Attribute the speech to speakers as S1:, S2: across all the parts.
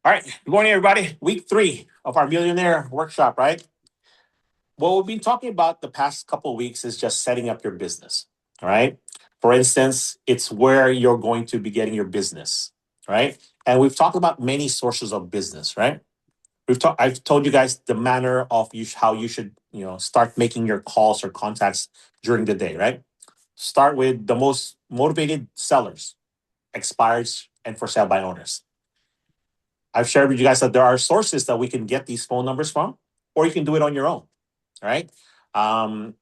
S1: All right. Good morning, everybody. Week 3 of our Millionaire Workshop, right? What we've been talking about the past couple of weeks is just setting up your business. All right. For instance, it's where you're going to be getting your business, right? And we've talked about many sources of business, right? I've told you guys the manner of how you should, start making your calls or contacts during the day, right? Start with the most motivated sellers, expires, and for sale by owners. I've shared with you guys that there are sources that we can get these phone numbers from, or you can do it on your own. All right. Um,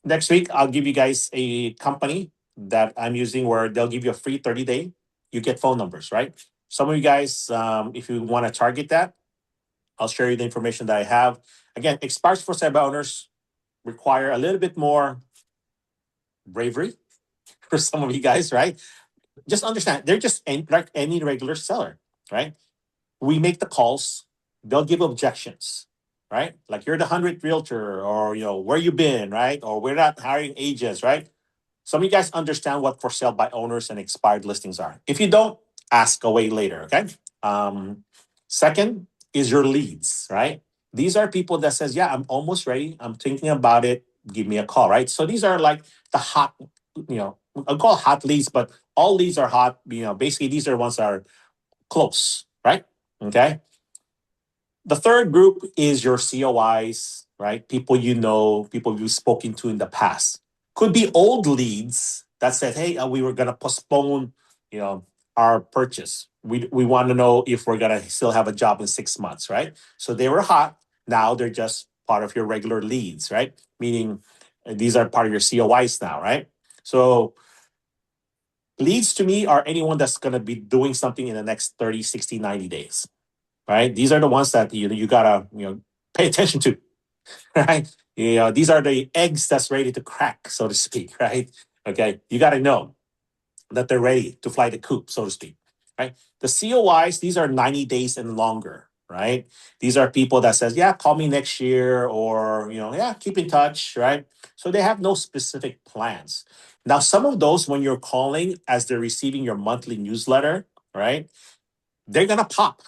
S1: Next week, I'll give you guys a company that I'm using where they'll give you a free 30-day. You get phone numbers, right? Some of you guys, if you want to target that, I'll share you the information that I have. Again, expires for sale by owners require a little bit more bravery for some of you guys, right? Just understand they're just like any regular seller, right? We make the calls, they'll give objections, right? Like you're the 100th realtor, or where you been, right? Or we're not hiring agents, right? Some of you guys understand what for sale by owners and expired listings are. If you don't, ask away later, okay? Second is your leads, right? These are people that says, yeah, I'm almost ready, I'm thinking about it, give me a call, right? So these are like the hot, I'll call hot leads, but all leads are hot. Basically these are ones that are close, right? Okay. The third group is your COIs, right? People people you've spoken to in the past. Could be old leads that said, hey, we were going to postpone, you know, our purchase. We want to know if we're going to still have a job in 6 months, right? So they were hot. Now they're just part of your regular leads, right? Meaning these are part of your COIs now, right? So leads to me are anyone that's going to be doing something in the next 30, 60, 90 days, right? These are the ones that you gotta pay attention to, right? These are the eggs that's ready to crack, so to speak, right? Okay, you gotta know that they're ready to fly the coop, so to speak, right? The COIs, these are 90 days and longer, right? These are people that says, yeah, call me next year, or yeah, keep in touch, right? So they have no specific plans. Now, some of those, when you're calling as they're receiving your monthly newsletter, right? They're gonna pop.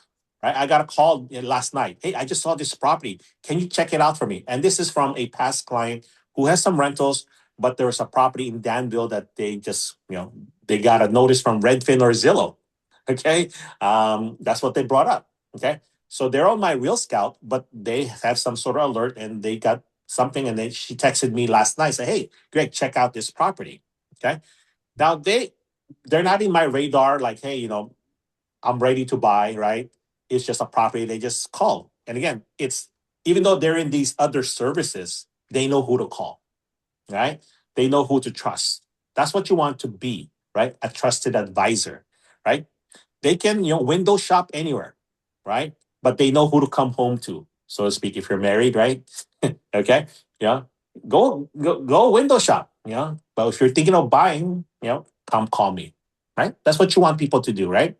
S1: Right? I got a call last night. Hey, I just saw this property. Can you check it out for me? And this is from a past client who has some rentals, but there was a property in Danville that they just, they got a notice from Redfin or Zillow. Okay. That's what they brought up. Okay. So they're on my Real Scout, but they have some sort of alert and they got something. And then she texted me last night, say, hey, Greg, check out this property. Okay. Now they're not in my radar, like, hey, I'm ready to buy, right? It's just a property they just call. And again, it's even though they're in these other services, they know who to call, right? They know who to trust. That's what you want to be, right? A trusted advisor, right? They can, window shop anywhere, right? But they know who to come home to, so to speak, if you're married, right? Okay. Yeah. Go window shop, But if you're thinking of buying, come call me. Right? That's what you want people to do, right?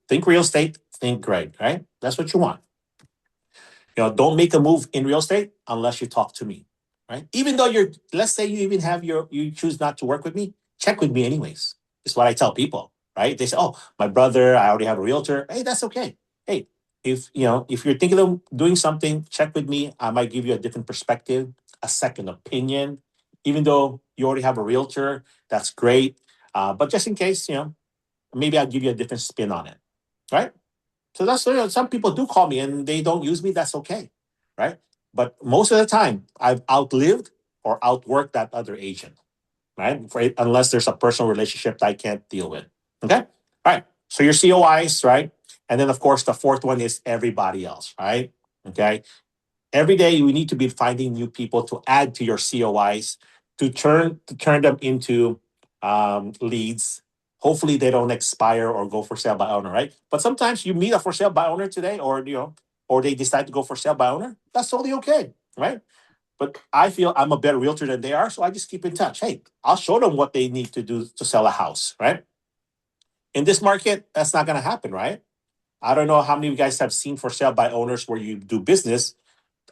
S1: Think real estate, think Greg, right? That's what you want. Don't make a move in real estate unless you talk to me. Right? Even though let's say you even have you choose not to work with me, check with me anyways. Is what I tell people, right? They say, oh, my brother, I already have a realtor. Hey, that's okay. Hey, if you're thinking of doing something, check with me. I might give you a different perspective, a second opinion. Even though you already have a realtor, that's great. But just in case, maybe I'll give you a different spin on it, right? So that's some people do call me and they don't use me. That's okay, right? But most of the time, I've outlived or outworked that other agent, right? Unless there's a personal relationship that I can't deal with. Okay, all right. So your COIs, right? And then of course the fourth one is everybody else, right? Okay. Every day we need to be finding new people to add to your COIs to turn them into leads. Hopefully they don't expire or go for sale by owner, right? But sometimes you meet a for sale by owner today, or they decide to go for sale by owner. That's totally okay, right? But I feel I'm a better realtor than they are, so I just keep in touch. Hey, I'll show them what they need to do to sell a house, right? In this market, that's not going to happen, right? I don't know how many of you guys have seen for sale by owners where you do business.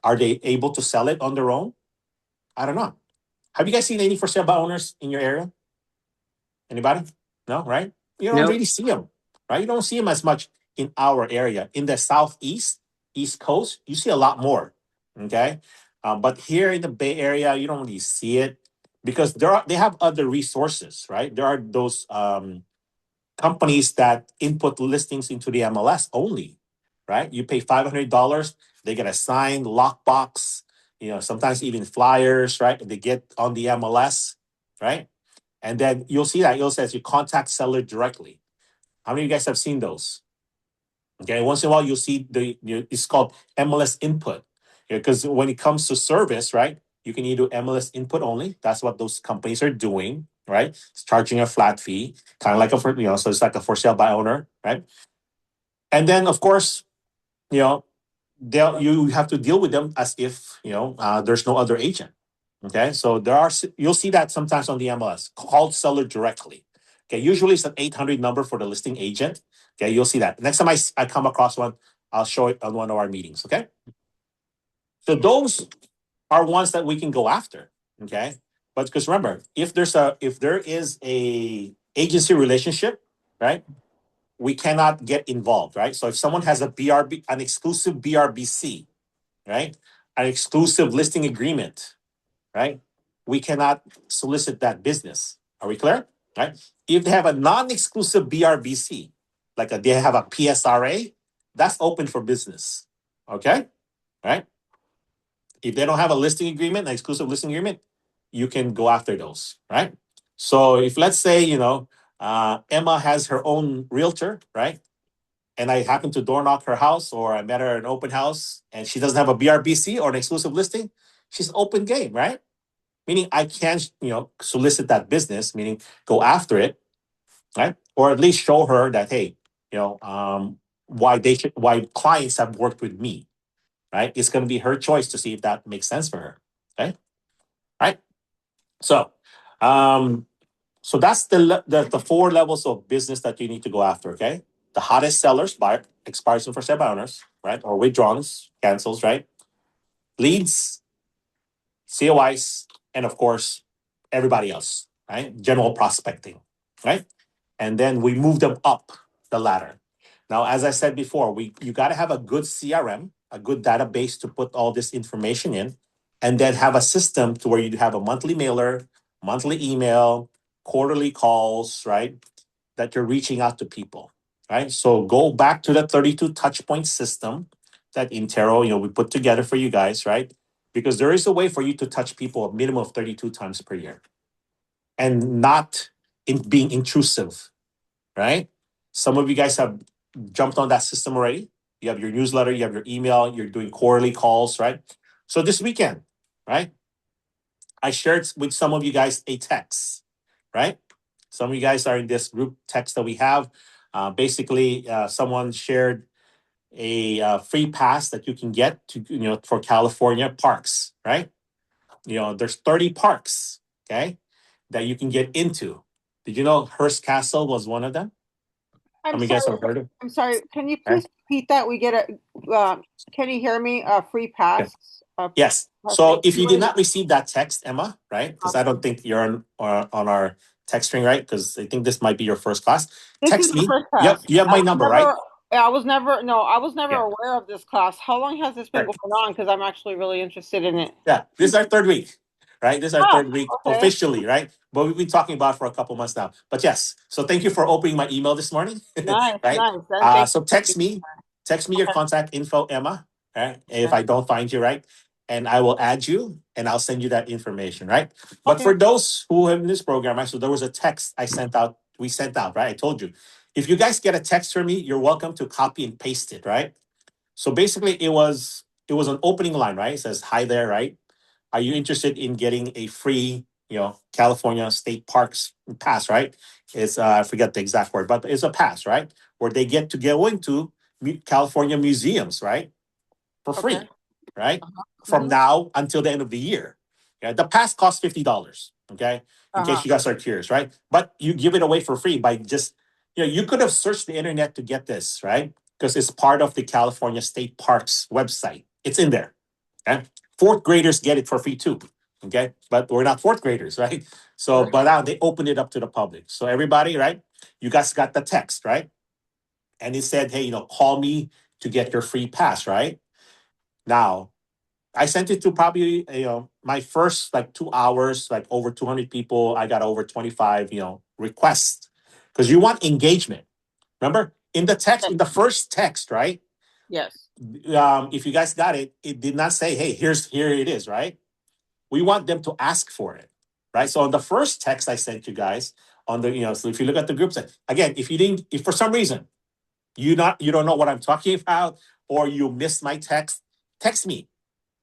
S1: Are they able to sell it on their own? I don't know. Have you guys seen any for sale by owners in your area? Anybody? No, right? You don't
S2: Nope.
S1: really see them, right? You don't see them as much in our area. In the southeast, East Coast, you see a lot more. Okay. But here in the Bay Area, you don't really see it because they have other resources, right? There are those companies that input listings into the MLS only, right? You pay $500, they get a signed lockbox, sometimes even flyers, right? They get on the MLS, right? And then you'll see that you'll says you contact seller directly. How many of you guys have seen those? Okay, once in a while you'll see it's called MLS input. Because when it comes to service, right, you can either do MLS input only. That's what those companies are doing, right? It's charging a flat fee, kind of like so it's like a for sale by owner, right? And then of course, you know, you have to deal with them as if there's no other agent. Okay, so you'll see that sometimes on the MLS. Call seller directly. Okay, usually it's an 800 number for the listing agent. Okay, you'll see that. Next time I come across one, I'll show it on one of our meetings. Okay, so those are ones that we can go after. Okay, but because remember, if there is a agency relationship, right, we cannot get involved, right? So if someone has an exclusive BRBC, right, an exclusive listing agreement, right, we cannot solicit that business. Are we clear? Right? If they have a non-exclusive BRBC, they have a PSRA, that's open for business. Okay, right? If they don't have a listing agreement, an exclusive listing agreement, you can go after those, right? So if let's say Emma has her own realtor, right? And I happen to door knock her house, or I met her at an open house, and she doesn't have a BRBC or an exclusive listing, she's open game, right? Meaning I can, solicit that business, meaning go after it, right? Or at least show her that, hey, why clients have worked with me, right? It's going to be her choice to see if that makes sense for her, okay? Right? So, that's the four levels of business that you need to go after, okay? The hottest sellers, buyer, expires for sale by owners, right? Or withdrawals, cancels, right? Leads, COIs, and of course, everybody else, right? General prospecting, right? And then we move them up the ladder. Now, as I said before, you got to have a good CRM, a good database to put all this information in, and then have a system to where you have a monthly mailer, monthly email, quarterly calls, right? That you're reaching out to people, right? So go back to the 32 touch point system that Intero, we put together for you guys, right? Because there is a way for you to touch people a minimum of 32 times per year and not being intrusive, right? Some of you guys have jumped on that system already. You have your newsletter, you have your email, you're doing quarterly calls, right? So this weekend, right, I shared with some of you guys a text, right? Some of you guys are in this group text that we have. Basically, someone shared a free pass that you can get to for California parks, right? There's 30 parks, okay, that you can get into. Did you know Hearst Castle was one of them? How
S2: I'm
S1: many
S2: sorry.
S1: guys have heard of it?
S2: I'm sorry. Can you
S1: Okay.
S2: please repeat that? We get a. Can you hear me? Free
S1: Okay.
S2: pass.
S1: Yes. So
S2: Thank
S1: if you
S2: you.
S1: did not receive that text, Emma, right? Because I don't think you're on our text string, right? Because I think this might be your first class.
S2: This is
S1: Text
S2: the
S1: me.
S2: first
S1: Yep.
S2: class.
S1: You have
S2: I
S1: my
S2: was
S1: number, right?
S2: never. I was never. No, I was never
S1: Yeah.
S2: aware of this class. How long has this been
S1: Sure.
S2: going on? Because I'm actually really interested in it.
S1: Yeah. This is our third week, right? This is our
S2: Ah,
S1: third week
S2: okay.
S1: officially, right? But we've been talking about it for a couple months now. But yes. So thank you for opening my email this morning,
S2: Nice,
S1: right?
S2: nice. And thank
S1: So
S2: you.
S1: text me your
S2: Okay.
S1: contact info, Emma, right? If
S2: Okay.
S1: I don't find you, right? And I will add you and I'll send you that information, right? But
S2: Okay.
S1: for those who have in this program, right? So there was a text we sent out, right? I told you. If you guys get a text from me, you're welcome to copy and paste it, right? So basically it was an opening line, right? It says, hi there, right? Are you interested in getting a free, California state parks pass, right? It's I forget the exact word, but it's a pass, right? Where they get to go into California museums, right? For
S2: Okay.
S1: free, right? From
S2: Mm-hmm.
S1: now until the end of the year. Okay? The pass costs $50. Okay. In
S2: Uh-huh.
S1: case you guys are curious, right? But you give it away for free by just, you could have searched the internet to get this, right? Because it's part of the California State Parks website. It's in there. Okay. Fourth graders get it for free too. Okay. But we're not fourth graders, right? So,
S2: Right.
S1: but now they opened it up to the public. So everybody, right? You guys got the text, right? and it said, hey, call me to get your free pass, right? Now, I sent it to probably, my first like 2 hours, like over 200 people. I got over 25, requests because you want engagement. Remember in the text,
S2: Yes.
S1: in the first text, right?
S2: Yes.
S1: If you guys got it, it did not say, hey, here it is, right? We want them to ask for it, right? So on the first text I sent you guys on the, so if you look at the group, again, if for some reason you don't know what I'm talking about or you missed my text me.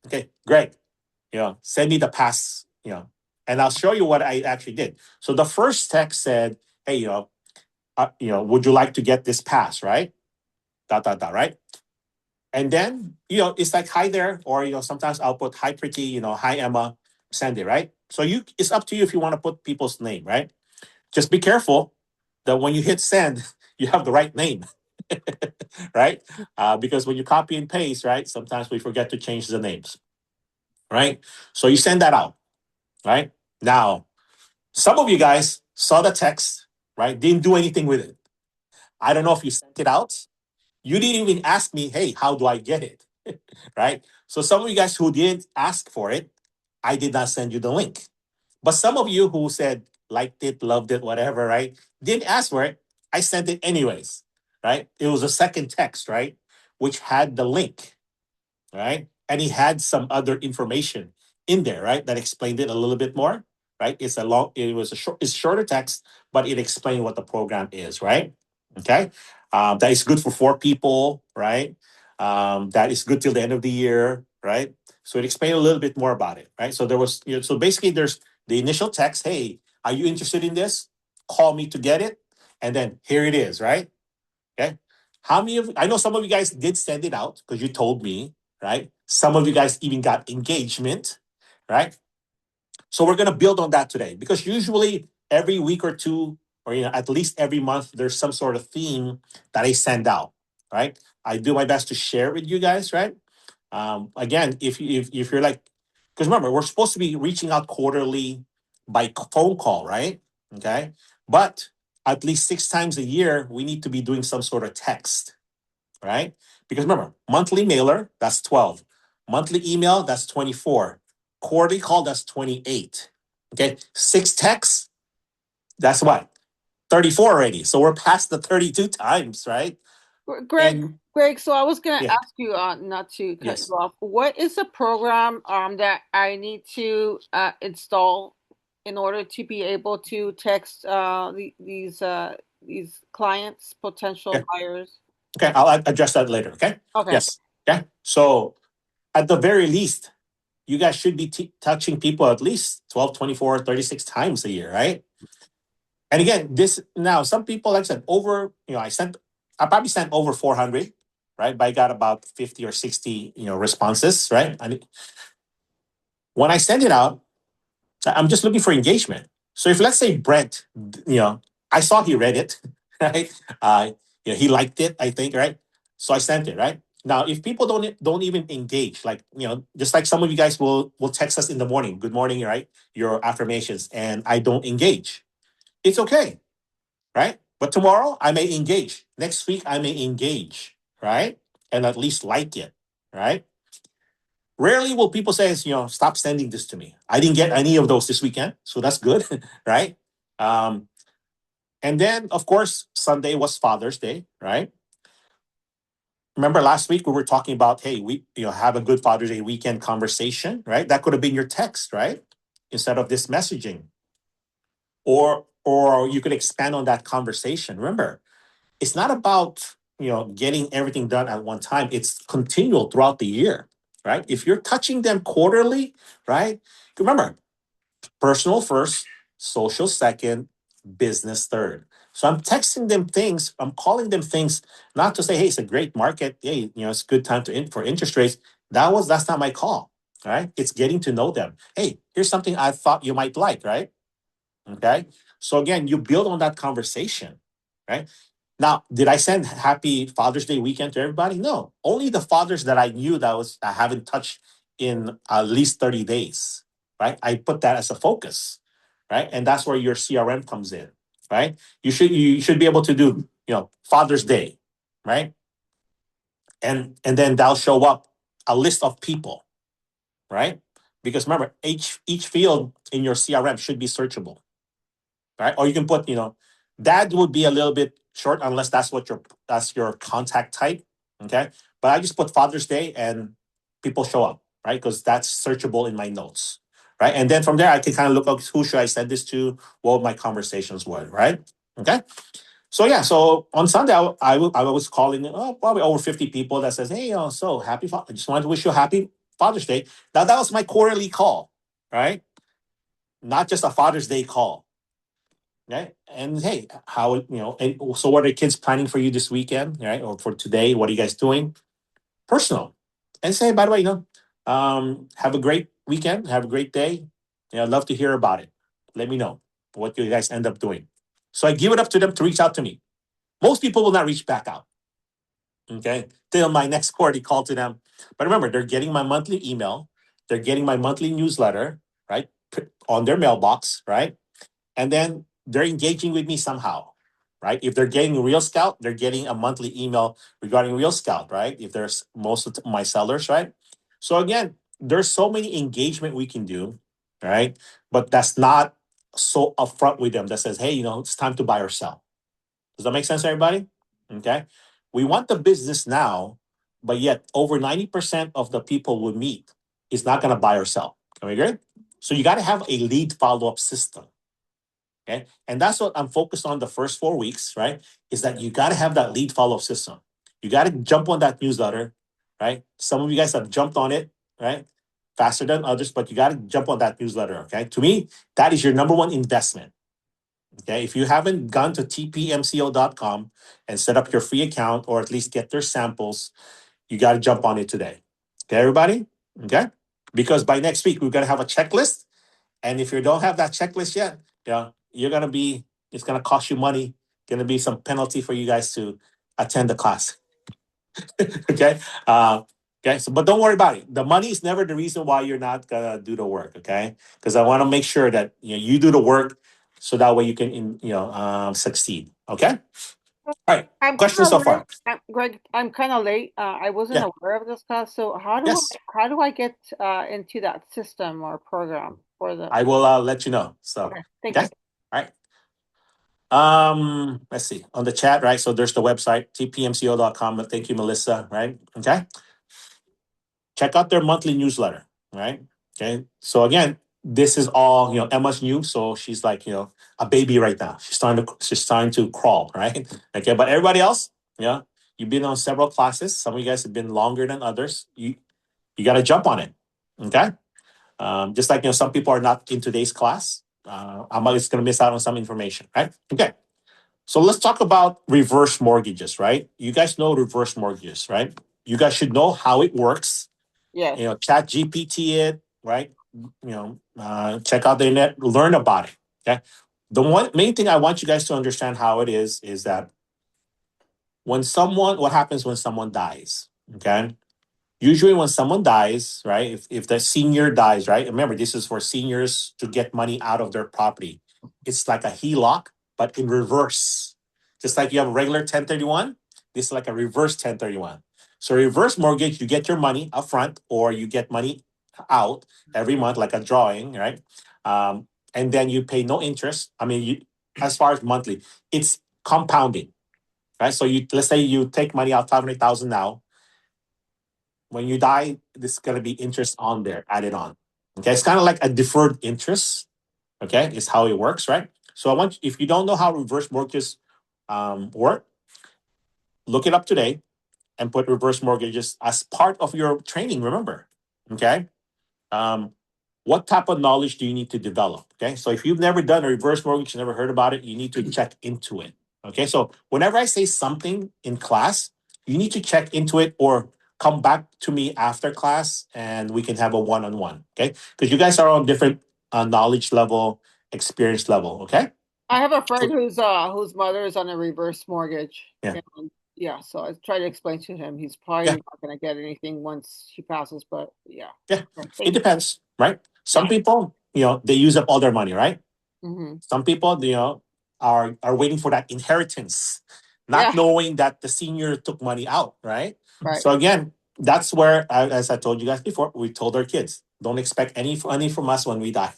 S1: Okay, Greg, send me the pass, and I'll show you what I actually did. So the first text said, hey, would you like to get this pass, right? Dot dot dot, right? And then, it's like hi there, or sometimes I'll put hi pretty, hi Emma, send it, right? So it's up to you if you want to put people's name, right? Just be careful that when you hit send, you have the right name, right? Because when you copy and paste, right, sometimes we forget to change the names, right? So you send that out, right? Now, some of you guys saw the text, right? Didn't do anything with it. I don't know if you sent it out. You didn't even ask me, hey, how do I get it? Right? So some of you guys who did ask for it, I did not send you the link. But some of you who said liked it, loved it, whatever, right? Didn't ask for it. I sent it anyways, right? It was a second text, right? Which had the link, right? And he had some other information in there, right? That explained it a little bit more, right? It's shorter text, but it explained what the program is, right? Okay. That is good for 4 people, right? That is good till the end of the year, right? So it explained a little bit more about it, right? So there was, so basically there's the initial text, hey, are you interested in this? Call me to get it. And then here it is, right? Okay. How many of I know some of you guys did send it out because you told me, right? Some of you guys even got engagement, right? So we're gonna build on that today because usually every week or two, or at least every month, there's some sort of theme that I send out, right? I do my best to share with you guys, right? Again, if you're like, because remember, we're supposed to be reaching out quarterly by phone call, right? Okay, but at least 6 times a year, we need to be doing some sort of text, right? Because remember, monthly mailer, that's 12. Monthly email, that's 24. Quarterly call, that's 28. Okay, 6 texts, that's what? 34 already. So we're past the 32 times, right?
S2: Greg,
S1: And
S2: Greg, so I was gonna
S1: yeah,
S2: ask you, not to cut you
S1: yes.
S2: off. What is the program that I need to install in order to be able to text these clients, potential
S1: Okay,
S2: buyers?
S1: okay, I'll address that later. Okay,
S2: Okay.
S1: yes. Okay, so at the very least, you guys should be touching people at least 12, 24, 36 times a year, right? And again, this now some people, like I said, I probably sent over 400, right? But I got about 50 or 60, responses, right? And when I send it out, I'm just looking for engagement. So if let's say Brent, I saw he read it, right? He liked it, I think, right? So I sent it, right? Now, if people don't even engage, like just like some of you guys will text us in the morning, good morning, right? Your affirmations, and I don't engage. It's okay, right? But tomorrow I may engage. Next week I may engage, right? And at least like it, right? Rarely will people say, stop sending this to me. I didn't get any of those this weekend, so that's good, right? Um, and then, of course, Sunday was Father's Day, right? Remember last week we were talking about, hey, we have a good Father's Day weekend conversation, right? That could have been your text, right? Instead of this messaging, or you could expand on that conversation. Remember, it's not about getting everything done at one time. It's continual throughout the year, right? If you're touching them quarterly, right? Remember, personal first, social second, business third. So I'm texting them things, I'm calling them things, not to say, hey, it's a great market, hey, it's a good time for interest rates. That's not my call. All right. It's getting to know them. Hey, here's something I thought you might like, right? Okay. So again, you build on that conversation, right? Now, did I send happy Father's Day weekend to everybody? No, only the fathers that I knew that I haven't touched in at least 30 days, right? I put that as a focus, right? And that's where your CRM comes in, right? You should be able to do, Father's Day. right? And then that'll show up a list of people, right? Because remember, each field in your CRM should be searchable, right? Or you can put, that would be a little bit short unless that's your contact type. Okay. But I just put Father's Day and people show up, right? Because that's searchable in my notes. Right. And then from there I can kind of look up who should I send this to, what my conversations were, right? Okay. So yeah, so on Sunday I was calling probably over 50 people that says, hey, so happy I just wanted to wish you a happy Father's Day. Now that was my quarterly call, right? Not just a Father's Day call. Right. And hey, how, and so what are the kids planning for you this weekend, right? Or for today? What are you guys doing? Personal. And say, by the way, have a great weekend, have a great day. I'd love to hear about it. Let me know what you guys end up doing. So I give it up to them to reach out to me. Most people will not reach back out. Okay. Till my next quarterly call to them. But remember, they're getting my monthly email, they're getting my monthly newsletter, right? On their mailbox, right? And then they're engaging with me somehow, right? If they're getting Real Scout, they're getting a monthly email regarding Real Scout, right? If there's most of my sellers, right? So again, there's so many engagement we can do, right? But that's not so upfront with them that says, hey, it's time to buy or sell. Does that make sense, everybody? Okay. We want the business now, but yet over 90% of the people we meet is not going to buy or sell. Can we agree? So you got to have a lead follow-up system. Okay. And that's what I'm focused on the first 4 weeks, right? Is that you got to have that lead follow system. You got to jump on that newsletter, right? Some of you guys have jumped on it, right? Faster than others, but you got to jump on that newsletter. Okay. To me, that is your number one investment. Okay. If you haven't gone to tpmco.com and set up your free account or at least get their samples, you got to jump on it today. Okay, everybody? Okay. Because by next week, we're going to have a checklist, and if you don't have that checklist yet, you're gonna be. It's gonna cost you money. Gonna be some penalty for you guys to attend the class. Okay. Okay. So, but don't worry about it. The money is never the reason why you're not gonna do the work. Okay. Because I want to make sure that you do the work, so that way you can succeed. Okay. All right.
S2: I'm kind
S1: Questions
S2: of
S1: so
S2: late.
S1: far?
S2: Greg, I'm kind of late. I wasn't
S1: Yeah.
S2: aware of this class. So
S1: Yes.
S2: how do I get into that system or program for the?
S1: I will let you know. So
S2: Okay, thank
S1: okay.
S2: you.
S1: All right. Let's see on the chat, right? So there's the website, tpmco.com. Thank you, Melissa, right? Okay. Check out their monthly newsletter, right? Okay. So again, this is all, Emma's new. So she's like, a baby right now. She's starting to crawl, right? Okay. But everybody else, yeah, you've been on several classes. Some of you guys have been longer than others. You got to jump on it. Okay. Just like, some people are not in today's class. I'm always going to miss out on some information, right? Okay. So let's talk about reverse mortgages, right? You guys know reverse mortgages, right? You guys should know how it works.
S2: Yes,
S1: Chat GPT it, right? Check out the internet, learn about it. Okay. The one main thing I want you guys to understand how it is that what happens when someone dies? Okay. Usually when someone dies, right? If the senior dies, right? Remember, this is for seniors to get money out of their property. It's like a HELOC, but in reverse. Just like you have a regular 1031, this is like a reverse 1031. So reverse mortgage, you get your money up front or you get money out every month, like a drawing, right? And then you pay no interest. I mean, as far as monthly, it's compounding, right? So let's say you take money out 500,000 now. When you die, this is going to be interest on there added on. Okay, it's kind of like a deferred interest. Okay, is how it works, right? So if you don't know how reverse mortgages work, look it up today and put reverse mortgages as part of your training. Remember, okay. Um, what type of knowledge do you need to develop? Okay, so if you've never done a reverse mortgage, never heard about it, you need to check into it. Okay, so whenever I say something in class, you need to check into it or come back to me after class and we can have a one-on-one. Okay, because you guys are on different knowledge level, experience level. Okay.
S2: I have a friend
S1: So,
S2: whose mother is on a reverse mortgage,
S1: yeah,
S2: and yeah, so I try to explain to him he's probably
S1: yeah,
S2: not going to get anything once she passes, but yeah.
S1: yeah.
S2: Okay,
S1: It
S2: thank you.
S1: depends, right? Some
S2: Yeah.
S1: people, they use up all their money, right?
S2: Hmm.
S1: Some people, are waiting for that inheritance. not
S2: Yeah.
S1: knowing that the senior took money out, right?
S2: Right.
S1: So again, that's where, as I told you guys before, we told our kids, don't expect any money from us when we die.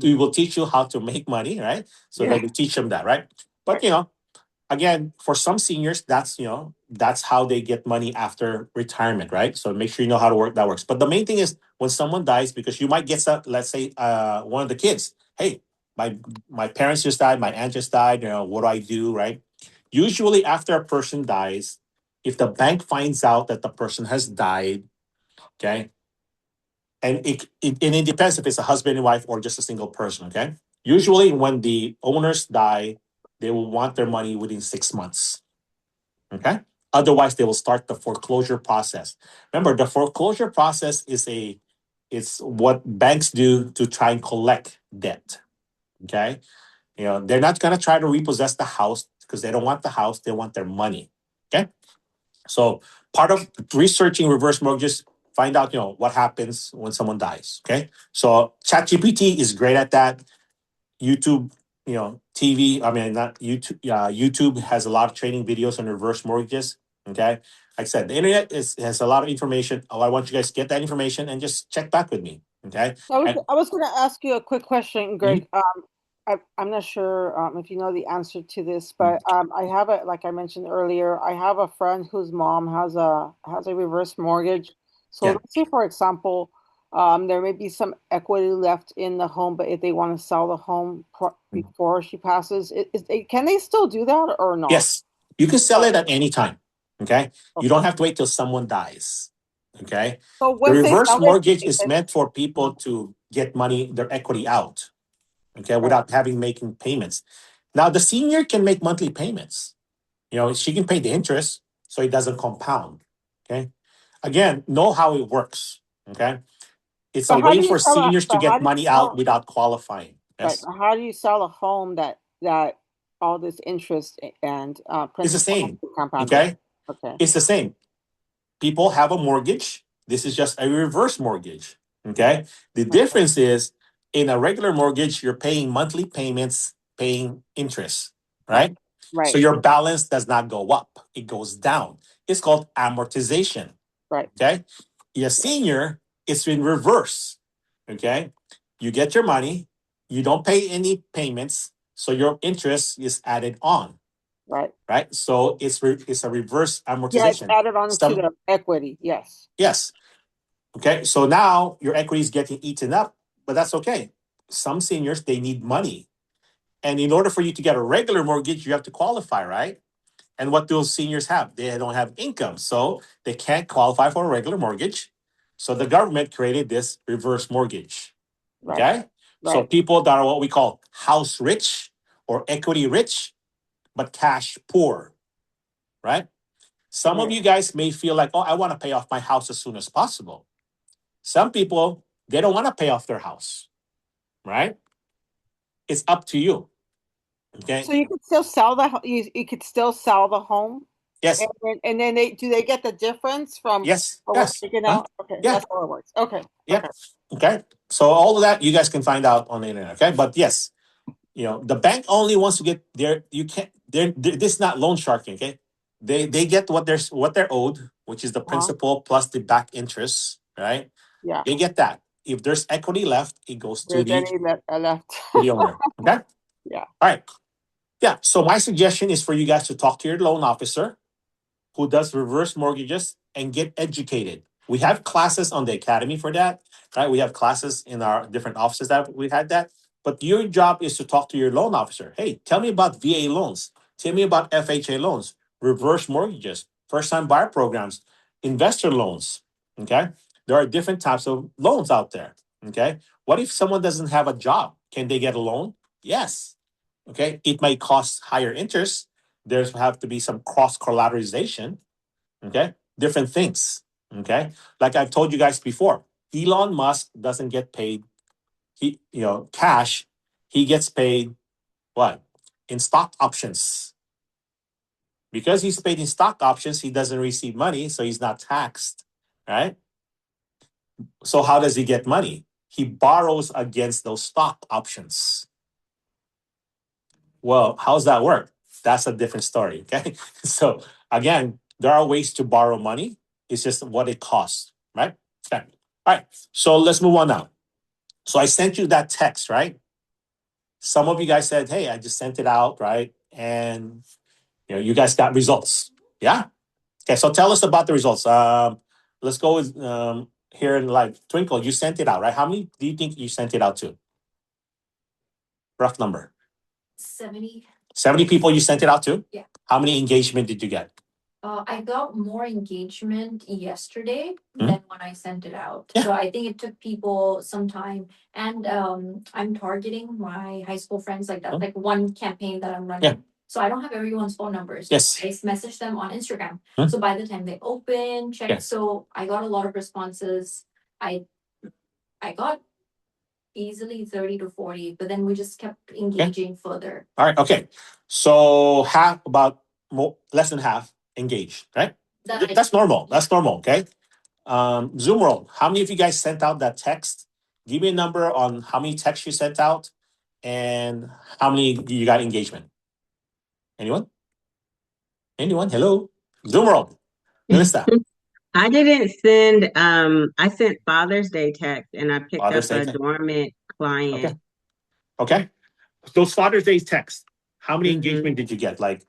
S1: We will teach you how to make money, right? So
S2: Yeah.
S1: that we teach them that, right? But
S2: Right.
S1: again, for some seniors, that's how they get money after retirement, right? So make sure you know how to work that works. But the main thing is when someone dies, because you might get some, let's say, one of the kids, hey, my my parents just died, my aunt just died, what do I do, right? Usually after a person dies, if the bank finds out that the person has died, okay, and it depends if it's a husband and wife or just a single person, okay? Usually when the owners die, they will want their money within 6 months. Okay. Otherwise, they will start the foreclosure process. Remember, the foreclosure process it's what banks do to try and collect debt. Okay. They're not gonna try to repossess the house because they don't want the house, they want their money. Okay. So part of researching reverse mortgages, find out, what happens when someone dies. Okay. So ChatGPT is great at that. YouTube, TV. I mean, not YouTube. YouTube has a lot of training videos on reverse mortgages. Okay, like I said, the internet has a lot of information. Oh, I want you guys to get that information and just check back with me. Okay, and
S2: I was going to ask you a quick question,
S1: mhm,
S2: Greg. I'm not sure if you know the answer to this, but I have a like I mentioned earlier, I have a friend whose mom has a reverse mortgage. So
S1: yeah,
S2: let's say, for example, there may be some equity left in the home, but if they want to sell the home before she passes, can they still do that or not?
S1: yes, you can sell
S2: Oh,
S1: it at any time. Okay, you don't
S2: okay.
S1: have to wait till someone dies. Okay,
S2: So
S1: the
S2: once they
S1: reverse
S2: sell it,
S1: mortgage
S2: they
S1: is
S2: can.
S1: meant for people to get money, their equity out. Okay,
S2: Right,
S1: without having making payments. Now the senior can make monthly payments. She can pay the interest so it doesn't compound. Okay. Again, know how it works. Okay. It's a
S2: but how
S1: way
S2: do you
S1: for
S2: sell a
S1: seniors to
S2: but how
S1: get
S2: do you
S1: money out
S2: sell
S1: without qualifying.
S2: right?
S1: Yes.
S2: How do you sell a home that all this interest and
S1: It's the
S2: principal
S1: same.
S2: compounded?
S1: Okay.
S2: Okay,
S1: It's the same. People have a mortgage. This is just a reverse mortgage. Okay. The
S2: okay,
S1: difference is in a regular mortgage, you're paying monthly payments, paying interest,
S2: right,
S1: right? So
S2: right,
S1: your balance does not go up, it goes down. It's called amortization.
S2: right,
S1: Okay. A senior, it's in reverse. Okay. You get your money, you don't pay any payments, so your interest is added on,
S2: right.
S1: right? So it's a reverse
S2: Yeah, it's
S1: amortization.
S2: added on to
S1: Some
S2: the equity. Yes,
S1: Yes. Okay. So now your equity is getting eaten up, but that's okay. Some seniors they need money. And in order for you to get a regular mortgage, you have to qualify, right? And what those seniors have, they don't have income. So they can't qualify for a regular mortgage. So the government created this reverse mortgage.
S2: right,
S1: Okay. So
S2: right,
S1: people that are what we call house rich or equity rich, but cash poor, right? Some of
S2: right.
S1: you guys may feel like, oh, I want to pay off my house as soon as possible. Some people, they don't want to pay off their house, right? It's up to you. Okay.
S2: So you could still sell you could still sell the home,
S1: Yes.
S2: and then they get the difference from
S1: Yes.
S2: what's
S1: Yes.
S2: taken
S1: Huh?
S2: out. Okay,
S1: Yeah.
S2: that's how it works. Okay, okay,
S1: Yep. Okay. So all of that you guys can find out on the internet. Okay. But yes, the bank only wants to get their you can't this is not loan sharking. Okay. They get what they're owed, which is the
S2: uh-huh.
S1: principal plus the back interest, right?
S2: Yeah.
S1: They get that. If there's equity left, it goes to
S2: There's
S1: the
S2: any left.
S1: to the owner. Okay. All
S2: Yeah.
S1: right. Yeah. So my suggestion is for you guys to talk to your loan officer who does reverse mortgages and get educated. We have classes on the academy for that, right? We have classes in our different offices that we had that. But your job is to talk to your loan officer. Hey, tell me about VA loans. Tell me about FHA loans, reverse mortgages, first time buyer programs, investor loans. Okay. There are different types of loans out there. Okay. What if someone doesn't have a job? Can they get a loan? Yes. Okay. It might cost higher interest. There's have to be some cross collateralization. Okay. Different things. Okay. Like I've told you guys before, Elon Musk doesn't get paid cash. He gets paid what? In stock options. Because he's paid in stock options, he doesn't receive money, so he's not taxed. Right? So how does he get money? He borrows against those stock options. Well, how's that work? that's a different story. Okay. So again, there are ways to borrow money. It's just what it costs, right? Okay. All right. So let's move on now. So I sent you that text, right? Some of you guys said, "Hey, I just sent it out, right?" And you guys got results. Yeah. Okay. So tell us about the results. Let's go with here in like Twinkle. You sent it out, right? How many do you think you sent it out to? Rough number. 70 people you sent it out to? Yeah. How many engagement did you get?
S3: I got more engagement yesterday than when I sent it out.
S1: Yeah.
S3: So I think it took people some time. And I'm targeting my high school friends. Like that's like one campaign that I'm running.
S1: Yeah.
S3: So I don't have everyone's phone numbers.
S1: Yes.
S3: I message them on Instagram.
S1: Hmm.
S3: So by the time they open, check.
S1: Yeah.
S3: So I got a lot of responses. I got easily 30 to 40, but then we just kept engaging further.
S1: All right. Okay. So half, about less than half engaged, right? That's normal. That's normal. Okay. Zoom world. How many of you guys sent out that text? Give me a number on how many texts you sent out and how many you got engagement. Anyone? Anyone? Hello? Zoom world. Melissa.
S4: I didn't send I sent Father's Day text and I picked
S1: Father's
S4: up
S1: Day
S4: a dormant client.
S1: Okay. Those Father's Day texts, how many
S4: Mhm.
S1: engagement did you get? Like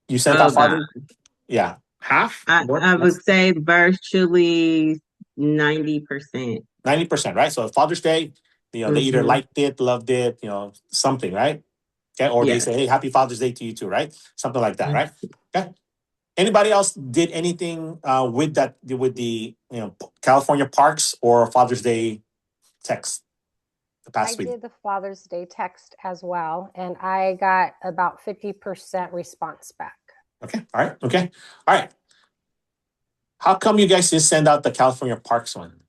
S1: you sent
S4: Oh
S1: out
S4: God.
S1: Father's? Yeah. Half?
S4: I would say virtually 90%.
S1: 90%, right? So Father's Day, they either liked it, loved it, something, right? Okay. Or they
S4: Yes.
S1: say, hey, happy Father's Day to you too, right? Something like that, right? Okay. Anybody else did anything with that, with the California parks or Father's Day text the
S5: I
S1: past week?
S5: did the Father's Day text as well, and I got about 50% response back.
S1: Okay. All right. Okay. All right. How come you guys didn't send out the California parks one?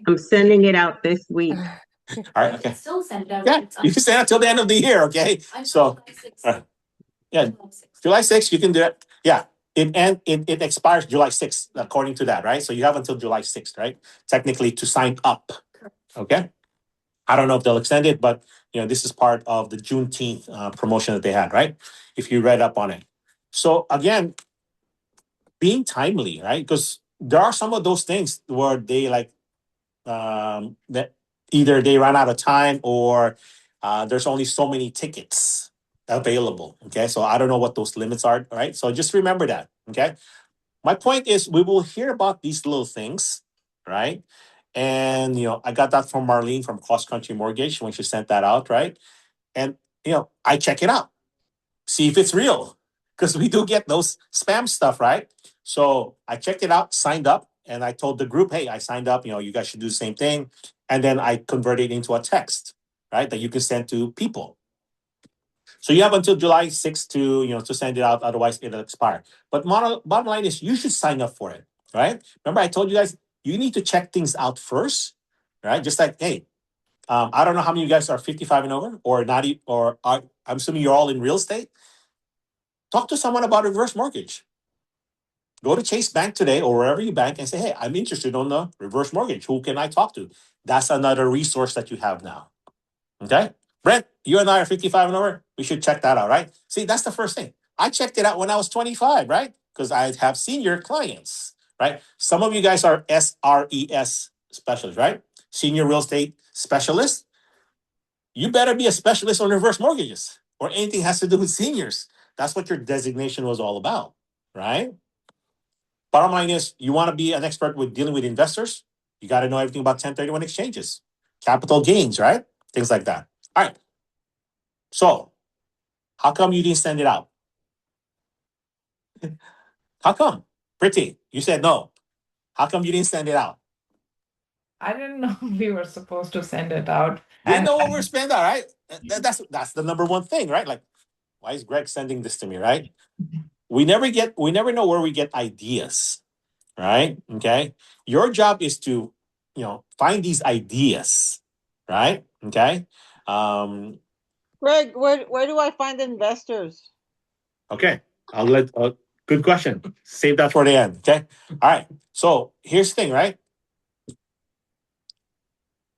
S4: I'm sending it out this week.
S1: All right. Okay.
S3: Still send it out.
S1: Yeah, you can send it till the end of the year. Okay. So, yeah, July 6th, you can do it. Yeah. It expires July 6th, according to that, right? So you have until July 6th, right? Technically to sign up. Okay. I don't know if they'll extend it, but this is part of the Juneteenth promotion that they had, right? If you read up on it. So again, being timely, right? Because there are some of those things where they like that either they run out of time or there's only so many tickets available. Okay. So I don't know what those limits are. Right. So just remember that. Okay. My point is we will hear about these little things. Right. And, I got that from Marlene from Cross Country Mortgage when she sent that out. Right. And, I check it out, see if it's real because we do get those spam stuff. Right. So I checked it out, signed up, and I told the group, hey, I signed up, you guys should do the same thing. And then I converted it into a text, right, that you can send to people. So you have until July 6th to send it out, otherwise it'll expire. But bottom line is you should sign up for it, right? Remember, I told you guys you need to check things out first, right? Just like, hey, I don't know how many of you guys are 55 and over or not, I'm assuming you're all in real estate. Talk to someone about reverse mortgage. Go to Chase Bank today or wherever you bank and say, hey, I'm interested on the reverse mortgage. Who can I talk to? That's another resource that you have now. Okay. Brent, you and I are 55 and over. We should check that out, right? See, that's the first thing. I checked it out when I was 25, right? Because I have senior clients, right? Some of you guys are SRES specialists, right? Senior real estate specialists. You better be a specialist on reverse mortgages or anything has to do with seniors. That's what your designation was all about, right? Bottom line is you want to be an expert with dealing with investors. You got to know everything about 1031 exchanges, capital gains, right? Things like that. All right. So how come you didn't send it out? How come? Pretty, you said no. How come you didn't send it out?
S6: I didn't know we were supposed to send it out.
S1: Didn't know what we're spending, all right? That's the number one thing, right? Like, why is Greg sending this to me, right? We never know where we get ideas, right? Okay. Your job is to, find these ideas, right? Okay.
S2: Greg, where do I find investors?
S1: Okay. Good question. Save that for the end. Okay. All right. So here's the thing, right?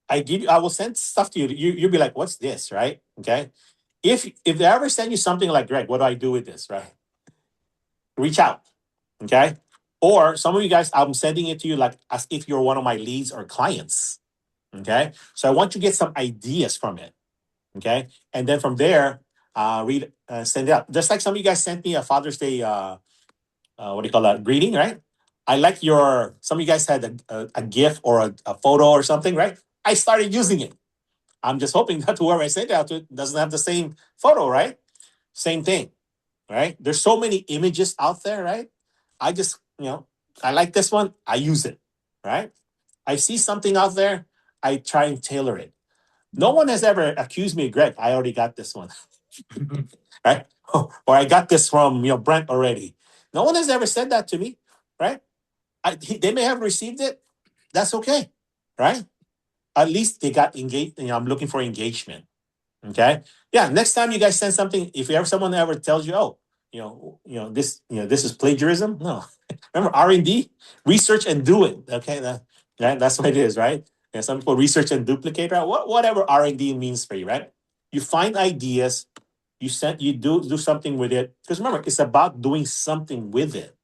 S1: I will send stuff to you. You'll be like, what's this, right? Okay. if they ever send you something like, Greg, what do I do with this, right? Reach out, okay? Or some of you guys, I'm sending it to you like as if you're one of my leads or clients, okay? So I want you to get some ideas from it, okay? And then from there, send it out. Just like some of you guys sent me a Father's Day, what do you call that, greeting, right? I like some of you guys had a GIF or a photo or something, right? I started using it. I'm just hoping that whoever I sent it out to doesn't have the same photo, right? Same thing, right? There's so many images out there, right? I just, I like this one, I use it, right? I see something out there, I try and tailor it. No one has ever accused me, Greg, I already got this one, right? Or I got this from, Brent already. No one has ever said that to me, right? They may have received it. That's okay, right? At least they got engaged. I'm looking for engagement. Okay. Yeah. Next time you guys send something, if someone ever tells you, oh, this is plagiarism. No, remember R&D, research and do it. Okay. That's what it is, right? Yeah, some people research and duplicate, right? Whatever R&D means for you, right? You find ideas, you do something with it. Because remember, it's about doing something with it,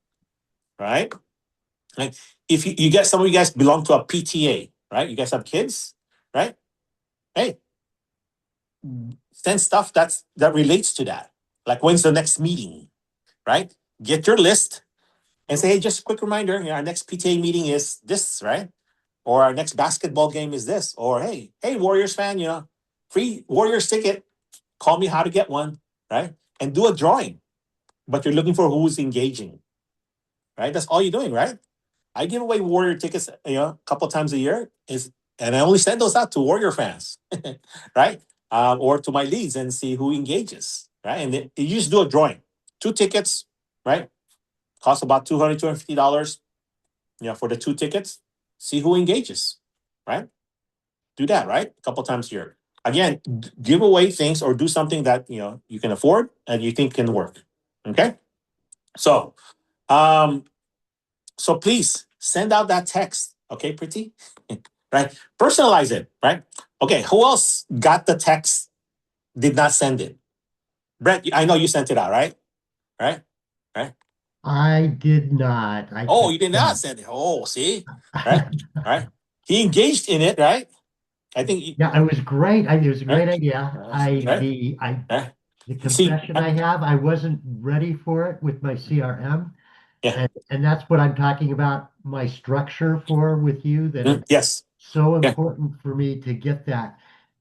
S1: right? Like if you get some of you guys belong to a PTA, right? You guys have kids, right? Hey, send stuff that relates to that. Like when's the next meeting, right? Get your list and say, hey, just a quick reminder, our next PTA meeting is this, right? Or our next basketball game is this. Or hey, Warriors fan, free Warriors ticket. Call me how to get one, right? And do a drawing. But you're looking for who's engaging, right? That's all you're doing, right? I give away Warrior tickets, a couple times a year, and I only send those out to Warrior fans, right? Or to my leads and see who engages, right? And you just do a drawing, 2 tickets, right? Cost about $250, for the 2 tickets. See who engages, right? Do that, right? A couple times a year. Again, give away things or do something that you can afford and you think can work. Okay, so please send out that text. Okay, pretty? Right? Personalize it, right? Okay, who else got the text, did not send it? Brett, I know you sent it out, right? Right? Right?
S7: I did not. I
S1: Oh, you did not send it. Oh, see? Right? Right? He engaged in it, right? I think,
S7: Yeah, it was great. It was a great
S1: right?
S7: idea.
S1: Right? Right?
S7: The
S1: See,
S7: confession I have, I wasn't ready for it with my CRM.
S1: yeah.
S7: And that's what I'm talking about, my structure for with you, that it's
S1: Yes.
S7: so
S1: Yeah.
S7: important for me to get that.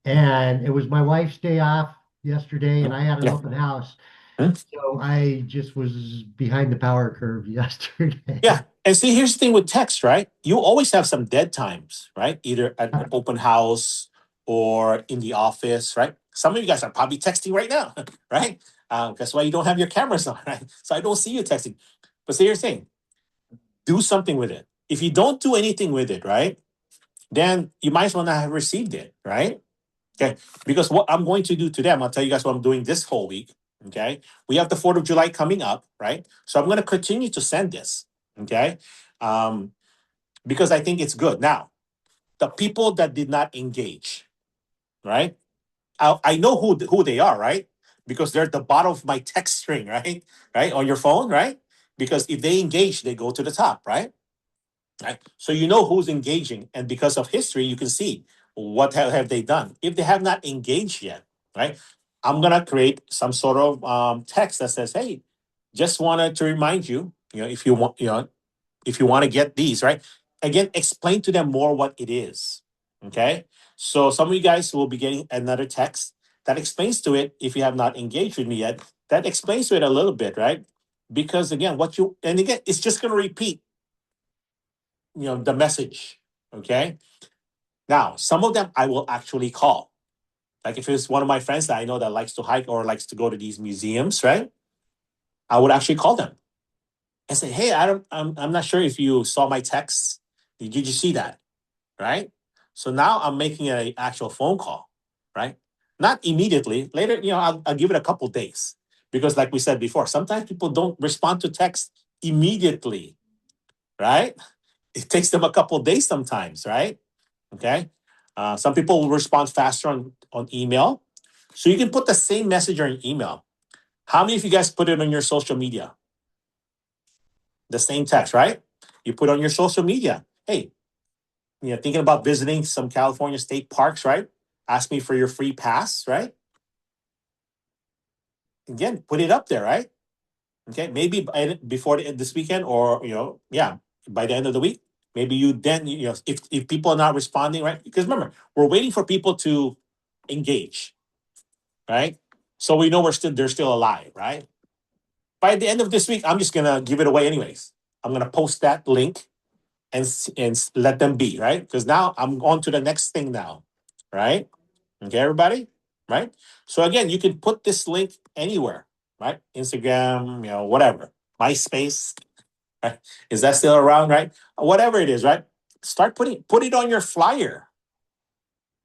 S7: And it was my wife's day off yesterday, and I had an
S1: Yeah.
S7: open house.
S1: Hmm?
S7: So I just was behind the power curve yesterday.
S1: Yeah. And see, here's the thing with text, right? You always have some dead times, right? Either at an open house or in the office, right? Some of you guys are probably texting right now, right? That's why you don't have your cameras on, right? So I don't see you texting. But see, here's the thing, do something with it. If you don't do anything with it, right, then you might as well not have received it, right? Okay. Because what I'm going to do today, I'm going to tell you guys what I'm doing this whole week. Okay. We have the 4th of July coming up, right? So I'm going to continue to send this. Okay. Um, because I think it's good. Now, the people that did not engage, right? I know who they are, right? Because they're at the bottom of my text string, right? Right? On your phone, right? Because if they engage, they go to the top, right? Right? So you know who's engaging, and because of history, you can see what have they done. If they have not engaged yet, right? I'm gonna create some sort of text that says, "Hey, just wanted to remind you, if you want, if you want to get these, right? Again, explain to them more what it is. Okay, so some of you guys will be getting another text that explains to it. If you have not engaged with me yet, that explains to it a little bit, right? Because again, it's just gonna repeat the message. Okay. Now, some of them I will actually call. Like if it's one of my friends that I know that likes to hike or likes to go to these museums, right? I would actually call them and say, "Hey, I'm not sure if you saw my text. Did you see that?" Right? So now I'm making an actual phone call, right? Not immediately. Later, I'll give it a couple days because, like we said before, sometimes people don't respond to text immediately, right? It takes them a couple days sometimes, right? Okay. Some people will respond faster on email. So you can put the same message on your email. How many of you guys put it on your social media? The same text, right? You put on your social media. Hey, thinking about visiting some California state parks, right? Ask me for your free pass, right? Again, put it up there, right? Okay, maybe before this weekend, or by the end of the week, maybe you then if people are not responding, right? Because remember, we're waiting for people to engage, right? So we know they're still alive, right? By the end of this week, I'm just gonna give it away anyways. I'm gonna post that link and let them be, right? Because now I'm on to the next thing now, right? Okay, everybody, right? So again, you can put this link anywhere, right? Instagram, whatever, MySpace, right? Is that still around, right? Whatever it is, right? Put it on your flyer,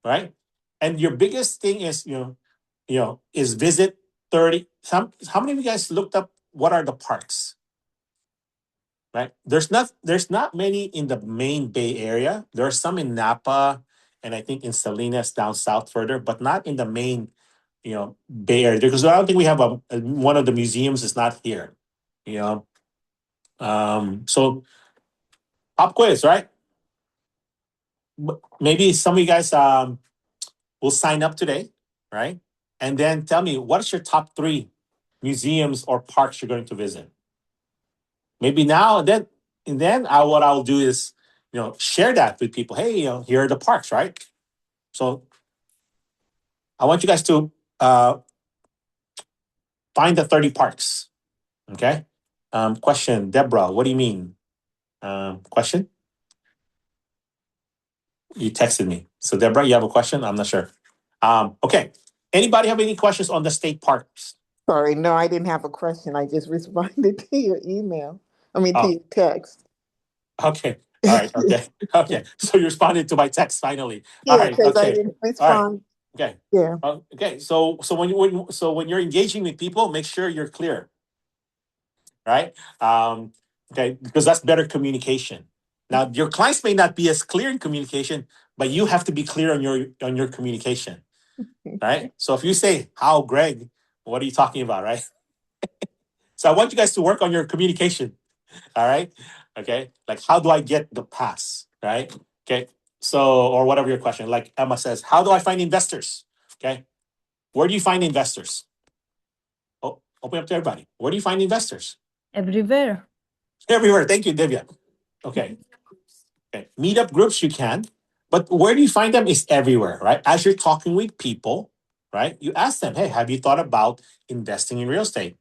S1: right? And your biggest thing is, is visit 30. How many of you guys looked up what are the parks? Right? There's not many in the main Bay Area. There are some in Napa and I think in Salinas down south further, but not in the main, Bay Area. Because I don't think we have one of the museums is not here. You know. So pop quiz, right? Maybe some of you guys will sign up today, right? And then tell me what's your top 3 museums or parks you're going to visit. Maybe now and then what I'll do is share that with people. Hey, here are the parks, right? So I want you guys to find the 30 parks. Okay. Question, Deborah, what do you mean? Question? You texted me. So Deborah, you have a question? I'm not sure. Okay. Anybody have any questions on the state parks?
S8: Sorry, no, I didn't have a question. I just responded to your email. I mean, to your text.
S1: Okay. All right. Okay. Okay. So you responded to my text finally. All
S8: Yeah,
S1: right.
S8: because I
S1: Okay.
S8: didn't
S1: All right.
S8: respond.
S1: Okay.
S8: Yeah.
S1: Okay. So when you're engaging with people, make sure you're clear, right? Okay, because that's better communication. Now, your clients may not be as clear in communication, but you have to be clear on your communication, right? So if you say, "How, Greg?" What are you talking about, right? So I want you guys to work on your communication. All right. Okay. Like, how do I get the pass? Right. Okay. So, or whatever your question, like Emma says, how do I find investors? Okay. Where do you find investors? Oh, open up to everybody. Where do you find investors?
S9: Everywhere.
S1: Everywhere. Thank you, Divya. Okay. Okay. Meetup groups you can, but where do you find them is everywhere, right? As you're talking with people, right? You ask them, hey, have you thought about investing in real estate?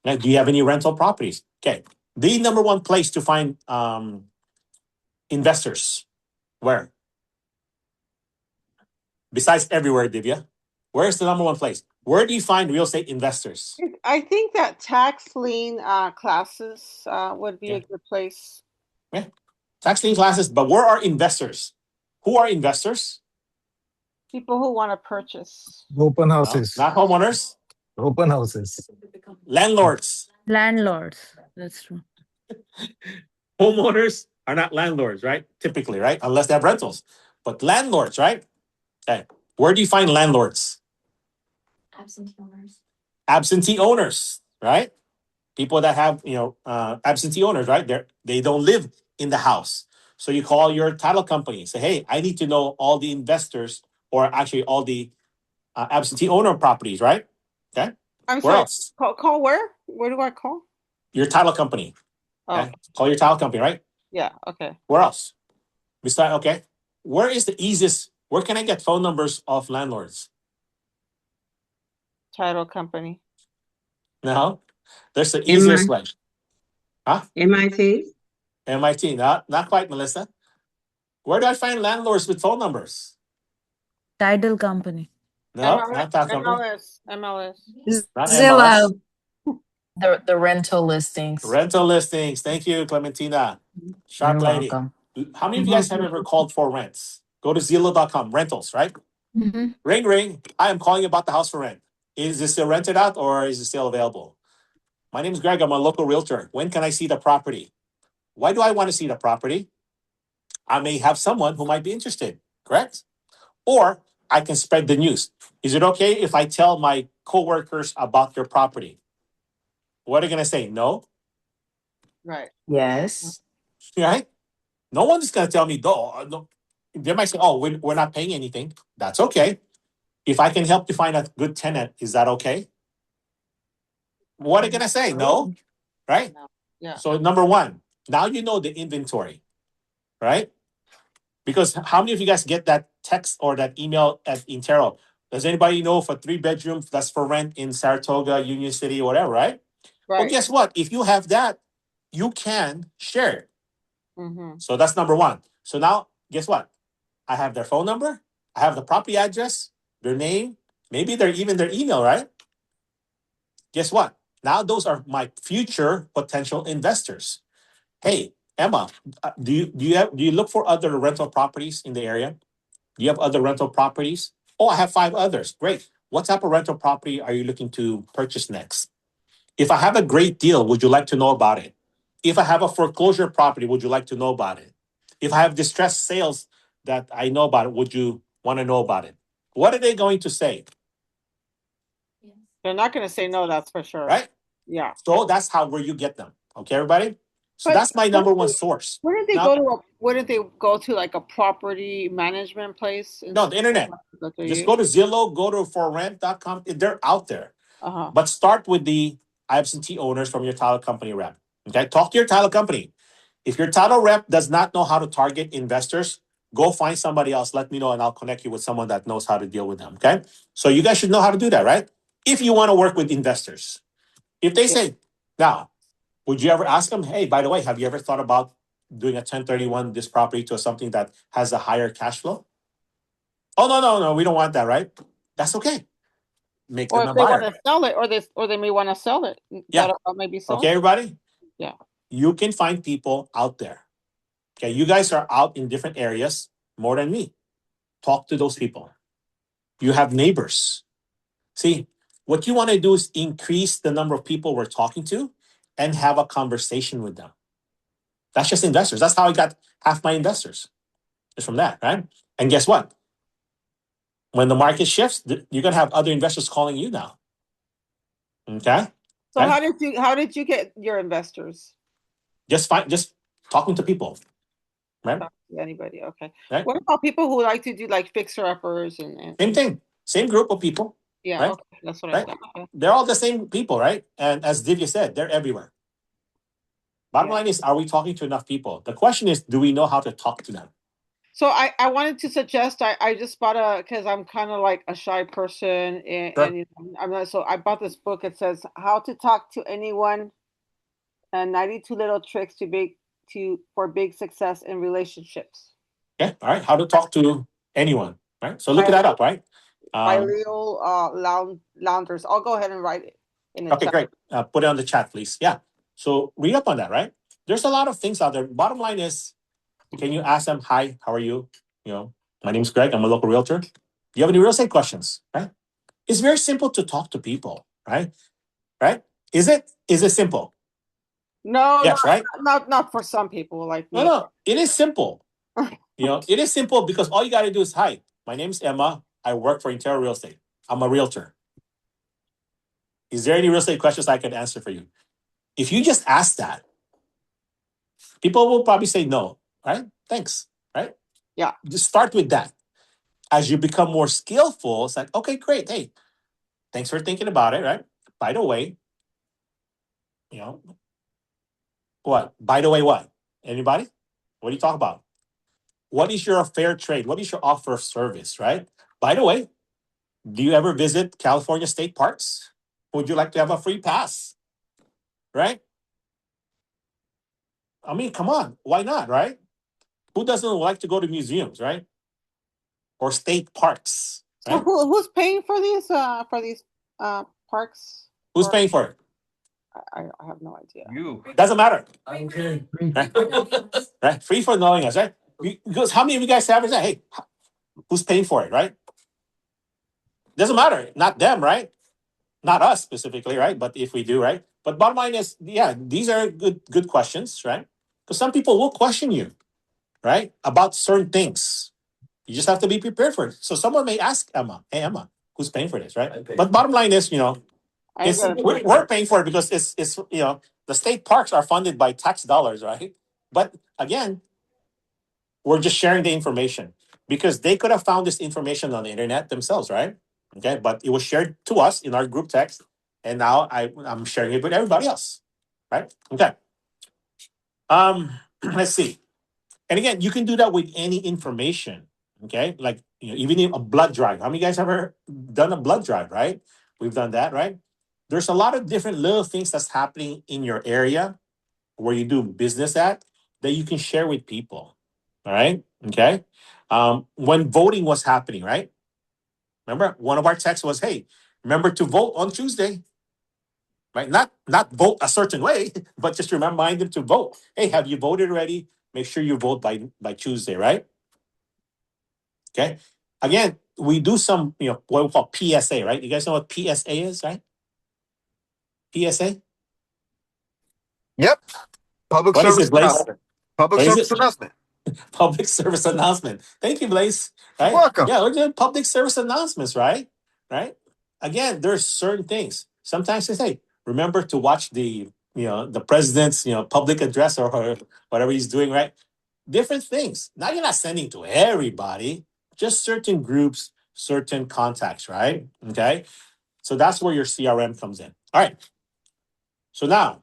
S1: Now, do you have any rental properties? Okay. The number one place to find investors. Where? Besides everywhere, Divya. Where's the number one place? Where do you find real estate investors?
S2: I think that tax lien classes would be a good place.
S1: Yeah. Tax lien classes, but where are investors? Who are investors?
S2: People who want to purchase.
S10: Open
S1: No,
S10: houses.
S1: not homeowners.
S10: Open houses.
S1: Landlords.
S9: Landlords. That's true.
S1: Homeowners are not landlords, right? Typically, right? Unless they have rentals. But landlords, right? Okay. Where do you find landlords?
S3: Absentee owners.
S1: Absentee owners, right? People that have, absentee owners, right? They don't live in the house. So you call your title company, say, hey, I need to know all the investors or actually all the absentee owner properties, right? Okay.
S2: I'm
S1: Where
S2: sorry.
S1: else?
S2: Call where? Where do I call?
S1: Your title company. Okay.
S2: Oh,
S1: Call your title company, right?
S2: yeah. Okay.
S1: Where else? Besides, okay. Where is the easiest? Where can I get phone numbers of landlords?
S2: Title company.
S1: No, there's the easiest way. Huh?
S4: MIT.
S1: MIT. Not quite, Melissa. Where do I find landlords with phone numbers?
S9: Title company.
S1: No, not that company.
S2: MLS.
S1: Not
S11: Zillow.
S1: MLS.
S11: The rental listings.
S1: Rental listings. Thank you, Clementina. Sharp
S11: You're
S1: lady.
S11: welcome.
S1: How many of you guys have ever called for rents? Go to Zillow.com, rentals, right?
S9: Mm-hmm.
S1: Ring, ring. Hi, I'm calling about the house for rent. Is it still rented out or is it still available? My name is Greg. I'm a local realtor. When can I see the property? Why do I want to see the property? I may have someone who might be interested, correct? Or I can spread the news. Is it okay if I tell my coworkers about your property? What are they going to say? No,
S2: Right.
S11: Yes.
S1: right? No one's going to tell me, no. They might say, oh, we're not paying anything. That's okay. If I can help you find a good tenant, is that okay? What are they going to say? No, right?
S2: No. Yeah.
S1: So number one, now you know the inventory, right? Because how many of you guys get that text or that email at Intero? Does anybody know for 3 bedrooms that's for rent in Saratoga, Union City, whatever, right? Well,
S2: Right.
S1: guess what? If you have that, you can share it.
S2: Mm-hmm.
S1: So that's number one. So now, guess what? I have their phone number. I have the property address, their name, maybe even their email, right? Guess what? Now those are my future potential investors. Hey, Emma, do you look for other rental properties in the area? Do you have other rental properties? Oh, I have 5 others. Great. What type of rental property are you looking to purchase next? If I have a great deal, would you like to know about it? If I have a foreclosure property, would you like to know about it? If I have distressed sales that I know about it, would you want to know about it? What are they going to say?
S3: Yes.
S2: They're not going to say no, that's for sure.
S1: Right?
S2: Yeah.
S1: So that's where you get them. Okay, everybody? So
S2: But
S1: that's my number one source.
S2: wouldn't they
S1: Now,
S2: go to like a property management place?
S1: no, the internet. Just go to Zillow, go to forrent.com. They're out there.
S2: Uh-huh.
S1: But start with the absentee owners from your title company rep. Okay, talk to your title company. If your title rep does not know how to target investors, go find somebody else. Let me know, and I'll connect you with someone that knows how to deal with them. Okay, so you guys should know how to do that, right? If you want to work with investors, if they say, now, would you ever ask them, hey, by the way, have you ever thought about doing a 1031 this property to something that has a higher cash flow? Oh, no, we don't want that, right? That's okay. Make
S2: Or
S1: them
S2: if
S1: a
S2: they want
S1: buyer.
S2: to sell it, or they may want to sell it.
S1: Yeah.
S2: Maybe sell
S1: Okay,
S2: it.
S1: everybody?
S2: Yeah.
S1: You can find people out there. Okay, you guys are out in different areas more than me. Talk to those people. You have neighbors. See, what you want to do is increase the number of people we're talking to and have a conversation with them. That's just investors. That's how I got half my investors. Just from that, right? And guess what? When the market shifts, you're gonna have other investors calling you now. Okay?
S2: So
S1: Right?
S2: how did you get your investors?
S1: Just talking to people. Right?
S2: Talk to anybody? Okay.
S1: Right?
S2: What about people who like to do like fixer uppers and
S1: Same thing. Same group of people.
S2: yeah,
S1: Right?
S2: okay, that's what I
S1: Right?
S2: thought. Okay.
S1: They're all the same people, right? And as Divya said, they're everywhere. Bottom
S2: Yeah.
S1: line is, are we talking to enough people? The question is, do we know how to talk to them?
S2: So I wanted to suggest I just bought because I'm kind of like a shy person
S1: Sure.
S2: and I'm not, so I bought this book. It says How to Talk to Anyone and 92 Little Tricks for Big Success in Relationships.
S1: Okay. All right. How to talk to anyone. Right. So look
S2: By,
S1: that up, right?
S2: by Leo Lounders. I'll go ahead and write it in the
S1: Okay,
S2: chat.
S1: great. Put it on the chat, please. Yeah. So read up on that, right? There's a lot of things out there. Bottom line is, can you ask them, hi, how are you? You know, my name's Greg. I'm a local realtor. Do you have any real estate questions? Right? It's very simple to talk to people, right? Right? Is it? Is it simple?
S2: No,
S1: Yes, right?
S2: not for some people like me.
S1: No. It is simple. It is simple because all you got to do is, hi, my name's Emma. I work for Intero Real Estate. I'm a realtor. Is there any real estate questions I can answer for you? If you just ask that, people will probably say no, right? Thanks, right?
S2: Yeah.
S1: Just start with that. As you become more skillful, it's like, okay, great. Hey, thanks for thinking about it, right? By the way, what? By the way, what? Anybody? What do you talk about? What is your fair trade? What is your offer of service, right? By the way, do you ever visit California state parks? Would you like to have a free pass? Right? I mean, come on. Why not, right? Who doesn't like to go to museums, right? Or state parks,
S2: So
S1: right?
S2: who's paying for these parks?
S1: Who's paying for it?
S2: I have no idea.
S10: You.
S1: Doesn't matter.
S7: Free.
S1: Right? Free for knowing us, right? Because how many of you guys have is that, hey, who's paying for it, right? Doesn't matter. Not them, right? Not us specifically, right? But if we do, right? But bottom line is, yeah, these are good questions, right? Because some people will question you, right? About certain things. You just have to be prepared for it. So someone may ask Emma, "Hey Emma, who's paying for this?" Right? But bottom line is, we're paying for it because it's the state parks are funded by tax dollars, right? But again, we're just sharing the information because they could have found this information on the internet themselves, right? Okay, but it was shared to us in our group text, and now I'm sharing it with everybody else, right? Okay. Let's see. And again, you can do that with any information. Okay, like even a blood drive. How many guys ever done a blood drive? Right? We've done that, right? There's a lot of different little things that's happening in your area where you do business at that you can share with people. All right. Okay. When voting was happening, right? Remember, one of our texts was, "Hey, remember to vote on Tuesday." Right? Not vote a certain way, but just remind them to vote. Hey, have you voted already? Make sure you vote by Tuesday, right? Okay. Again, we do some, what we call PSA, right? You guys know what PSA is, right? PSA?
S10: Yep. Public
S1: What is
S10: service
S1: it, Blaze?
S10: announcement. Public
S1: What is
S10: service
S1: it?
S10: announcement.
S1: Public service announcement. Thank you, Blaze.
S10: You're
S1: Right?
S10: welcome.
S1: Yeah, we're doing public service announcements, right? Right? Again, there's certain things. Sometimes they say, remember to watch the president's, public address or whatever he's doing, right? Different things. Now you're not sending to everybody, just certain groups, certain contacts, right? Okay. So that's where your CRM comes in. All right. So now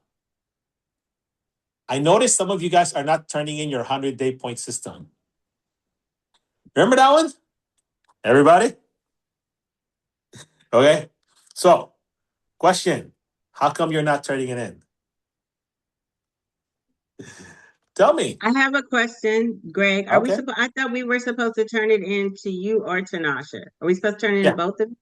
S1: I noticed some of you guys are not turning in your 100-day point system. Remember that one? Everybody? Okay. So, question: how come you're not turning it in? Tell me.
S4: I have a question, Greg.
S1: Okay.
S4: I thought we were supposed to turn it in to you or to Nasha. Are we supposed to turn it in
S1: Yeah.
S4: both of you?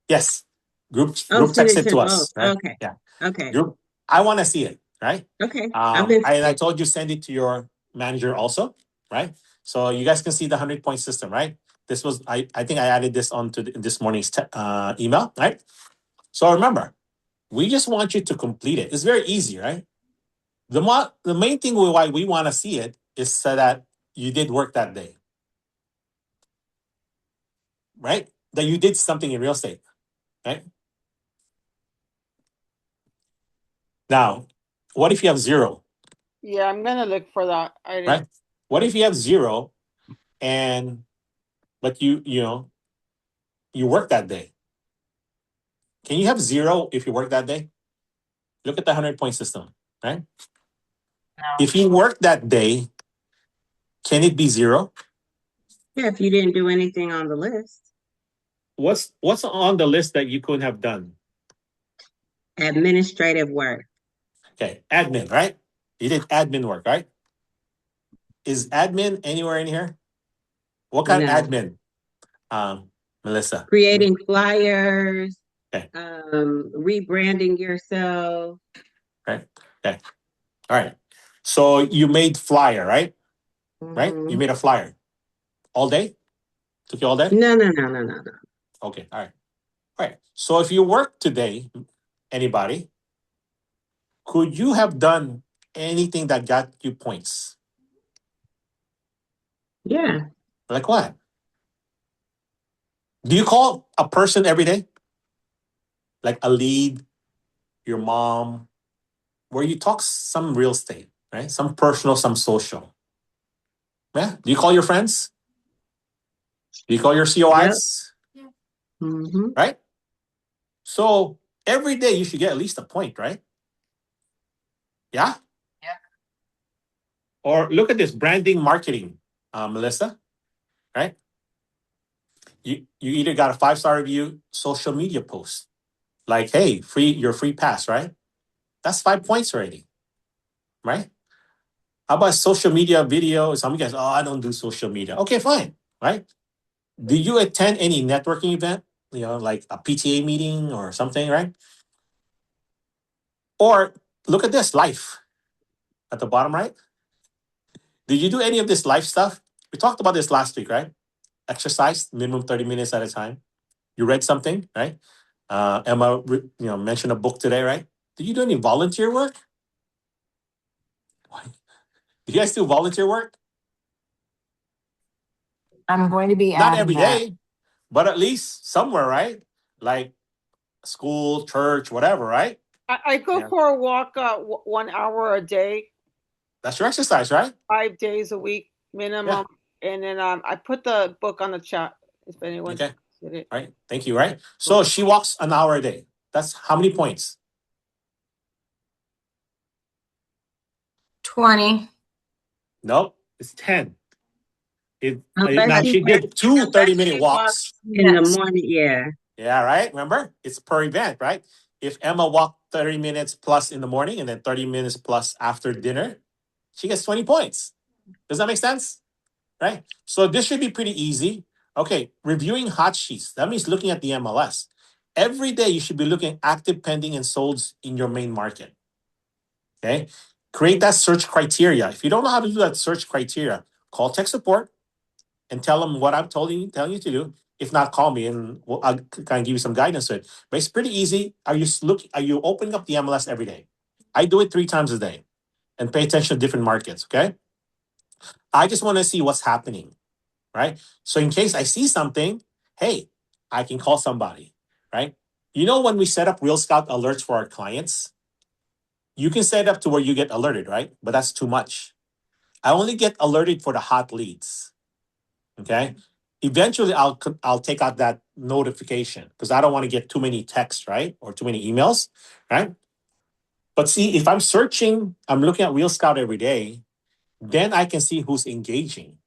S1: Yes. Group
S4: Oh, send
S1: text
S4: it
S1: it
S4: to
S1: to
S4: both.
S1: us. Right?
S4: Okay.
S1: Yeah.
S4: Okay.
S1: Group. I want to see it. Right.
S4: Okay.
S1: I told you send it to your manager also. Right. So you guys can see the 100-point system. Right. This was I think I added this onto this morning's email. Right. So remember, we just want you to complete it. It's very easy. Right. The main thing why we want to see it is so that you did work that day. Right? That you did something in real estate. Right? Now, what if you have zero?
S2: Yeah, I'm gonna look for that.
S1: Right? What if you have zero but you work that day? Can you have zero if you work that day? Look at the 100-point system, right?
S11: No.
S1: If you work that day, can it be zero?
S4: Yeah, if you didn't do anything on the list.
S1: What's on the list that you couldn't have done?
S4: Administrative work.
S1: Okay, admin, right? You did admin work, right? Is admin anywhere in here? What kind of admin, Melissa?
S4: Creating flyers.
S1: Okay.
S4: Rebranding yourself.
S1: Okay. Okay. All right. So you made flyer, right?
S4: Mm-hmm.
S1: Right? You made a flyer. All day? Took you all day?
S4: No.
S1: Okay. All right. All right. So if you work today, anybody, could you have done anything that got you points?
S4: Yeah.
S1: Like what? Do you call a person every day? Like a lead, your mom, where you talk some real estate, right? Some personal, some social. Yeah. Do you call your friends? Do you call your COIs?
S4: Yep. Mm-hmm.
S1: Right? So every day you should get at least a point, right? Yeah?
S11: Yeah.
S1: Or look at this branding marketing, Melissa, right? You either got a 5-star review, social media post, like, hey, your free pass, right? That's 5 points already, right? How about social media video? Some of you guys, I don't do social media. Okay, fine, right? Do you attend any networking event? Like a PTA meeting or something, right? Or look at this, life at the bottom right. Did you do any of this life stuff? We talked about this last week, right? Exercise, minimum 30 minutes at a time. You read something, right? Emma, mentioned a book today, right? Did you do any volunteer work? Why? Do you guys do volunteer work?
S11: I'm going to be
S1: Not
S11: adding
S1: every
S11: that.
S1: day, but at least somewhere, right? Like school, church, whatever, right?
S2: I go
S1: Yeah.
S2: for a walk 1 hour a day,
S1: That's your exercise, right?
S2: 5 days a week
S1: Yeah.
S2: minimum. And then I put the book on the chat if anyone's
S1: Okay.
S2: interested.
S1: Right. Thank you. Right. So she walks an hour a day. That's how many points?
S5: 20.
S1: Nope. It's 10.
S4: Unless
S1: Now
S4: she
S1: she did two
S4: unless
S1: 30-minute
S4: she
S1: walks.
S4: walks in the
S5: Yes.
S4: morning, yeah.
S1: Yeah, right. Remember, it's per event, right? If Emma walked 30 minutes plus in the morning and then 30 minutes plus after dinner, she gets 20 points. Does that make sense? Right? So this should be pretty easy. Okay, reviewing hot sheets. That means looking at the MLS. Every day you should be looking at active, pending, and solds in your main market. Okay. Create that search criteria. If you don't know how to do that search criteria, call tech support and tell them what I'm telling you to do. If not, call me and I'll kind of give you some guidance to it. But it's pretty easy. Are you opening up the MLS every day? I do it 3 times a day and pay attention to different markets. Okay. I just want to see what's happening. Right. So in case I see something, hey, I can call somebody. Right. You know, when we set up Real Scout alerts for our clients, you can set it up to where you get alerted, right? But that's too much. I only get alerted for the hot leads. Okay. Eventually, I'll take out that notification because I don't want to get too many texts, right, or too many emails, right? But see, if I'm searching, I'm looking at Real Scout every day, then I can see who's engaging,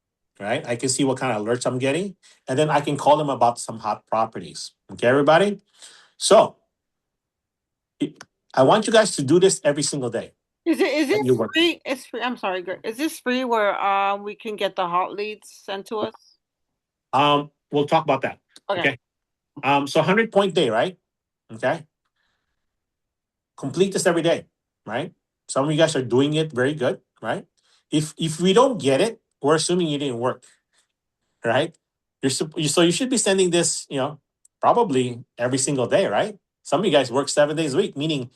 S1: right? I can see what kind of alerts I'm getting, and then I can call them about some hot properties. Okay, everybody. So I want you guys to do this every single day.
S2: Is
S1: that
S2: it
S1: you work.
S2: free? It's free. I'm sorry, is this free where we can get the hot leads sent to us?
S1: We'll talk about that.
S2: Okay.
S1: So 100-point day, right? Okay. Complete this every day, right? Some of you guys are doing it very good, right? If we don't get it, we're assuming you didn't work, right? So you should be sending this, probably every single day, right? Some of you guys work 7 days a week, meaning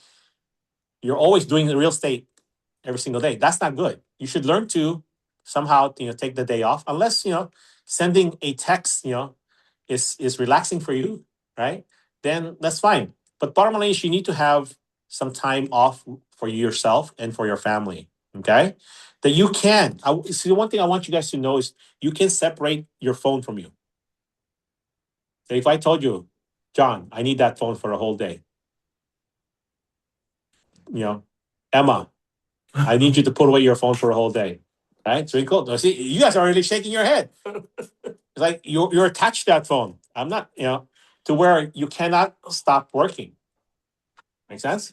S1: you're always doing the real estate every single day. That's not good. You should learn to somehow, take the day off, unless sending a text, is relaxing for you, right? Then that's fine. But bottom line is you need to have some time off for yourself and for your family. Okay, that you can. See, the one thing I want you guys to know is you can separate your phone from you. So if I told you, John, I need that phone for a whole day. Emma, I need you to put away your phone for a whole day. Right? Twinkle. See, you guys are already shaking your head. It's like you're attached to that phone. I'm not, to where you cannot stop working. Make sense?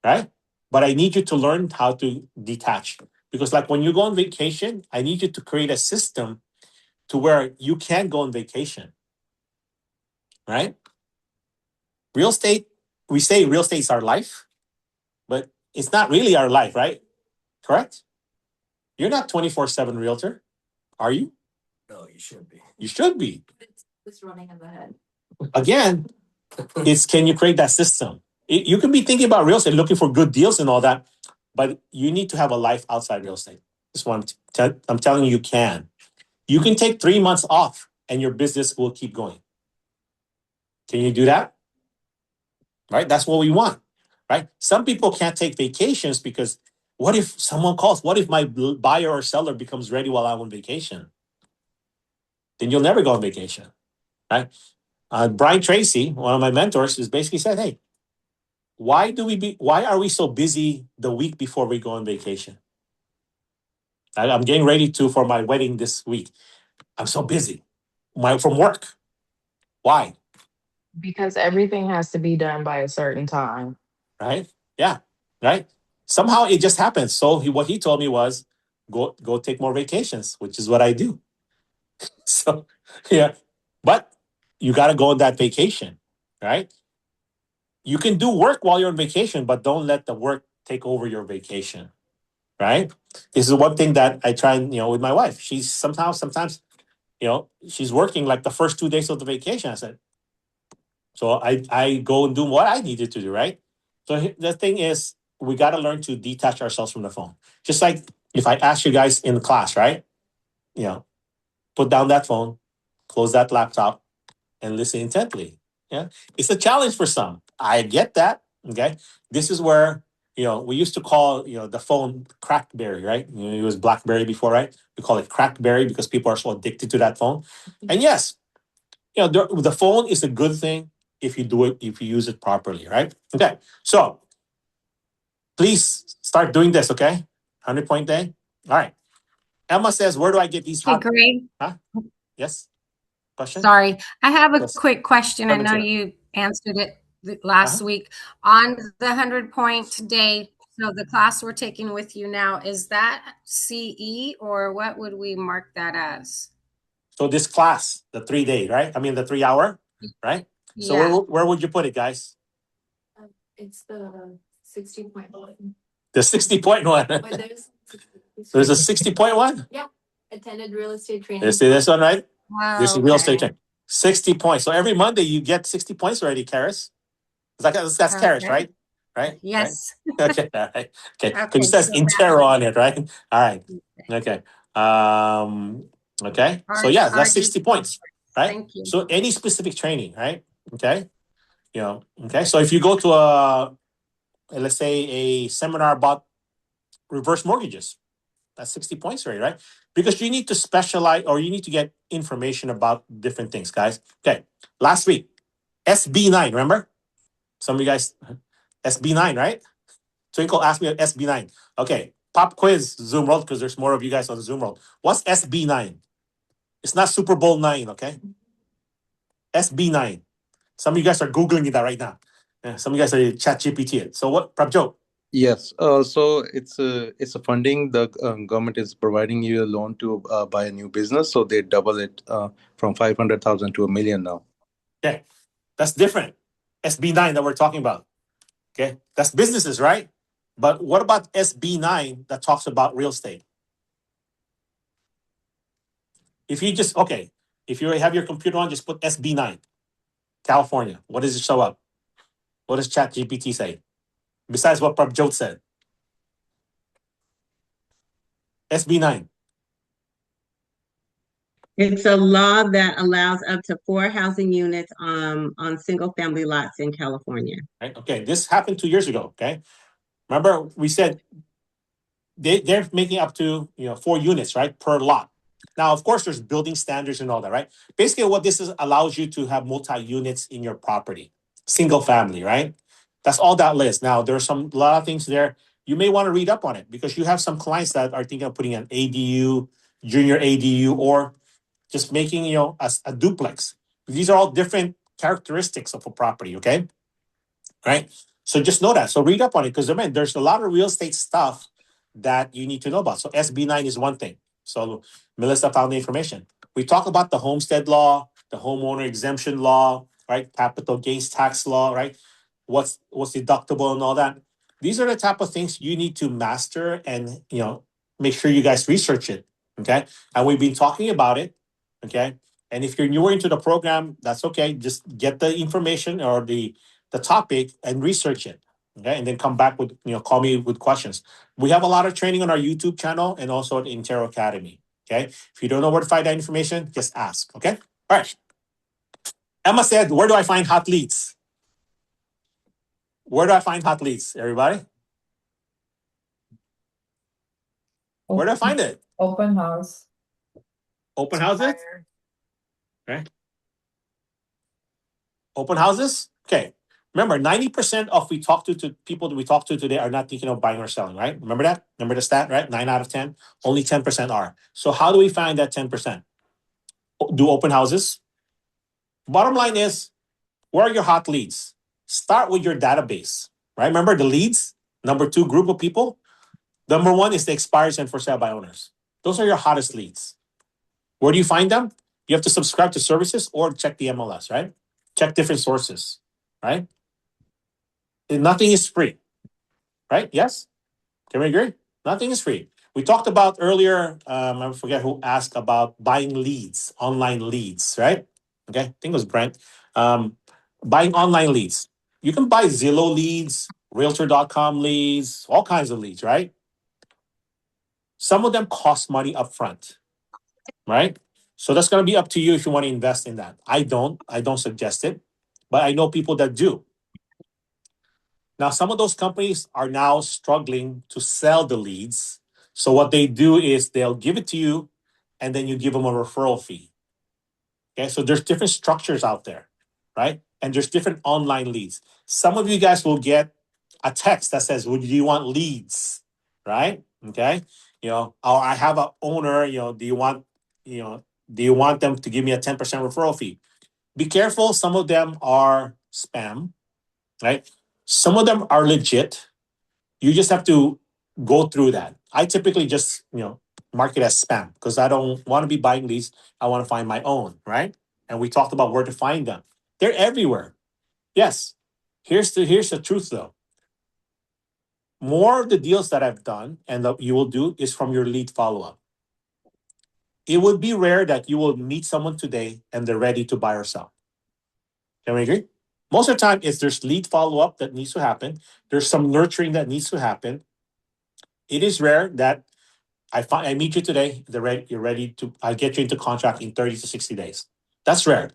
S1: Right? But I need you to learn how to detach. Because like when you go on vacation, I need you to create a system to where you can go on vacation. Right? Real estate, we say real estate is our life, but it's not really our life, right? Correct? You're not 24/7 realtor, are you?
S10: No, you should be.
S1: You should be.
S3: It's running in the head.
S1: Again, it's can you create that system? You can be thinking about real estate, looking for good deals and all that, but you need to have a life outside real estate. This one, I'm telling you, you can. You can take 3 months off and your business will keep going. Can you do that? Right? That's what we want. Right? Some people can't take vacations because what if someone calls? What if my buyer or seller becomes ready while I'm on vacation? Then you'll never go on vacation. Right? Brian Tracy, one of my mentors, is basically said, "Hey, why are we so busy the week before we go on vacation? I'm getting ready for my wedding this week. I'm so busy. From work. Why?
S11: Because everything has to be done by a certain time.
S1: Right? Yeah. Right? Somehow it just happens. So what he told me was go take more vacations, which is what I do. So yeah. But you got to go on that vacation, right? You can do work while you're on vacation, but don't let the work take over your vacation. Right? This is one thing that I try and, with my wife. She's sometimes, she's working like the first 2 days of the vacation. I said, so I go and do what I needed to do, right? So the thing is, we got to learn to detach ourselves from the phone. Just like if I ask you guys in class, right? Put down that phone, close that laptop, and listen intently. Yeah, it's a challenge for some. I get that. Okay, this is where we used to call the phone Crackberry, right? It was BlackBerry before, right? We call it Crackberry because people are so addicted to that phone. And yes, the phone is a good thing if you use it properly, right? Okay, so please start doing this. Okay, 100-point day. All right. Emma says, "Where do I get these
S5: Hey,
S1: hot?"
S5: Greg.
S1: Huh? Yes. Question.
S5: Sorry, I have a
S1: Yes.
S5: quick question. I know
S1: Clementina.
S5: you answered it last week on the 100-point day. So the class we're taking with you now, is that CE or what would we mark that as?
S1: So this class, the 3-day, right? I mean the 3-hour, right? So
S5: Yeah.
S1: where would you put it, guys?
S3: It's the 60.1.
S1: The 60.1.
S3: But
S1: There's a 60.1.
S3: Yeah, attended real estate training.
S1: You see this one, right? This is real estate
S5: Okay.
S1: training. 60 points. So every Monday you get 60 points already, Karis. That's Karis, right? Right?
S5: Yes.
S1: Right? Okay. All right. Okay. Because
S5: Okay.
S1: it says
S5: So
S1: Intero on it, right? All right. Okay. Okay. So yeah, that's 60 points, right?
S5: Thank you.
S1: So any specific training, right? Okay. Okay. So if you go to let's say a seminar about reverse mortgages, that's 60 points already, right? Because you need to specialize or you need to get information about different things, guys. Okay. Last week, SB9, remember? Some of you guys, SB9, right? Twinkle asked me at SB9. Okay. Pop quiz, Zoom World, because there's more of you guys on Zoom World. What's SB9? It's not Super Bowl 9, okay? SB9. Some of you guys are Googling that right now. Some of you guys are chat GPT it. So what, Prabjot?
S12: Yes. So it's a funding. The government is providing you a loan to buy a new business. So they double it from 500,000 to 1 million now.
S1: Okay, that's different. SB9 that we're talking about. Okay, that's businesses, right? But what about SB9 that talks about real estate? If you have your computer on, just put SB9, California. What does it show up? What does ChatGPT say? Besides what Prabjot said. SB9.
S4: It's a law that allows up to 4 housing units on single family lots in California.
S1: Right? Okay, this happened 2 years ago. Okay, remember we said they're making up to 4 units, right, per lot. Now, of course, there's building standards and all that, right? Basically, what this allows you to have multi units in your property, single family, right? That's all that lists. Now, there's a lot of things there. You may want to read up on it because you have some clients that are thinking of putting an ADU, junior ADU, or just making a duplex. These are all different characteristics of a property. Okay, right? So just know that. So read up on it because there's a lot of real estate stuff that you need to know about. So SB9 is one thing. So Melissa found the information. We talk about the homestead law, the homeowner exemption law, right? Capital gains tax law, right? What's deductible and all that. These are the type of things you need to master and make sure you guys research it. Okay. And we've been talking about it. Okay. And if you're newer into the program, that's okay. Just get the information or the topic and research it. Okay. And then come back with, call me with questions. We have a lot of training on our YouTube channel and also at Intero Academy. Okay. If you don't know where to find that information, just ask. Okay. All right. Emma said, where do I find hot leads? Where do I find hot leads, everybody? Where do I find it?
S6: Open house.
S1: Open houses? Okay. Open houses? Okay. Remember, 90% of people that we talk to today are not thinking of buying or selling, right? Remember that? Remember the stat, right? 9 out of 10. Only 10% are. So how do we find that 10%? Do open houses. Bottom line is, where are your hot leads? Start with your database, right? Remember the leads? Number 2 group of people. Number 1 is the expires and for sale by owners. Those are your hottest leads. Where do you find them? You have to subscribe to services or check the MLS, right? Check different sources, right? And nothing is free, right? Yes? Can we agree? Nothing is free. We talked about earlier, I forget who asked about buying leads, online leads, right? Okay, I think it was Brent. Buying online leads. You can buy Zillow leads, Realtor.com leads, all kinds of leads, right? Some of them cost money up front, right? So that's going to be up to you if you want to invest in that. I don't suggest it, but I know people that do. Now, some of those companies are now struggling to sell the leads. So what they do is they'll give it to you and then you give them a referral fee. Okay, so there's different structures out there, right? And there's different online leads. Some of you guys will get a text that says, "Would you want leads?" Right? Okay, or I have an owner. Do you want them to give me a 10% referral fee? Be careful. Some of them are spam, right? Some of them are legit. You just have to go through that. I typically just mark it as spam because I don't want to be buying leads. I want to find my own, right? And we talked about where to find them. They're everywhere. Yes. Here's the truth though. More of the deals that I've done and that you will do is from your lead follow-up. It would be rare that you will meet someone today and they're ready to buy or sell. Can we agree? Most of the time, there's lead follow-up that needs to happen. There's some nurturing that needs to happen. It is rare that I meet you today, you're ready to, I get you into contract in 30 to 60 days. That's rare.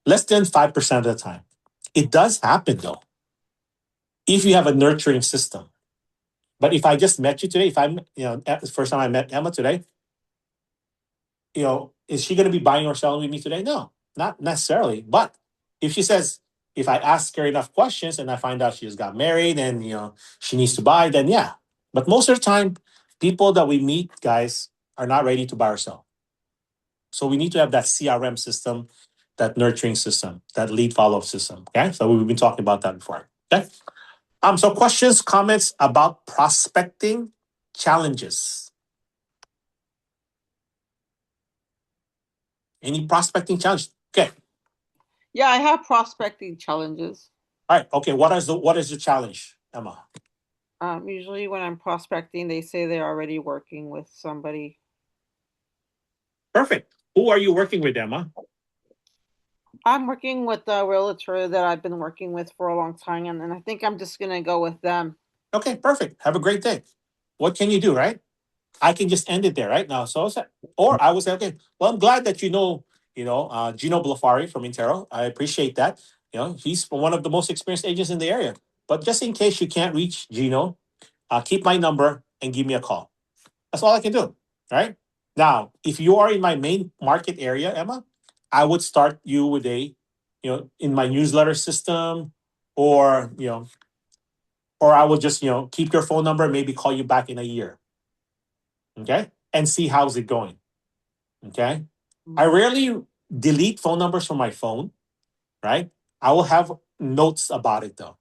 S1: Less than 5% of the time. It does happen though, if you have a nurturing system. But if I just met you today, if I'm, the first time I met Emma today, is she going to be buying or selling with me today? No, not necessarily. But if she says, if I ask her enough questions and I find out she just got married and, she needs to buy, then yeah. But most of the time, people that we meet, guys, are not ready to buy or sell. So we need to have that CRM system, that nurturing system, that lead follow-up system. Okay. So we've been talking about that before. Okay. So questions, comments about prospecting challenges. Any prospecting challenge? Okay.
S2: Yeah, I have prospecting challenges.
S1: All right. Okay. What is the challenge, Emma?
S2: Usually when I'm prospecting, they say they're already working with somebody.
S1: Perfect. Who are you working with, Emma?
S2: I'm working with a realtor that I've been working with for a long time, and I think I'm just gonna go with them.
S1: Okay, perfect. Have a great day. What can you do, right? I can just end it there, right? Now, or I would say, okay, well, I'm glad that Gino Blafari from Intero. I appreciate that. He's one of the most experienced agents in the area. But just in case you can't reach Gino, keep my number and give me a call. That's all I can do, right? Now, if you are in my main market area, Emma, I would start you with in my newsletter system, or or I will just keep your phone number, maybe call you back in a year, okay, and see how's it going, okay. I rarely delete phone numbers from my phone, right? I will have notes about it though,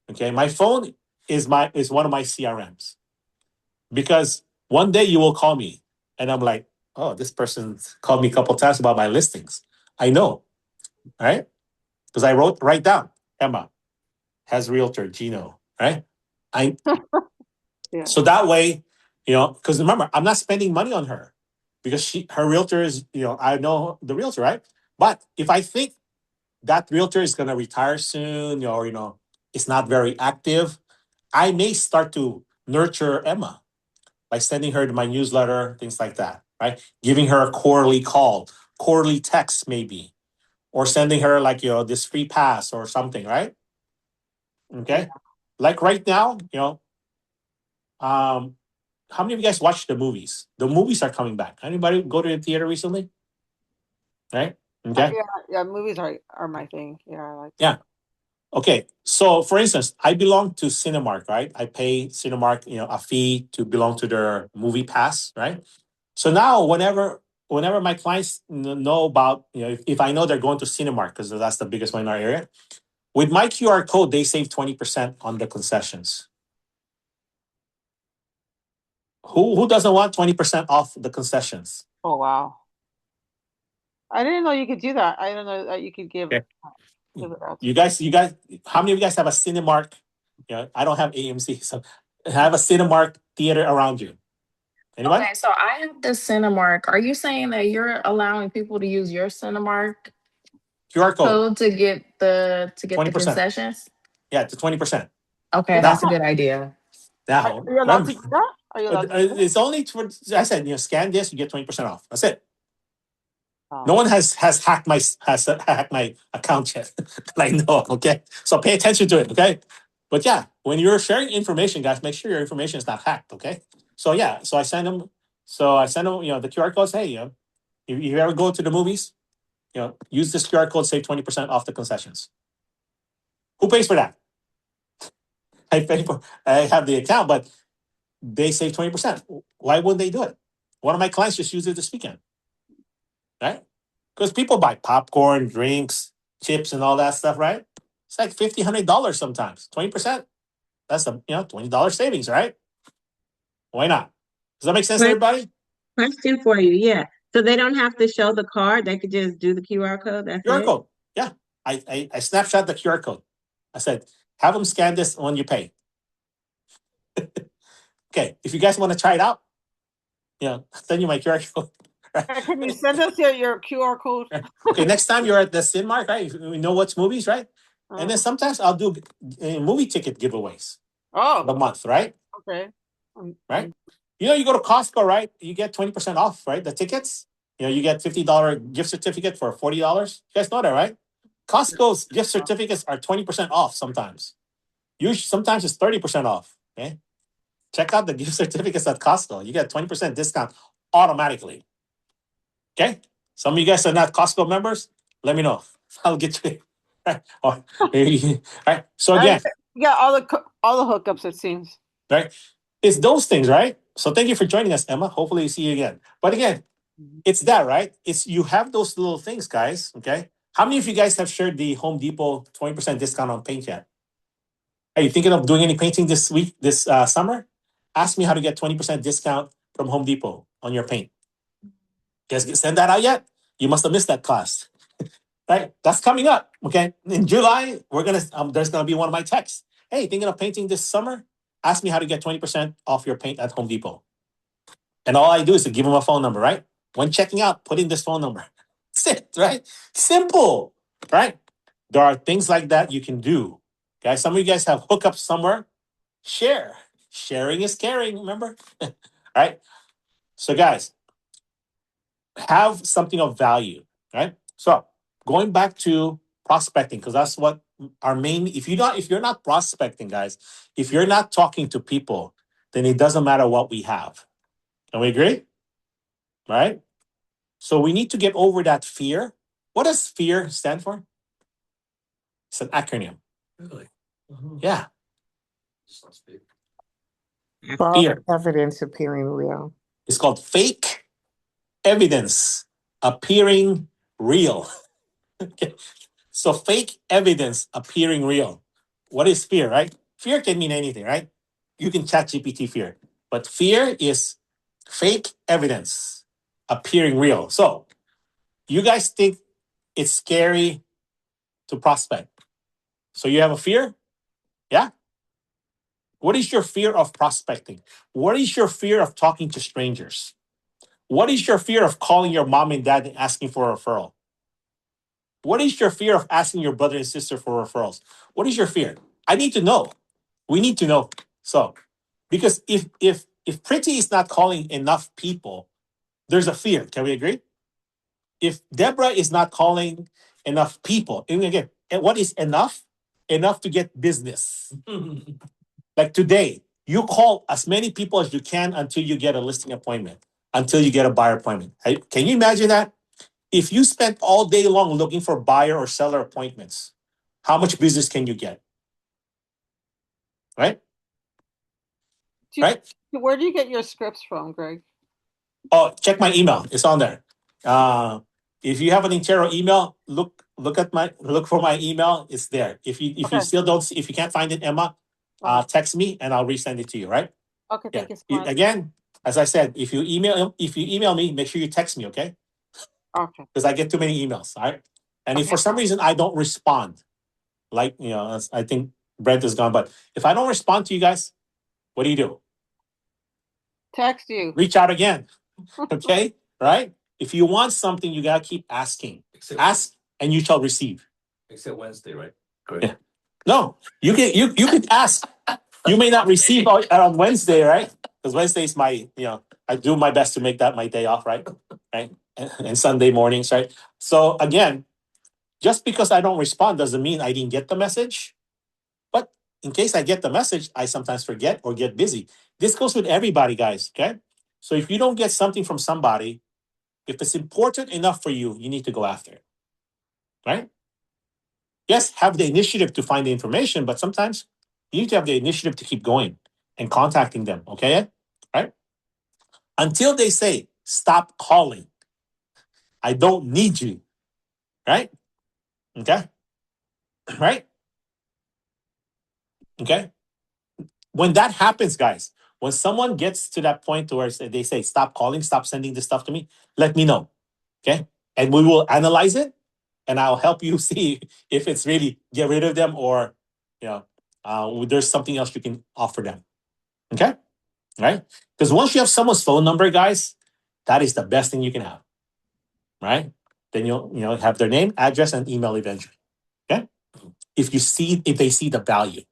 S1: okay. My phone is one of my CRMs, because one day you will call me and I'm like, oh, this person called me a couple times about my listings. I know, right? Because I write down Emma has realtor Gino, right?
S2: Yeah.
S1: So that way, because remember, I'm not spending money on her because her realtor is, I know the realtor, right? But if I think that realtor is going to retire soon, or it's not very active, I may start to nurture Emma by sending her to my newsletter, things like that, right? Giving her a quarterly call, quarterly text maybe, or sending her like, this free pass or something, right? Okay.
S2: Yeah.
S1: Like right now, how many of you guys watch the movies? The movies are coming back. Anybody go to the theater recently? Right? Okay.
S2: Yeah, movies are my thing. Yeah, I like
S1: Yeah. Okay. So for instance, I belong to Cinemark, right? I pay Cinemark, a fee to belong to their movie pass, right? So now whenever my clients know about, if I know they're going to Cinemark, because that's the biggest one in our area, with my QR code, they save 20% on the concessions. Who doesn't want 20% off the concessions?
S2: Oh wow. I didn't know you could do that. I didn't know that you could give it.
S1: You guys, how many of you guys have a Cinemark? I don't have AMC, so have a Cinemark theater around you. Anybody?
S11: Okay, so I have the Cinemark. Are you saying that you're allowing people to use your Cinemark
S1: QR code
S11: to get the
S1: 20%.
S11: concessions?
S1: Yeah, to 20%.
S11: Okay, that's a good idea.
S1: Now,
S2: Are you allowed to do that? Are you allowed to do that?
S1: it's only for, I said, scan this, you get 20% off. That's it. No one has hacked my account yet that I know. Okay, so pay attention to it. Okay, but yeah, when you're sharing information, guys, make sure your information is not hacked. Okay, so yeah, so I send them. The QR codes. Hey, if you ever go to the movies, use this QR code, save 20% off the concessions. Who pays for that? I have the account, but they save 20%. Why wouldn't they do it? One of my clients just used it this weekend, right? Because people buy popcorn, drinks, chips, and all that stuff, right? It's like $50, $100 sometimes. 20%. That's a $20 savings, right? Why not? Does that make sense, everybody?
S4: Question for you, yeah. So they don't have to show the card; they could just do the QR code. That's
S1: QR
S4: it.
S1: code, yeah. I snapshot the QR code. I said, have them scan this when you pay. Okay, if you guys want to try it out, send you my QR code.
S2: Can you send us your QR code?
S1: Okay, next time you're at the Cinemark, right? We know what's movies, right? And then sometimes I'll do movie ticket giveaways.
S2: Oh,
S1: the month, right?
S2: Okay.
S1: Right? You go to Costco, right? You get 20% off, right? The tickets. You get $50 gift certificate for $40. You guys know that, right? Costco's gift certificates are 20% off sometimes. Sometimes it's 30% off. Okay. Check out the gift certificates at Costco. You get 20% discount automatically. Okay. Some of you guys are not Costco members. Let me know. I'll get you. Right. So again,
S2: yeah, all the hookups it seems.
S1: Right. It's those things, right? So thank you for joining us, Emma. Hopefully, see you again. But again, it's that, right? It's you have those little things, guys. Okay. How many of you guys have shared the Home Depot 20% discount on paint yet? Are you thinking of doing any painting this week, this summer? Ask me how to get 20% discount from Home Depot on your paint. You guys send that out yet? You must have missed that class. Right? That's coming up. Okay. In July, there's gonna be one of my texts. Hey, thinking of painting this summer? Ask me how to get 20% off your paint at Home Depot. And all I do is to give them a phone number, right? When checking out, put in this phone number. That's it, right? Simple, right? There are things like that you can do. Guys, some of you guys have hookups somewhere. Share. Sharing is caring, remember? Right? So guys, have something of value, right? So going back to prospecting, because that's what our main, if you're not prospecting, guys, if you're not talking to people, then it doesn't matter what we have. Can we agree? Right? So we need to get over that fear. What does fear stand for? It's an acronym.
S10: Really?
S1: Yeah.
S8: False
S1: Fear.
S8: evidence appearing real.
S1: It's called fake evidence appearing real. Okay. So fake evidence appearing real. What is fear, right? Fear can mean anything, right? You can chat GPT fear. But fear is fake evidence appearing real. So you guys think it's scary to prospect. So you have a fear? Yeah? What is your fear of prospecting? What is your fear of talking to strangers? What is your fear of calling your mom and dad and asking for a referral? What is your fear of asking your brother and sister for referrals? What is your fear? I need to know. We need to know. So, because if Pretty is not calling enough people, there's a fear. Can we agree? If Deborah is not calling enough people, and again, what is enough? Enough to get business. Like today, you call as many people as you can until you get a listing appointment, until you get a buyer appointment. Can you imagine that? If you spent all day long looking for buyer or seller appointments, how much business can you get? Right? Right?
S2: Where do you get your scripts from, Greg?
S1: Oh, check my email. It's on there. If you have an internal email, look for my email. It's there. If you still don't, if you can't find it, Emma, text me and I'll resend it to you. Right?
S2: Okay, thank you so much.
S1: Again, as I said, if you email me, make sure you text me, okay?
S2: Okay.
S1: Because I get too many emails. All right. And if for some reason I don't respond, like I think Brent is gone, but if I don't respond to you guys, what do?
S2: Text you.
S1: Reach out again. Okay? Right? If you want something, you gotta keep asking. Ask and you shall receive.
S10: Except Wednesday, right? Correct.
S1: Yeah. No, you can ask. You may not receive on Wednesday, right? Because Wednesday is my, I do my best to make that my day off, right? Right? and Sunday mornings, right? So again, just because I don't respond doesn't mean I didn't get the message. But in case I get the message, I sometimes forget or get busy. This goes with everybody, guys. Okay. So if you don't get something from somebody, if it's important enough for you, you need to go after it. Right? Yes, have the initiative to find the information, but sometimes you need to have the initiative to keep going and contacting them. Okay. Right? Until they say, stop calling. I don't need you. Right? Okay. Right? Okay. When that happens, guys, when someone gets to that point where they say, stop calling, stop sending this stuff to me, let me know. Okay. And we will analyze it and I'll help you see if it's really get rid of them or, there's something else you can offer them. Okay. Right. Because once you have someone's phone number, guys, that is the best thing you can have. Right. Then you'll have their name, address, and email eventually. Okay. If they see the value.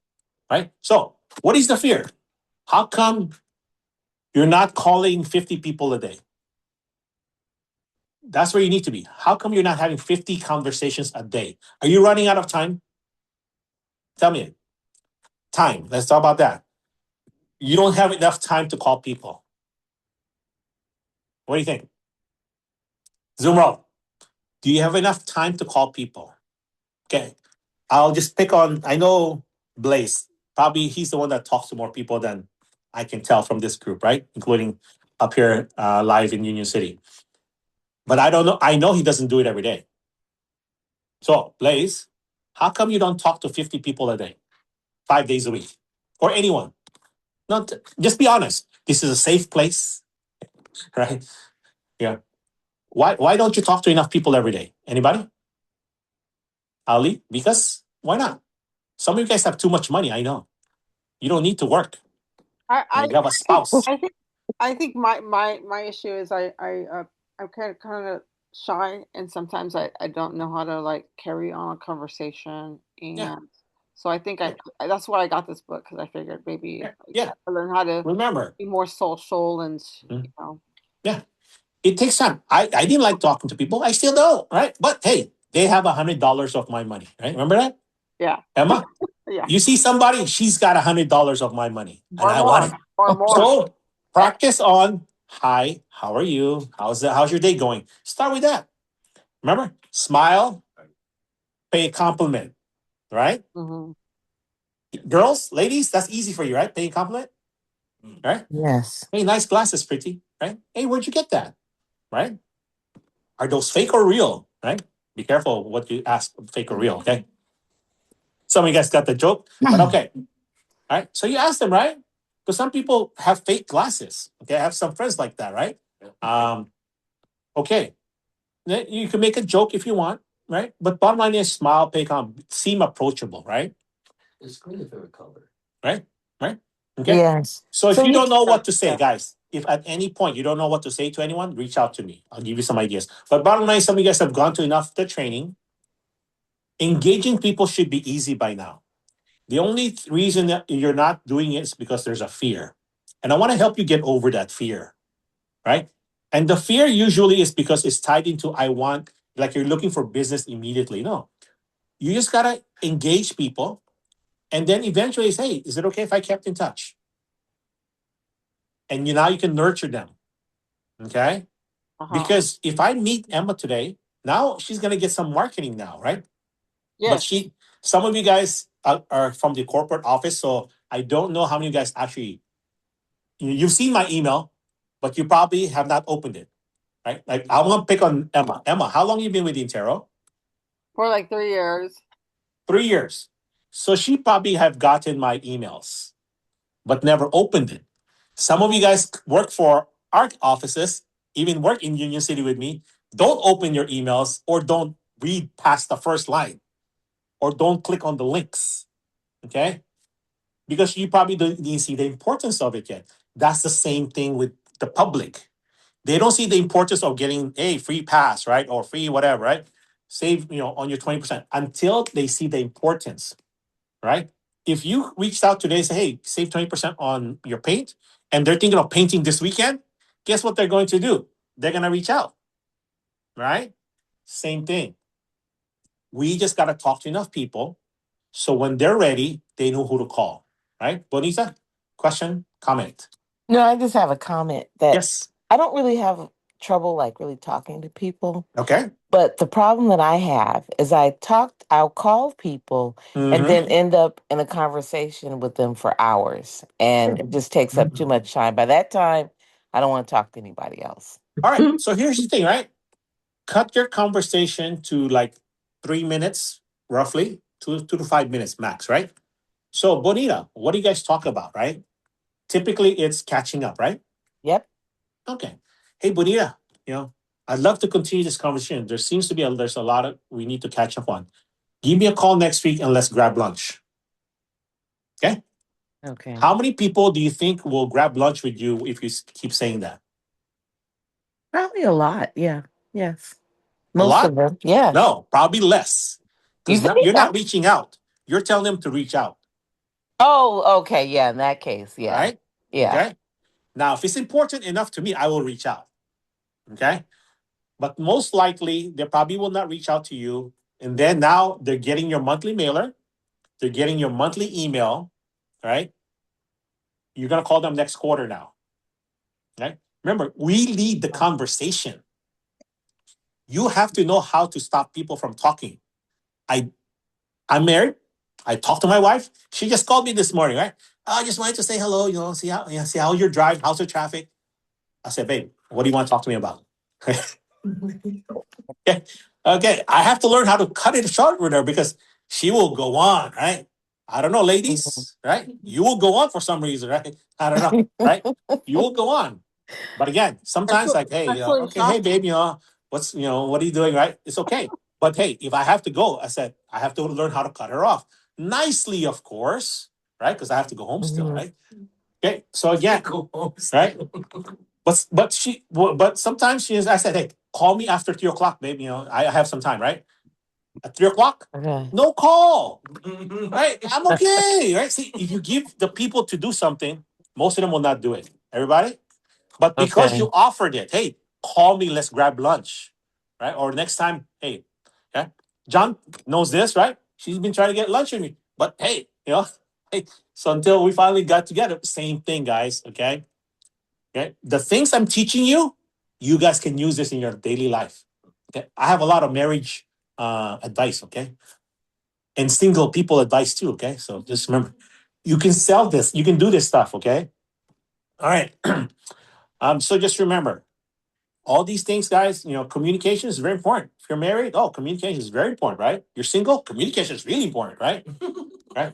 S1: Right. So what is the fear? How come you're not calling 50 people a day? That's where you need to be. How come you're not having 50 conversations a day? Are you running out of time? Tell me. Time. Let's talk about that. You don't have enough time to call people. What do you think? Zoom roll. Do you have enough time to call people? Okay. I'll just pick on, I know Blaze. Probably he's the one that talks to more people than I can tell from this group, right? Including up here live in Union City. But I don't know. I know he doesn't do it every day. So, Blaze, how come you don't talk to 50 people a day, 5 days a week, or anyone? Not just be honest. This is a safe place, right? Yeah. Why don't you talk to enough people every day? Anybody? Ali? Because why not? Some of you guys have too much money. I know. You don't need to work. You have a spouse.
S2: I think my issue is I'm kind of shy, and sometimes I don't know how to like carry on a conversation, and so I think that's why I got this book, because I figured maybe I learn how to be more social and
S1: Yeah, it takes time. I didn't like talking to people. I still don't, right? But hey, they have $100 of my money, right? Remember that?
S2: Yeah.
S1: Emma?
S2: Yeah.
S1: You see somebody, she's got $100 of my money, and I want it.
S2: Or more.
S1: So practice on, hi, how are you? How's your day going? Start with that. Remember, smile, pay a compliment, right?
S2: Mm-hmm.
S1: Girls, ladies, that's easy for you, right? Pay a compliment, right?
S8: Yes.
S1: Hey, nice glasses, pretty, right? Hey, where'd you get that, right? Are those fake or real, right? Be careful what you ask, fake or real, okay? Some of you guys got the joke, but okay. All right, so you ask them, right? Because some people have fake glasses, okay? I have some friends like that, right? Okay, you can make a joke if you want, right? But bottom line is smile, pay compliment, seem approachable, right?
S10: It's green if it were color.
S1: Right? Okay.
S8: Yes.
S1: So if
S8: So
S1: you
S8: you
S1: don't know what to say, guys, if at any point you don't know what to say to anyone, reach out to me. I'll give you some ideas. But bottom line, some of you guys have gone to enough of the training. Engaging people should be easy by now. The only reason that you're not doing it is because there's a fear. And I want to help you get over that fear, right? And the fear usually is because it's tied into like you're looking for business immediately. No, you just got to engage people. And then eventually say, hey, is it okay if I kept in touch? And now you can nurture them. Okay. Because if I meet Emma today, now she's going to get some marketing now, right?
S2: Yeah.
S1: But some of you guys are from the corporate office. So I don't know how many of you guys actually, you've seen my email, but you probably have not opened it, right? Like I want to pick on Emma. Emma, how long have you been with Intero?
S2: For like 3 years.
S1: 3 years. So she probably have gotten my emails, but never opened it. Some of you guys work for ARC offices, even work in Union City with me. Don't open your emails or don't read past the first line or don't click on the links. Okay? Because you probably didn't see the importance of it yet. That's the same thing with the public. They don't see the importance of getting a free pass, right? Or free whatever, right? Save, on your 20% until they see the importance, right? If you reached out today and say, hey, save 20% on your paint, and they're thinking of painting this weekend, guess what they're going to do? They're going to reach out. right? Same thing. We just got to talk to enough people so when they're ready, they know who to call, right? Bonita, question, comment?
S13: No, I just have a comment that
S1: Yes.
S13: I don't really have trouble like really talking to people.
S1: Okay.
S13: But the problem that I have is I'll call people and then end up in a conversation with them for hours. And it just takes up too much time. By that time, I don't want to talk to anybody else.
S1: All right. So here's the thing, right? Cut your conversation to like 3 minutes, roughly, 2 to 5 minutes max, right? So, Bonita, what do you guys talk about, right? Typically, it's catching up, right?
S13: Yep.
S1: Okay. Hey, Bonita, I'd love to continue this conversation. There seems to be there's a lot of we need to catch up on. Give me a call next week and let's grab lunch. Okay.
S13: Okay.
S1: How many people do you think will grab lunch with you if you keep saying that?
S13: Probably a lot. Yeah. Yes.
S1: A
S13: Most
S1: lot?
S13: of them. Yes.
S1: No, probably less.
S13: You
S1: Because
S13: think?
S1: you're not reaching out. You're telling them to reach out.
S13: Oh, okay. Yeah. In that case. Yeah.
S1: Right?
S13: Yeah.
S1: Okay. Now, if it's important enough to me, I will reach out. Okay. But most likely, they probably will not reach out to you. And then now they're getting your monthly mailer, they're getting your monthly email, right? You're going to call them next quarter now. Right? Remember, we lead the conversation. You have to know how to stop people from talking. I'm married. I talked to my wife. She just called me this morning, right? I just wanted to say hello, see how your drive, how's the traffic. I said, babe, what do you want to talk to me about? Okay. I have to learn how to cut it short with her because she will go on, right? I don't know, ladies, right? You will go on for some reason, right? I don't know, right? You will go on. But again, sometimes like, hey, okay, hey, babe, what are you doing, right? It's okay. But hey, if I have to go, I said, I have to learn how to cut her off. Nicely, of course, right? Because I have to go home still, right? Okay. So again, right? But sometimes I said, hey, call me after 3 o'clock, babe. I have some time, right? At 3 o'clock, no call, right? I'm okay, right? See, if you give the people to do something, most of them will not do it. Everybody? But because you offered it, hey, call me, let's grab lunch, right? Or next time, hey, yeah, John knows this, right? She's been trying to get lunch with me, but hey, hey. So until we finally got together, same thing, guys. Okay. The things I'm teaching you, you guys can use this in your daily life. Okay. I have a lot of marriage advice. Okay. And single people advice too. Okay. So just remember, you can sell this. You can do this stuff. Okay. All right. So just remember, all these things, guys, communication is very important. If you're married, communication is very important, right? You're single, communication is really important, right? Right?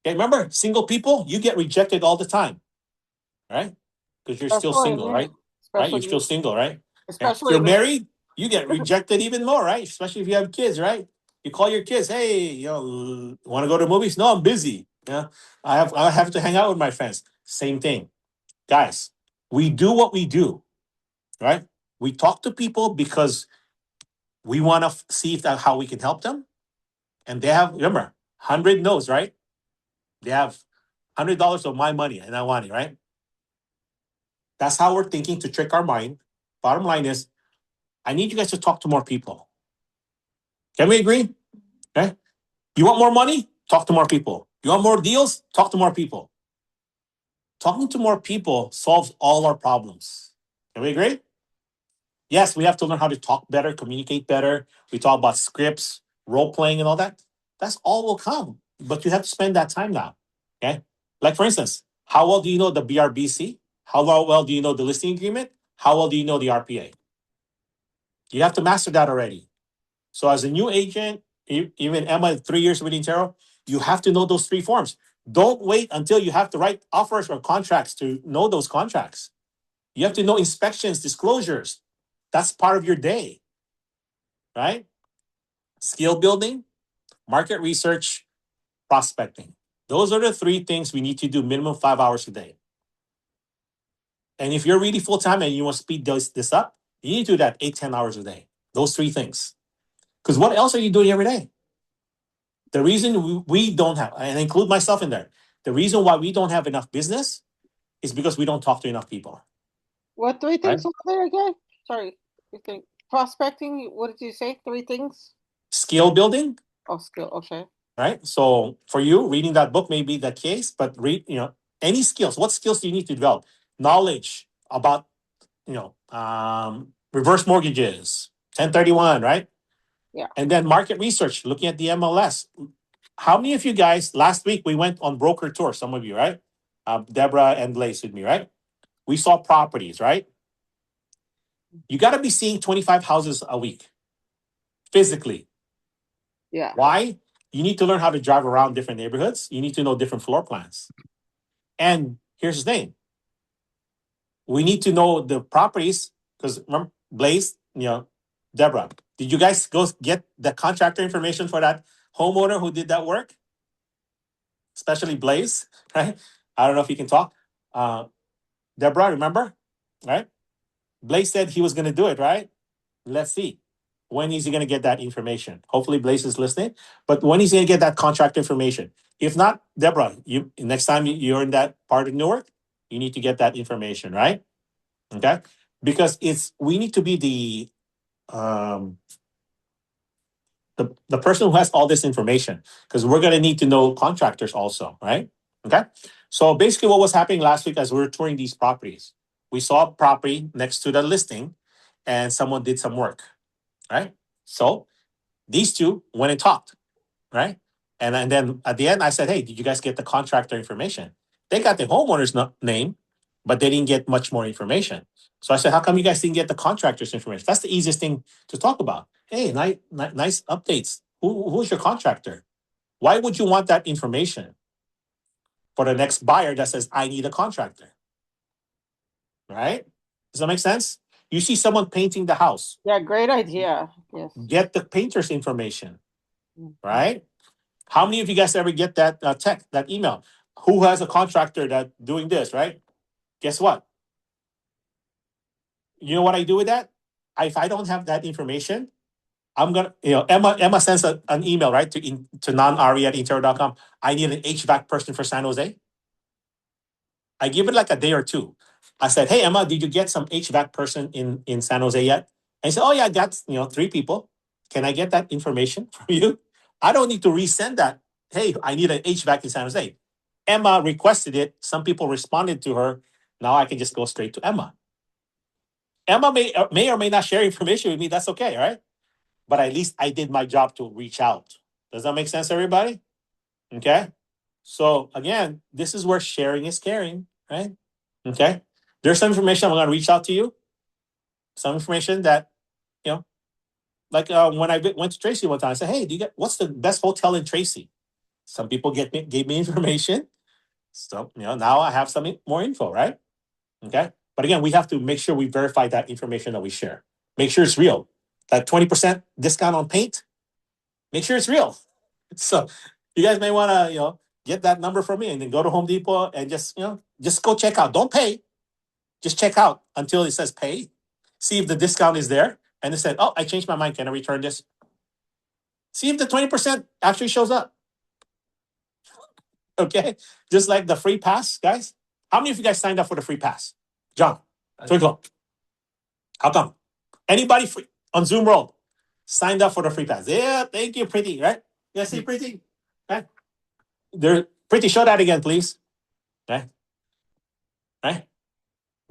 S1: Okay, remember, single people, you get rejected all the time, right? Because you're still single, right? Right? You're still single, right? If you're married, you get rejected even more, right? Especially if you have kids, right? You call your kids, hey, want to go to movies? No, I'm busy. Yeah, I have to hang out with my friends. Same thing, guys. We do what we do, right? We talk to people because we want to see how we can help them. And they have, remember, 100 no's, right? They have $100 of my money and I want it, right? That's how we're thinking to trick our mind. Bottom line is, I need you guys to talk to more people. Can we agree? Okay. You want more money? Talk to more people. You want more deals? Talk to more people. Talking to more people solves all our problems. Can we agree? Yes, we have to learn how to talk better, communicate better. We talk about scripts, role playing, and all that. That's all will come, but you have to spend that time now. Okay. Like for instance, how well do you know the BRBC? How well do you know the listing agreement? How well do you know the RPA? You have to master that already. So as a new agent, even Emma, 3 years with Intero, you have to know those 3 forms. Don't wait until you have to write offers or contracts to know those contracts. You have to know inspections, disclosures. That's part of your day, right? Skill building, market research, prospecting. Those are the 3 things we need to do minimum 5 hours a day. And if you're really full-time and you want to speed this up, you need to do that 8-10 hours a day. Those 3 things. Because what else are you doing every day? The reason we don't have, and I include myself in there, the reason why we don't have enough business is because we don't talk to enough people.
S2: What 3 things are there again? Sorry, you think prospecting, what did you say? 3 things?
S1: Skill building.
S2: Oh, skill. Okay.
S1: Right. So for you, reading that book may be the case, but read, any skills. What skills do you need to develop? Knowledge about, reverse mortgages, 1031, right?
S2: Yeah.
S1: And then market research, looking at the MLS. How many of you guys, last week we went on broker tour, some of you, right? Deborah and Blaze with me, right? We saw properties, right? You got to be seeing 25 houses a week physically.
S2: Yeah.
S1: Why? You need to learn how to drive around different neighborhoods. You need to know different floor plans. And here's the thing. We need to know the properties because remember, Blaze, Deborah, did you guys go get the contractor information for that homeowner who did that work? Especially Blaze, right? I don't know if you can talk. Deborah, remember? Right? Blaze said he was going to do it, right? Let's see. When is he going to get that information? Hopefully Blaze is listening. But when he's going to get that contract information? If not, Deborah, next time you're in that part of Newark, you need to get that information, right? Okay? Because we need to be the person who has all this information, because we're going to need to know contractors also, right? Okay. So basically what was happening last week as we were touring these properties, we saw a property next to the listing and someone did some work, right? So these two went and talked, right? And then at the end I said, hey, did you guys get the contractor information? They got the homeowner's name, but they didn't get much more information. So I said, how come you guys didn't get the contractor's information? That's the easiest thing to talk about. Hey, nice updates. Who's your contractor? Why would you want that information for the next buyer that says, I need a contractor? Right? Does that make sense? You see someone painting the house.
S2: Yeah, great idea. Yes.
S1: Get the painter's information. Right? How many of you guys ever get that text, that email? Who has a contractor that doing this, right? Guess what? You know what I do with that? If I don't have that information, I'm gonna, Emma sends an email, right, to non-ari@intero.com. I need an HVAC person for San Jose. I give it like a day or two. I said, hey Emma, did you get some HVAC person in San Jose yet? And he said, oh yeah, I got 3 people. Can I get that information from you? I don't need to resend that. Hey, I need an HVAC in San Jose. Emma requested it. Some people responded to her. Now I can just go straight to Emma. Emma may or may not share information with me. That's okay, right? But at least I did my job to reach out. Does that make sense, everybody? Okay. So again, this is where sharing is caring, right? Okay. There's some information I'm going to reach out to you. Some information that, like when I went to Tracy one time, I said, hey, what's the best hotel in Tracy? Some people gave me information. So, now I have some more info, right? Okay. But again, we have to make sure we verify that information that we share. Make sure it's real. That 20% discount on paint, make sure it's real. So you guys may want to, get that number from me and then go to Home Depot and just go check out. Don't pay. Just check out until it says pay. See if the discount is there. And it said, oh, I changed my mind. Can I return this? See if the 20% actually shows up. Okay. Just like the free pass, guys. How many of you guys signed up for the free pass? John, Twinkle. How come? Anybody free on Zoom World signed up for the free pass? Yeah, thank you, Pretty, right? Yeah, see, Pretty. Right? Pretty, show that again, please. Okay. Right?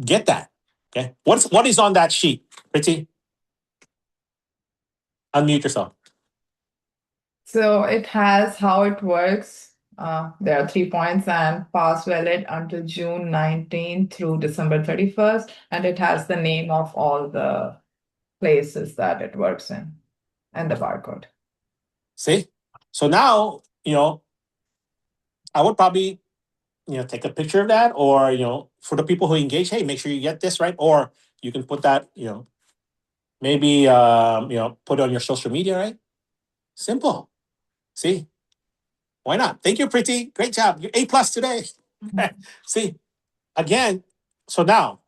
S1: Get that. Okay. What is on that sheet? Pretty. Unmute yourself.
S6: So it has how it works. There are 3 points and pass valid until June 19th through December 31st. And it has the name of all the places that it works in and the barcode.
S1: See? So now, I would probably, take a picture of that, or, for the people who engage, hey, make sure you get this, right? Or you can put that, maybe, put it on your social media, right? Simple. See? Why not? Thank you, Pretty. Great job. You're A+ today. See? Again, so now,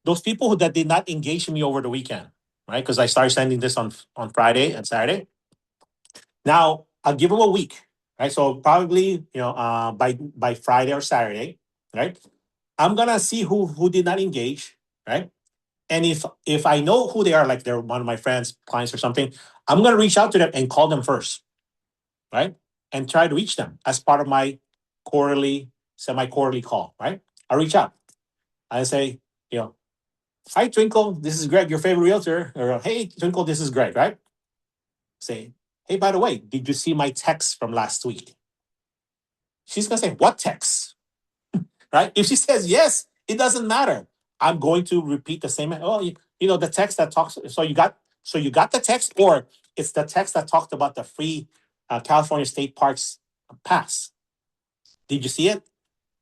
S1: those people that did not engage me over the weekend, right? Because I started sending this on Friday and Saturday. Now, I'll give them a week, right? So probably, by Friday or Saturday, right? I'm gonna see who did not engage, right? And if I know who they are, like they're one of my friends, clients or something, I'm going to reach out to them and call them first, right? And try to reach them as part of my semi-quarterly call, right? I reach out. I say, hi, Twinkle, this is Greg, your favorite realtor. Or, hey, Twinkle, this is Greg, right? Say, hey, by the way, did you see my text from last week? She's going to say, what text? Right? If she says yes, it doesn't matter. I'm going to repeat the same. Oh, the text that talks. So you got the text, or it's the text that talked about the free California State Parks pass. Did you see it?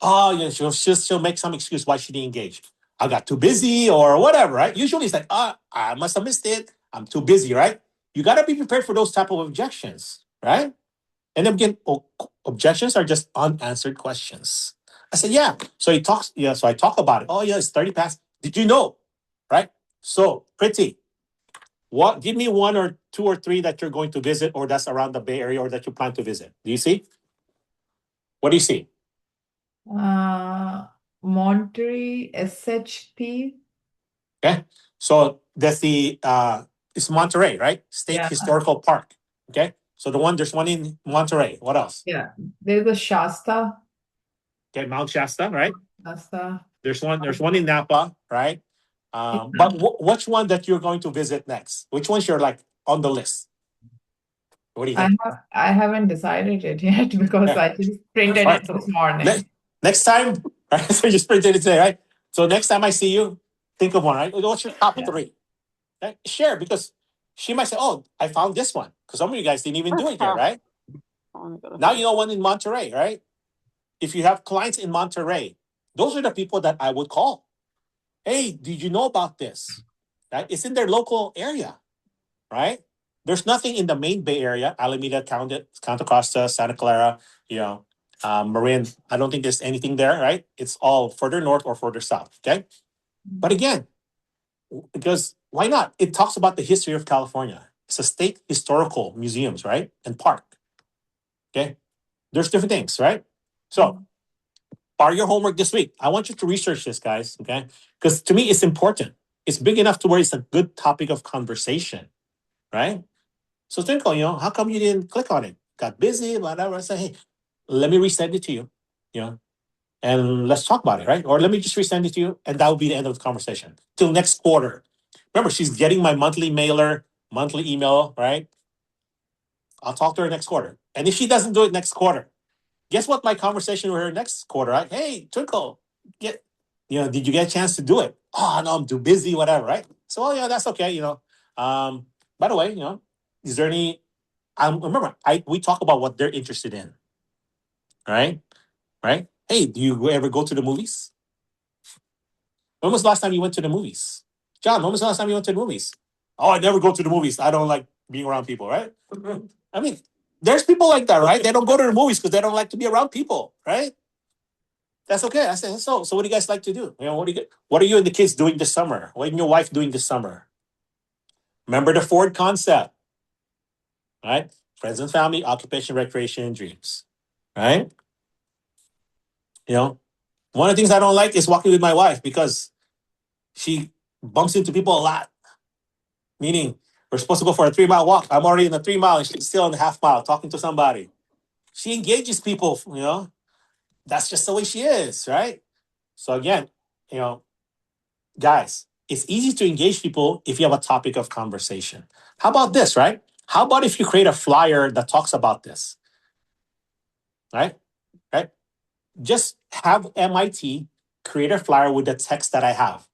S1: Oh, yeah. She'll make some excuse why she didn't engage. I got too busy or whatever, right? Usually it's like, I must have missed it. I'm too busy, right? You got to be prepared for those type of objections, right? And then again, objections are just unanswered questions. I said, yeah. So he talks, so I talk about it. Oh, yeah, it's 30 past. Did you know? Right? So, Pretty, give me one or two or three that you're going to visit or that's around the Bay Area or that you plan to visit. Do you see? What do you see?
S6: Monterey SHP.
S1: Okay. So that's it's Monterey, right? State
S6: Yeah.
S1: Historical Park. Okay. So there's one in Monterey. What else?
S6: Yeah. There's a Shasta.
S1: Okay, Mount Shasta, right?
S6: Shasta.
S1: There's one in Napa, right? But which one that you're going to visit next? Which one's you're like on the list? What do you think?
S6: I haven't decided it yet because I just printed it this morning.
S1: Next time, right? So you just printed it today, right? So next time I see you, think of one, right? What's your top three? Right? Share, because she might say, "Oh, I found this one," because some of you guys didn't even do it yet, right? Now you know one in Monterey, right? If you have clients in Monterey, those are the people that I would call. Hey, did you know about this? Right? It's in their local area, right? There's nothing in the main Bay Area, Alameda, Contra Costa, Santa Clara, Marin. I don't think there's anything there, right? It's all further north or further south, okay? But again, because why not? It talks about the history of California. It's a state historical museums, right? And park, okay? There's different things, right? So part of your homework this week, I want you to research this, guys, okay? Because to me, it's important. It's big enough to where it's a good topic of conversation, right? So think, how come you didn't click on it? Got busy, whatever. I say, hey, let me resend it to you, and let's talk about it, right? Or let me just resend it to you, and that will be the end of the conversation. Till next quarter. Remember, she's getting my monthly mailer, monthly email, right? I'll talk to her next quarter. And if she doesn't do it next quarter, guess what my conversation with her next quarter, right? Hey, Twinkle, did you get a chance to do it? Oh, no, I'm too busy, whatever, right? So, that's okay, By the way, is there any, remember, we talk about what they're interested in, right? Right? Hey, do you ever go to the movies? When was the last time you went to the movies? John, when was the last time you went to the movies? Oh, I never go to the movies. I don't like being around people, right? I mean, there's people like that, right? They don't go to the movies because they don't like to be around people, right? That's okay. I said, so what do you guys like to do? What are you and the kids doing this summer? What are your wife doing this summer? Remember the Ford concept, right? Friends and family, occupation, recreation, and dreams, right? One of the things I don't like is walking with my wife because she bumps into people a lot. Meaning, we're supposed to go for a 3-mile walk. I'm already in the 3 mile and she's still in the half-mile talking to somebody. She engages people, That's just the way she is, right? So again, guys, it's easy to engage people if you have a topic of conversation. How about this, right? How about if you create a flyer that talks about this, right? Right? Just have MIT create a flyer with the text that I have.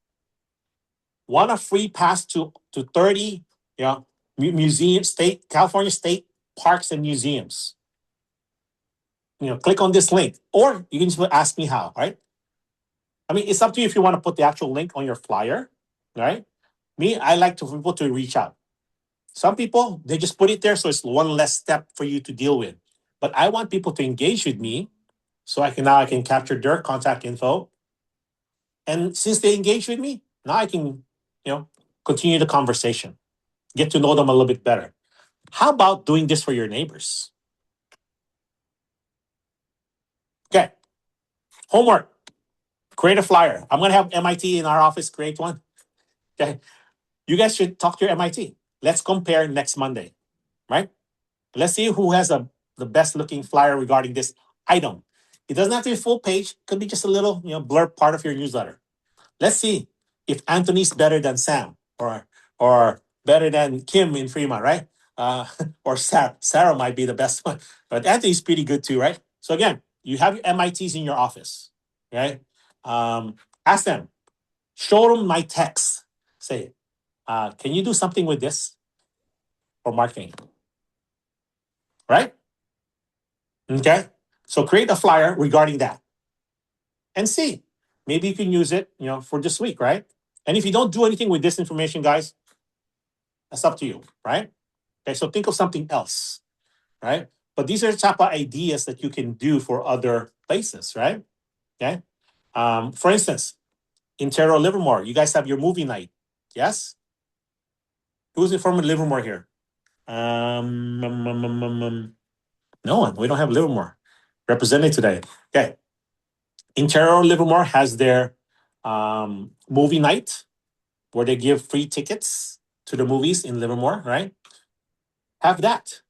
S1: Want a free pass to 30, California state parks and museums. Click on this link, or you can just ask me how, right? I mean, it's up to you if you want to put the actual link on your flyer, right? Me, I like for people to reach out. Some people, they just put it there, so it's one less step for you to deal with. But I want people to engage with me, so I can capture their contact info. And since they engage with me, now I can, continue the conversation, get to know them a little bit better. How about doing this for your neighbors? Okay. Homework. Create a flyer. I'm going to have MIT in our office create one. Okay. You guys should talk to your MIT. Let's compare next Monday, right? Let's see who has the best looking flyer regarding this item. It doesn't have to be full page. It could be just a little, blurb part of your newsletter. Let's see if Anthony's better than Sam or better than Kim in Fremont, right? Or Sarah. Sarah might be the best one, but Anthony's pretty good too, right? So again, you have your MITs in your office, right? Ask them, show them my text. Say, can you do something with this for marketing? Right? Okay. So create a flyer regarding that and see. Maybe you can use it, for this week, right? And if you don't do anything with this information, guys, that's up to you, right? Okay. So think of something else, right? But these are the type of ideas that you can do for other places, right? Okay. For instance, in Terrell Livermore, you guys have your movie night. Yes? Who's from Livermore here? No one. We don't have Livermore represented today. Okay. Intero Livermore has their movie night where they give free tickets to the movies in Livermore, right? Have that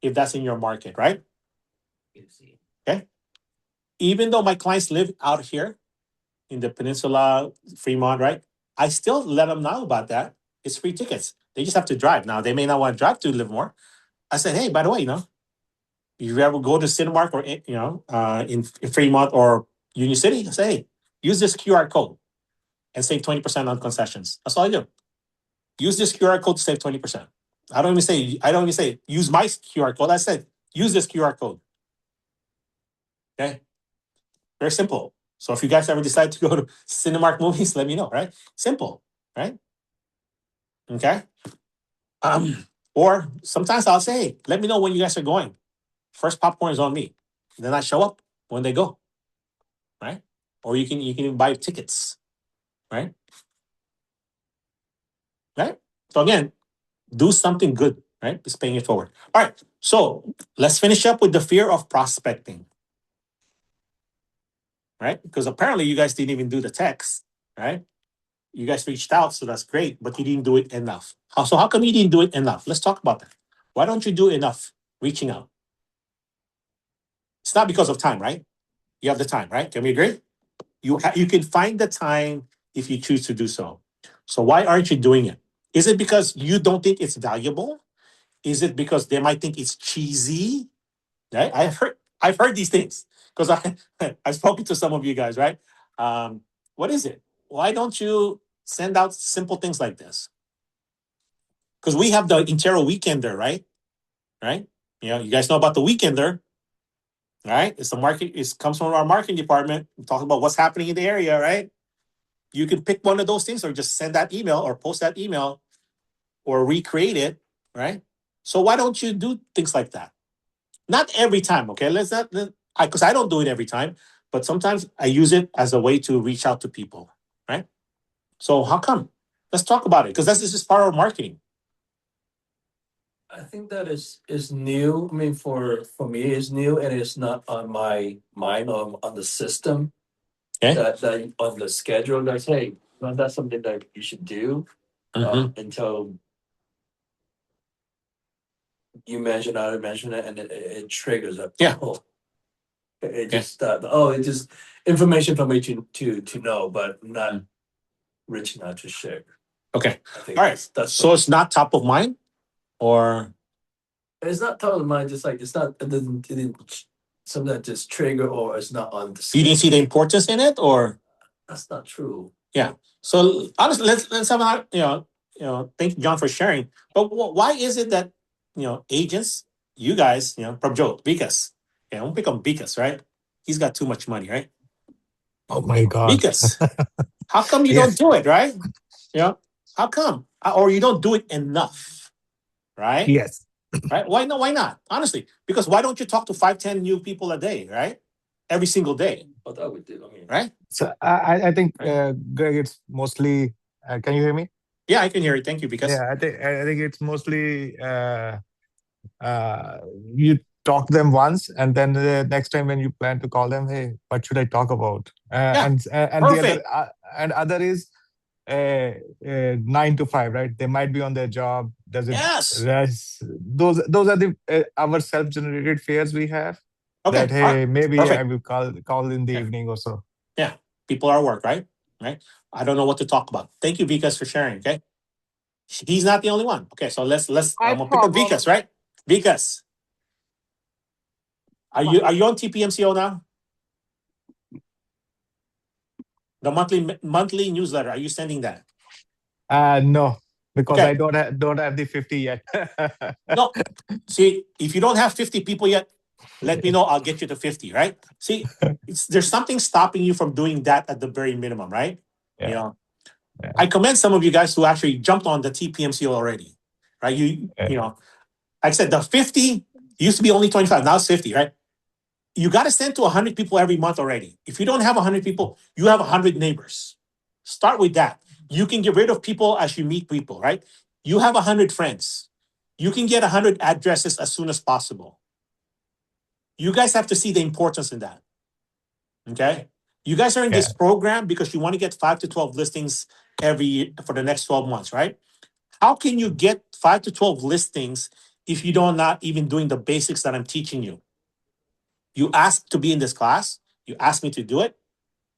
S1: if that's in your market, right? Okay. Even though my clients live out here in the peninsula, Fremont, right? I still let them know about that. It's free tickets. They just have to drive. Now, they may not want to drive to Livermore. I said, hey, by the way, if you ever go to Cinemark or, in Fremont or Union City, say, hey, use this QR code and save 20% on concessions. That's all I do. Use this QR code to save 20%. I don't even say use my QR code. I said use this QR code. Okay. Very simple. So if you guys ever decide to go to Cinemark movies, let me know, right? Simple, right? Okay. Or sometimes I'll say, hey, let me know when you guys are going. First popcorn is on me. Then I show up when they go. Right? Or you can buy tickets. Right? Right? So again, do something good, right? Just paying it forward. All right. So let's finish up with the fear of prospecting. Right? Because apparently you guys didn't even do the text, right? You guys reached out, so that's great, but you didn't do it enough. So how come you didn't do it enough? Let's talk about that. Why don't you do enough reaching out? It's not because of time, right? You have the time, right? Can we agree? You can find the time if you choose to do so. So why aren't you doing it? Is it because you don't think it's valuable? Is it because they might think it's cheesy? Right? I've heard these things because I've spoken to some of you guys, right? What is it? Why don't you send out simple things like this? Because we have the Intero Weekender, right? Right? You guys know about the Weekender, right? It's the market. It comes from our marketing department. We talk about what's happening in the area, right? You can pick one of those things, or just send that email, or post that email, or recreate it, right? So why don't you do things like that? Not every time, okay? Let's not, because I don't do it every time, but sometimes I use it as a way to reach out to people, right? So how come? Let's talk about it, because this is part of marketing.
S10: I think that is new. I mean, for me, it's new, and it's not on my mind on the system.
S1: Okay.
S10: That on the schedule. Like, hey, well, that's something that you should do until you mention it, I mention it, and it triggers up.
S1: Yeah.
S10: It just it's just information for me to know, but not reaching out to share.
S1: Okay.
S10: I think
S1: all right. So it's not top of mind, or
S10: it's not top of mind. Just like it's not. It didn't something that just trigger, or it's not on the schedule.
S1: You didn't see the importance in it, or
S10: that's not true.
S1: Yeah. So honestly, let's have a thank you, John, for sharing. But why is it that agents, you guys, Prabjot, Vikas, don't pick on Vikas, right? He's got too much money, right?
S14: Oh my God.
S1: Vikas, how come you don't do it, right? How come? Or you don't do it enough, right?
S14: Yes.
S1: Right? Why not? Why not? Honestly, because why don't you talk to 5-10 new people a day, right? Every single day.
S10: What that would do, I mean,
S1: right?
S14: So I think, Greg, it's mostly. Can you hear me?
S1: Yeah, I can hear you. Thank you. Because
S14: I think it's mostly you talk to them once, and then the next time when you plan to call them, hey, what should I talk about? And the
S1: perfect.
S14: other is a 9 to 5, right? They might be on their job. Does it
S1: Yes.
S14: rest? Those are the our self-generated fears we have.
S1: Okay.
S14: That
S1: All right.
S14: hey, maybe I
S1: Perfect.
S14: will call in the
S1: Yeah.
S14: evening or so.
S1: Yeah. People are at work, right? Right. I don't know what to talk about. Thank you, Vikas, for sharing. Okay. He's not the only one. Okay. So let's I'm gonna pick up Vikas, right? Vikas, are you on TPMCO now? The monthly newsletter. Are you sending that?
S14: No, because
S1: Okay.
S14: I don't have the 50 yet.
S1: No. See, if you don't have 50 people yet, let me know. I'll get you to 50, right? See, there's something stopping you from doing that at the very minimum, right?
S14: Yeah.
S1: You know,
S14: Yeah.
S1: I commend some of you guys who actually jumped on the TPMCO already, right? You know, like I said, the 50 used to be only 25, now it's 50, right? You got to send to 100 people every month already. If you don't have 100 people, you have 100 neighbors. Start with that. You can get rid of people as you meet people, right? You have 100 friends. You can get 100 addresses as soon as possible. You guys have to see the importance in that. Okay? You guys are in this program because you want to get 5 to 12 listings every year for the next 12 months, right? How can you get 5 to 12 listings if you don't not even doing the basics that I'm teaching you? You asked to be in this class. You asked me to do it.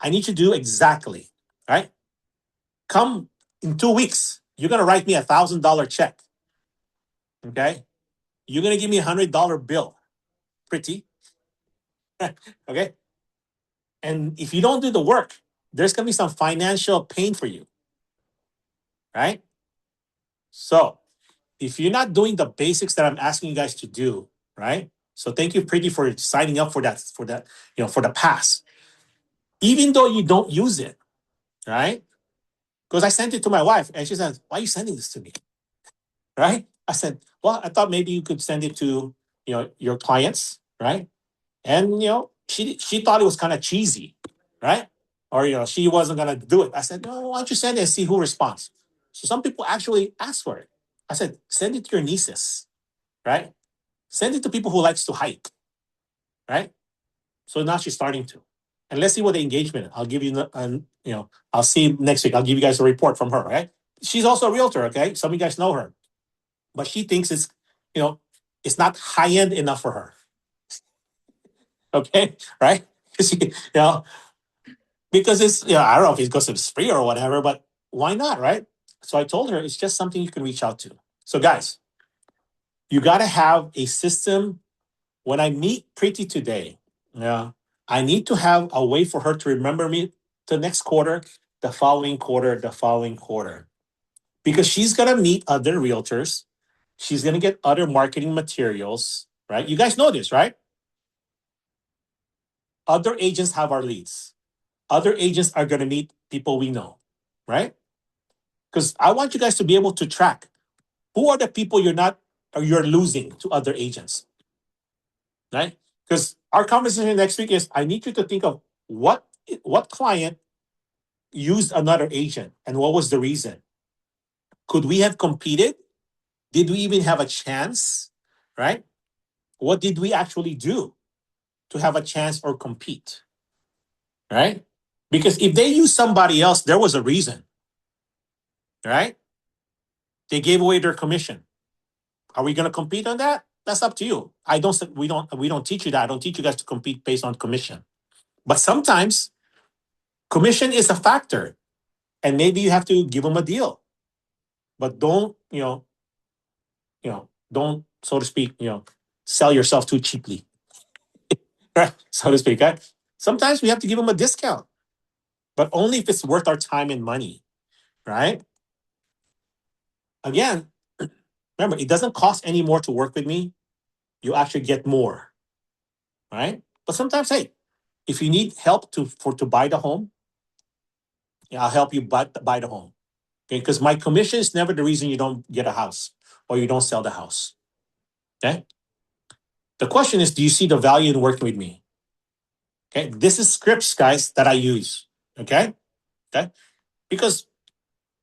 S1: I need you to do exactly, right? Come in 2 weeks. You're going to write me $1,000 check. Okay? You're going to give me $100 bill. Pretty. Okay? And if you don't do the work, there's going to be some financial pain for you. Right? So, if you're not doing the basics that I'm asking you guys to do, right? So thank you, Pretty, for signing up for that, for the pass. Even though you don't use it, right? Because I sent it to my wife and she said, "Why are you sending this to me?" Right? I said, "Well, I thought maybe you could send it to, your clients, right?" And she thought it was kind of cheesy, right? Or she wasn't gonna do it. I said, "No, why don't you send it and see who responds?" So some people actually asked for it. I said, "Send it to your nieces, right? Send it to people who likes to hike, right?" So now she's starting to. And let's see what the engagement is. I'll give you, I'll see next week. I'll give you guys a report from her, right? She's also a realtor, okay? Some of you guys know her. But she thinks it's not high end enough for her. Okay, right? Because it's, I don't know if it's because it's free or whatever, but why not, right? So I told her it's just something you can reach out to. So guys, you got to have a system. When I meet Preeti today, I need to have a way for her to remember me the next quarter, the following quarter, the following quarter. Because she's going to meet other realtors. She's going to get other marketing materials, right? You guys know this, right? Other agents have our leads. Other agents are going to meet people we know, right? Because I want you guys to be able to track who are the people you're losing to other agents, right? Because our conversation next week is I need you to think of what client used another agent and what was the reason. Could we have competed? Did we even have a chance, right? What did we actually do to have a chance or compete, right? Because if they use somebody else, there was a reason, right? They gave away their commission. Are we going to compete on that? That's up to you. We don't teach you that. I don't teach you guys to compete based on commission. But sometimes commission is a factor, and maybe you have to give them a deal. But don't, don't, so to speak, sell yourself too cheaply, right? So to speak. Right? Sometimes we have to give them a discount, but only if it's worth our time and money, right? Again, remember, it doesn't cost any more to work with me. You actually get more, right? But sometimes, hey, if you need help to buy the home, I'll help you buy the home. Okay, because my commission is never the reason you don't get a house or you don't sell the house. Okay. The question is, do you see the value in working with me? Okay, this is scripts, guys, that I use. Okay, because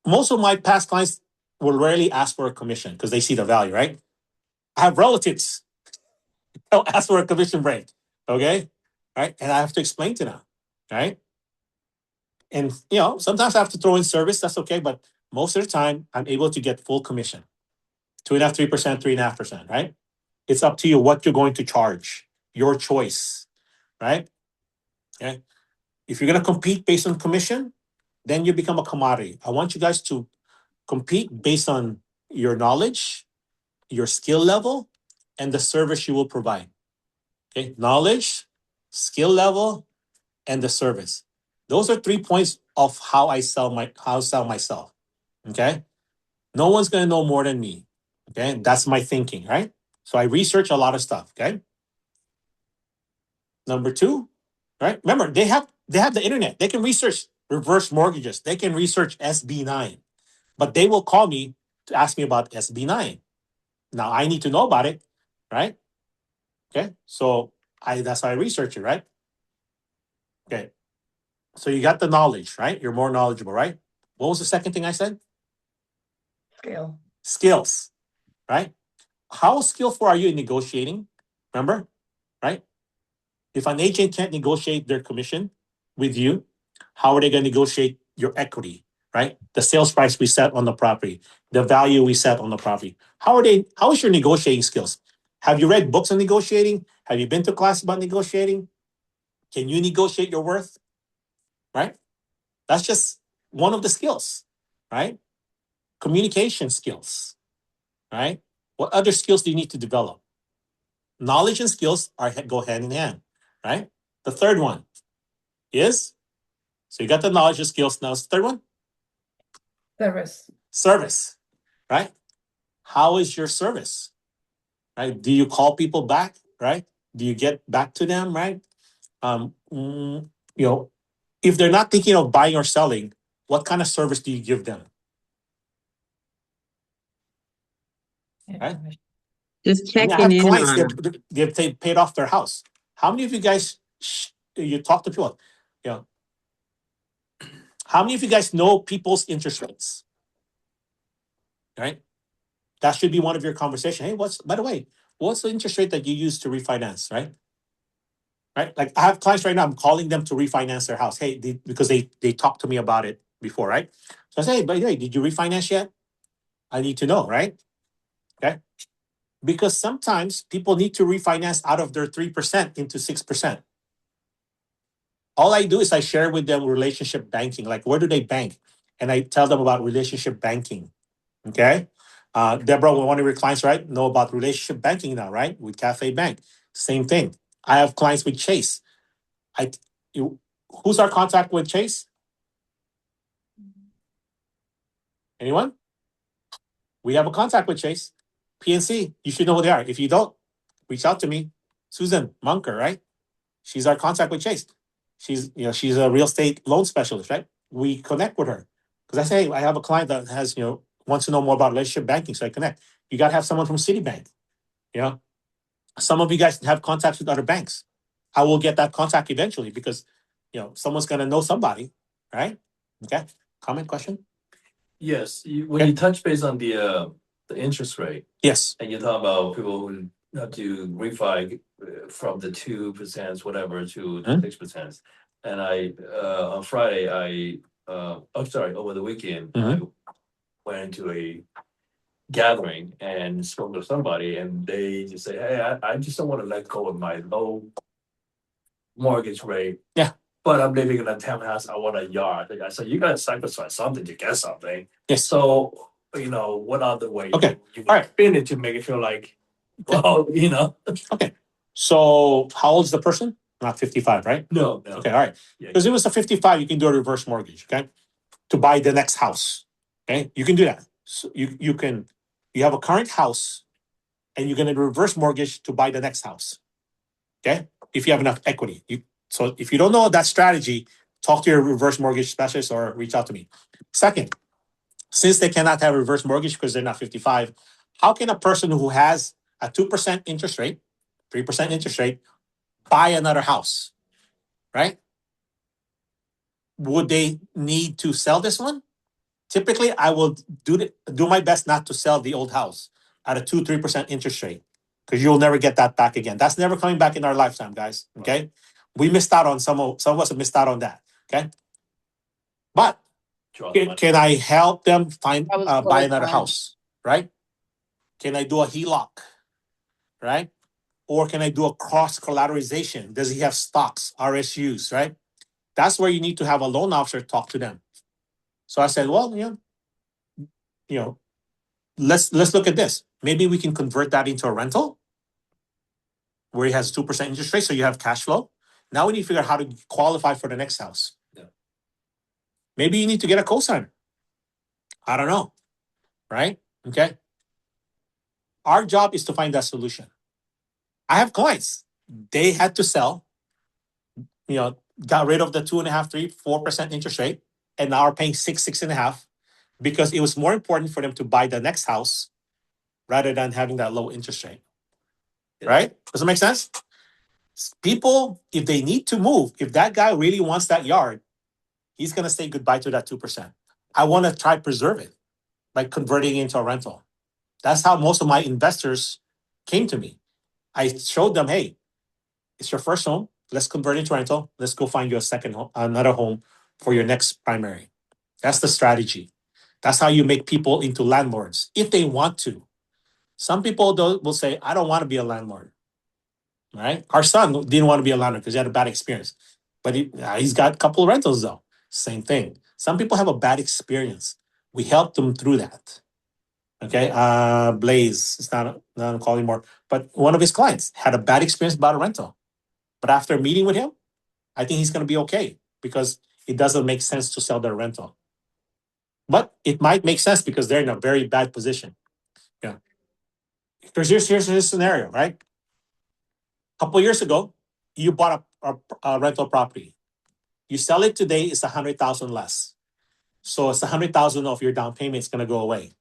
S1: most of my past clients will rarely ask for a commission because they see the value, right? I have relatives they'll ask for a commission break. Okay, right, and I have to explain to them, right? And sometimes I have to throw in service. That's okay, but most of the time I'm able to get full commission, 2.5%, 3%, 3.5%. Right? It's up to you what you're going to charge. Your choice. Right? Okay. If you're going to compete based on commission, then you become a commodity. I want you guys to compete based on your knowledge, your skill level, and the service you will provide. Okay, knowledge, skill level, and the service. Those are 3 points of how I sell myself. Okay, no one's gonna know more than me. Okay, that's my thinking, right? So I research a lot of stuff. Okay. Number 2, right? Remember, they have the internet. They can research reverse mortgages. They can research SB9, but they will call me to ask me about SB9. Now I need to know about it, right? Okay, so that's how I research it, right? Okay, so you got the knowledge, right? You're more knowledgeable, right? What was the second thing I said?
S11: Skill.
S1: Skills, right? How skillful are you in negotiating? Remember, right? If an agent can't negotiate their commission with you, how are they going to negotiate your equity, right? The sales price we set on the property, the value we set on the property. How is your negotiating skills? Have you read books on negotiating? Have you been to class about negotiating? Can you negotiate your worth? Right? That's just one of the skills, right? Communication skills, right? What other skills do you need to develop? Knowledge and skills go hand in hand, right? The third one is, so you got the knowledge and skills. Now, the third one? Service, right? How is your service, right? Do you call people back, right? Do you get back to them, right? If they're not thinking of buying or selling, what kind of service do you give them? Right?
S4: Just
S1: I
S4: checking
S1: have
S4: in
S1: clients
S4: on
S1: that they've paid off their house. How many of you guys you talk to people? How many of you guys know people's interest rates? Right? That should be one of your conversation. Hey, by the way, what's the interest rate that you use to refinance? Right? Right? Like I have clients right now, I'm calling them to refinance their house. Hey, because they talked to me about it before, right? So I say, hey, by the way, did you refinance yet? I need to know, right? Okay. Because sometimes people need to refinance out of their 3% into 6%. All I do is I share with them relationship banking, like where do they bank? And I tell them about relationship banking. Okay. Deborah, one of your clients, right? Know about relationship banking now, right? With Cafe Bank. Same thing. I have clients with Chase. Who's our contact with Chase? Anyone? We have a contact with Chase. PNC. You should know who they are. If you don't, reach out to me. Susan Munker, right? She's our contact with Chase. She's a real estate loan specialist, right? We connect with her because I say I have a client that has wants to know more about relationship banking, so I connect. You got to have someone from Citibank. Some of you guys have contacts with other banks. I will get that contact eventually because someone's gonna know somebody, right? Okay. Comment, question?
S10: Yes, when you touch base on the interest rate,
S1: Yes.
S10: and you talk about people who have to refi from the 2% whatever to 6%, and on Friday over the weekend I went into a gathering and spoke to somebody, and they just say, "Hey, I just don't want to let go of my low mortgage rate.
S1: Yeah.
S10: But I'm living in a townhouse. I want a yard." I said, "You gotta sacrifice something to get something."
S1: Yes.
S10: So what other way?
S1: Okay.
S10: You
S1: All right.
S10: spin it to make it feel like,
S1: Okay. So how old is the person? Not 55, right?
S10: No.
S1: Okay. All right. Because it was a 55, you can do a reverse mortgage. Okay. To buy the next house. Okay. You can do that. So you have a current house and you're going to reverse mortgage to buy the next house. Okay. If you have enough equity. So if you don't know that strategy, talk to your reverse mortgage specialist or reach out to me. Second, since they cannot have a reverse mortgage because they're not 55, how can a person who has a 2% interest rate, 3% interest rate, buy another house? Right? Would they need to sell this one? Typically, I will do my best not to sell the old house at a 2-3% interest rate because you'll never get that back again. That's never coming back in our lifetime, guys. Okay, we missed out on some of us have missed out on that. Okay, But can I help them find
S2: That was what
S1: buy
S2: I
S1: another
S2: tried.
S1: house? Right? Can I do a HELOC? Right? Or can I do a cross collateralization? Does he have stocks, RSUs? Right? That's where you need to have a loan officer talk to them. So I said, well, let's look at this. Maybe we can convert that into a rental where he has 2% interest rate, so you have cash flow. Now we need to figure out how to qualify for the next house. Yeah. Maybe you need to get a cosigner. I don't know. Right? Okay. Our job is to find that solution. I have clients. They had to sell, got rid of the 2.5, 3, 4% interest rate, and now are paying 6.5, because it was more important for them to buy the next house rather than having that low interest rate. Yeah. Right? Does it make sense? People, if they need to move, if that guy really wants that yard, he's going to say goodbye to that 2%. I want to try preserve it by converting it into a rental. That's how most of my investors came to me. I showed them, hey, it's your first home. Let's convert it into rental. Let's go find you a second home, another home for your next primary. That's the strategy. That's how you make people into landlords if they want to. Some people will say, I don't want to be a landlord. Right? Our son didn't want to be a landlord because he had a bad experience. But he's got a couple of rentals though. Same thing. Some people have a bad experience. We help them through that. Okay. Blaze, it's not a call anymore, but one of his clients had a bad experience about a rental. But after meeting with him, I think he's going to be okay because it doesn't make sense to sell their rental. But it might make sense because they're in a very bad position. Yeah. Because here's this scenario, right? A couple of years ago, you bought a rental property. You sell it today, it's 100,000 less. So it's 100,000 of your down payment is going to go away.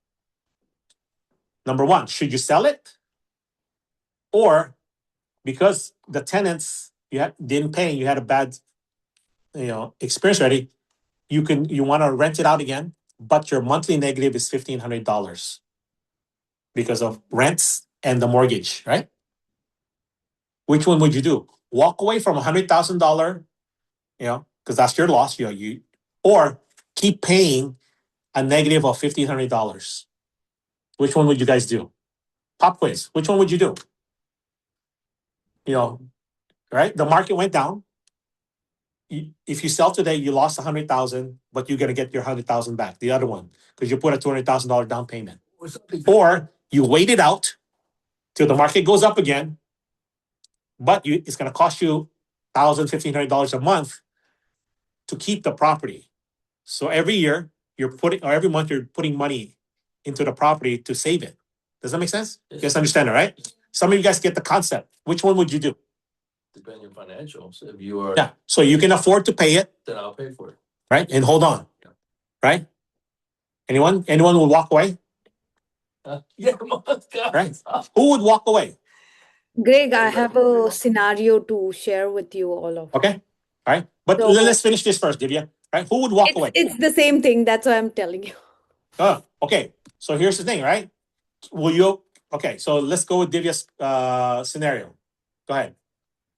S1: Number one, should you sell it? Or because the tenants didn't pay, you had a bad experience already, you want to rent it out again, but your monthly negative is $1,500 because of rents and the mortgage, right? Which one would you do? Walk away from $100,000, because that's your loss, or keep paying a negative of $1,500. Which one would you guys do? Pop quiz. Which one would you do? Right? The market went down. If you sell today, you lost 100,000, but you're gonna get your 100,000 back. The other one, because you put a $200,000 down payment. Or you wait it out till the market goes up again, but it's gonna cost you $1,000, $1,500 a month to keep the property. So every year every month you're putting money into the property to save it. Does that make sense? You guys understand it, right? Some of you guys get the concept. Which one would you do?
S10: Depending on financials. If you are,
S1: Yeah. So you can afford to pay it,
S10: then I'll pay for it.
S1: right? And hold on. Right? Anyone will walk away?
S10: Yeah,
S1: right? Who would walk away?
S9: Greg, I have a scenario to share with you all of.
S1: Okay. All right. But
S9: So-
S1: let's finish this first, Divya. Right? Who would walk away?
S9: It's the same thing. That's why I'm telling you.
S1: Okay. So here's the thing, right? Okay, so let's go with Divya's scenario. Go ahead.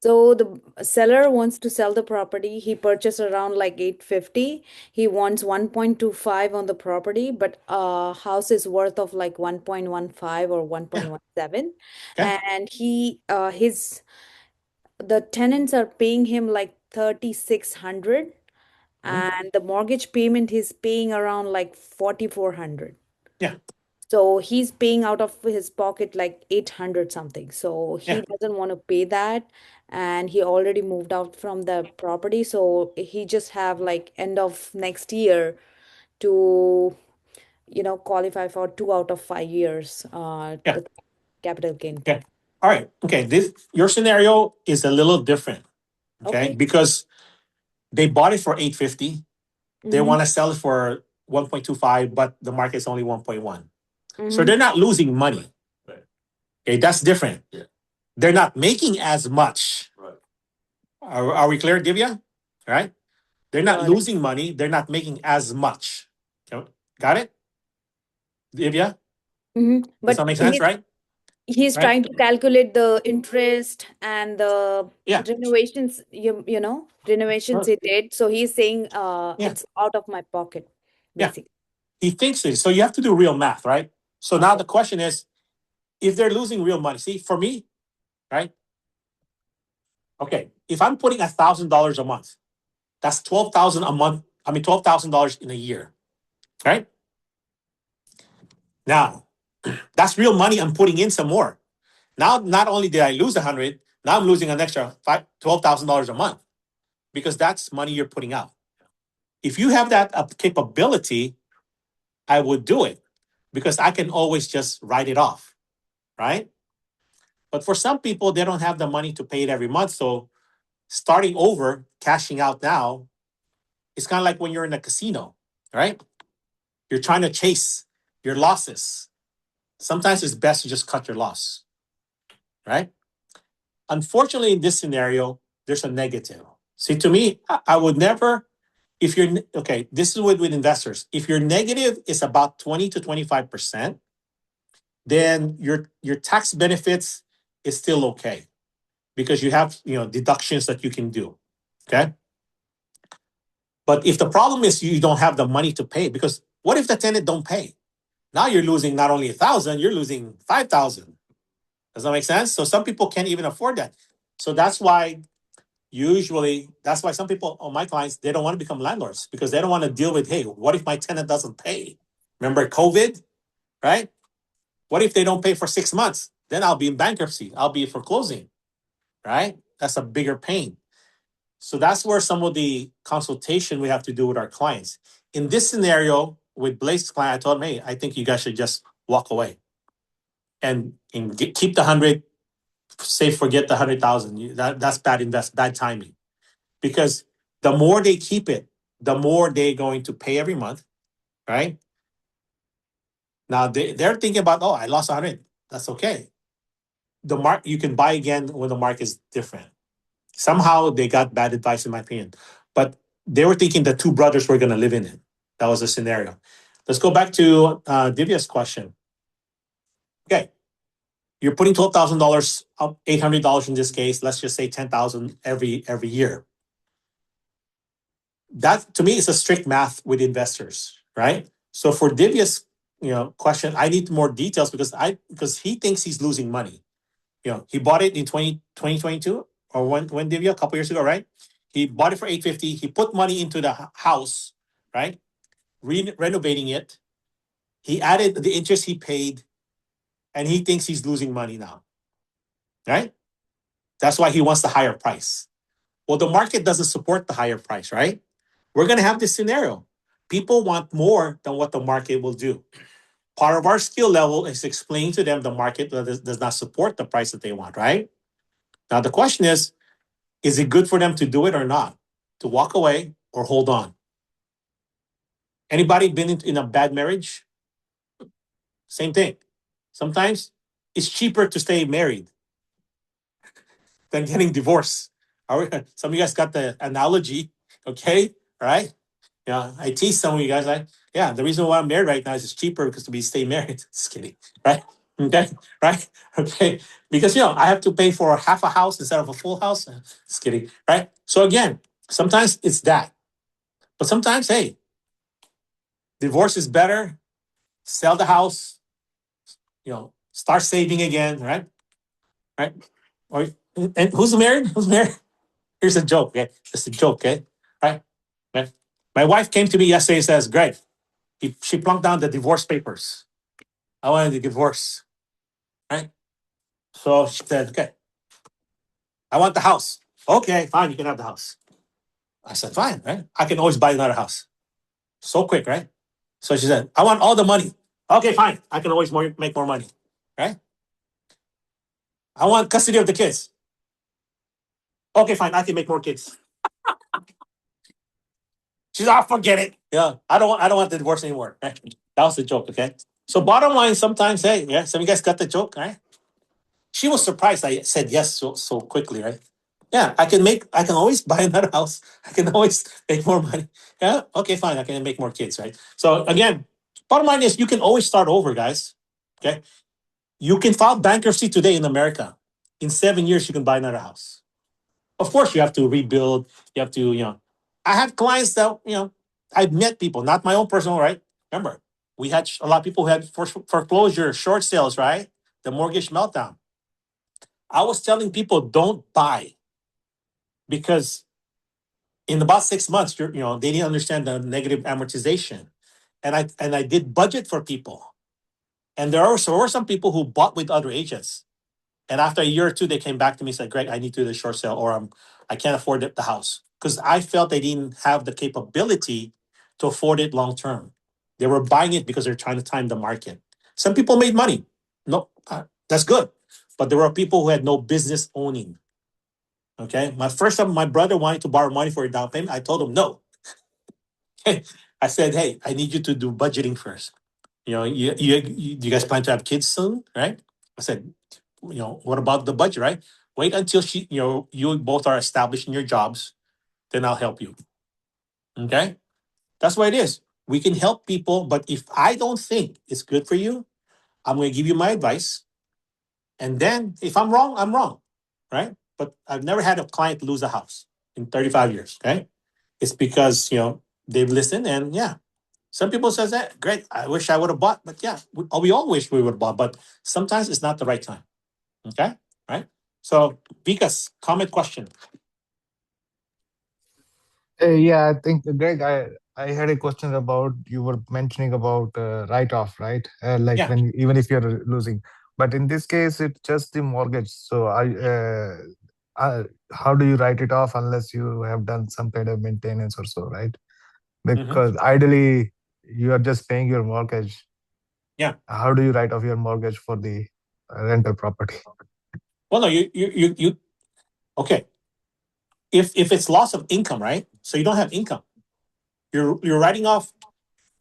S9: So the seller wants to sell the property. He purchased around like 850. He wants 1.25 on the property, but house is worth of like 1.15 or 1.17.
S1: Okay.
S9: And the tenants are paying him like 3,600, and the mortgage payment he's paying around like 4,400.
S1: Yeah.
S9: So he's paying out of his pocket like 800 something. So he
S1: Yeah.
S9: doesn't want to pay that. And he already moved out from the property. So he just have like end of next year to, qualify for 2 out of 5 years
S1: Yeah.
S9: capital gain.
S1: Okay. All right. Okay. Your scenario is a little different. Okay. Because they bought it for 850. They want to sell it for 1.25, but the market's only 1.1. So they're not losing money.
S10: Right.
S1: Okay, that's different.
S10: Yeah.
S1: They're not making as much.
S10: Right.
S1: Are we clear, Divya? Right? They're not
S9: Got it.
S1: losing money. They're not making as much. Okay. Got it? Divya? Does
S9: But
S1: that make sense, right?
S9: He's
S1: Right.
S9: trying to calculate the interest and the
S1: Yeah.
S9: renovations, renovations he did. So he's saying
S1: Yeah.
S9: it's out of my pocket,
S1: Yeah.
S9: basically.
S1: He thinks it. So you have to do real math, right? So now
S9: Okay.
S1: the question is, if they're losing real money, see, for me, right? Okay, if I'm putting $1,000 a month, that's 12,000 a month. I mean, $12,000 in a year, right? Now, that's real money. I'm putting in some more. Now, not only did I lose 100, now I'm losing an extra $12,000 a month because that's money you're putting out. If you have that capability, I would do it because I can always just write it off, right? But for some people, they don't have the money to pay it every month. So starting over, cashing out now, it's kind of like when you're in a casino, right? You're trying to chase your losses. Sometimes it's best to just cut your loss, right? Unfortunately, in this scenario, there's a negative. See, to me, I would never, if you're, okay, this is with investors. If your negative is about 20 to 25%, then your tax benefits is still okay because you have, deductions that you can do, okay? But if the problem is you don't have the money to pay, because what if the tenant don't pay? Now you're losing not only 1,000, you're losing 5,000. Does that make sense? So some people can't even afford that. So that's why some people, my clients, they don't want to become landlords because they don't want to deal with, hey, what if my tenant doesn't pay? Remember COVID, right? What if they don't pay for 6 months? Then I'll be in bankruptcy. I'll be foreclosing, right? That's a bigger pain. So that's where some of the consultation we have to do with our clients. In this scenario, with Blake's client, I told him, hey, I think you guys should just walk away and keep the 100, say forget the 100,000. That's bad timing. Because the more they keep it, the more they're going to pay every month, right? Now they're thinking about, oh, I lost 100. That's okay. You can buy again when the market is different. Somehow they got bad advice, in my opinion. But they were thinking the two brothers were going to live in it. That was the scenario. Let's go back to Divya's question. Okay, you're putting $12,000 up, $800 in this case. Let's just say $10,000 every year. That to me is a strict math with investors, right? So for Divya's question, I need more details because he thinks he's losing money. He bought it in 2022 or when Divya, a couple years ago, right? He bought it for $850. He put money into the house, right? Renovating it. He added the interest he paid, and he thinks he's losing money now, right? That's why he wants the higher price. Well, the market doesn't support the higher price, right? We're going to have this scenario. People want more than what the market will do. Part of our skill level is explaining to them the market does not support the price that they want, right? Now, the question is it good for them to do it or not? To walk away or hold on? Anybody been in a bad marriage? Same thing. Sometimes it's cheaper to stay married than getting divorced. Some of you guys got the analogy, okay? Right? Yeah, I tease some of you guys like, yeah, the reason why I'm married right now is it's cheaper because we stay married. Just kidding, right? Okay, right? Okay, because I have to pay for half a house instead of a full house. Just kidding, right? So again, sometimes it's that, but sometimes, hey, divorce is better. Sell the house, start saving again, right? Right? Or and who's married? Who's married? Here's a joke, okay? Just a joke, okay? Right? Right? My wife came to me yesterday and says, Greg, she plunked down the divorce papers. I wanted a divorce, right? So she said, okay, I want the house. Okay, fine, you can have the house. I said, fine, right? I can always buy another house. So quick, right? So she said, I want all the money. Okay, fine, I can always make more money, right? I want custody of the kids. Okay, fine, I can make more kids. She's like, forget it. Yeah, I don't want the divorce anymore. Right? That was the joke, okay? So bottom line, sometimes, hey, yeah, some of you guys got the joke, right? She was surprised I said yes so quickly, right? Yeah, I can always buy another house. I can always make more money. Yeah, okay, fine. I can make more kids, right? So again, bottom line is you can always start over, guys. Okay. You can file bankruptcy today in America. In 7 years, you can buy another house. Of course, you have to rebuild. You have to, I had clients that, I've met people, not my own personal, right? Remember, we had a lot of people who had foreclosure, short sales, right? The mortgage meltdown. I was telling people, don't buy, because in about 6 months, they didn't understand the negative amortization. And I did budget for people. And there also were some people who bought with other agents. And after a year or two, they came back to me and said, Greg, I need to do the short sale, or I can't afford the house. Because I felt they didn't have the capability to afford it long term. They were buying it because they're trying to time the market. Some people made money. No, that's good. But there were people who had no business owning. Okay. My first time, my brother wanted to borrow money for a down payment. I told him no. I said, hey, I need you to do budgeting first. You guys plan to have kids soon, right? I said, what about the budget, right? Wait until you both are established in your jobs, then I'll help you. Okay? That's what it is. We can help people, but if I don't think it's good for you, I'm going to give you my advice. And then if I'm wrong, I'm wrong, right? But I've never had a client lose a house in 35 years, okay? It's because, they've listened, and yeah. Some people says that, great, I wish I would have bought, but yeah, we all wish we would have bought, but sometimes it's not the right time. Okay, right? So, Vikas, comment, question.
S14: Yeah, I think Greg, I had a question about you were mentioning about write-off, right? Like
S1: Yeah.
S14: when even if you're losing, but in this case, it's just the mortgage. So how do you write it off unless you have done some kind of maintenance or so, right? Because ideally you are just paying your mortgage.
S1: Yeah.
S14: How do you write off your mortgage for the rental property?
S1: Well, no, you okay. If it's loss of income, right? So you don't have income. You're writing off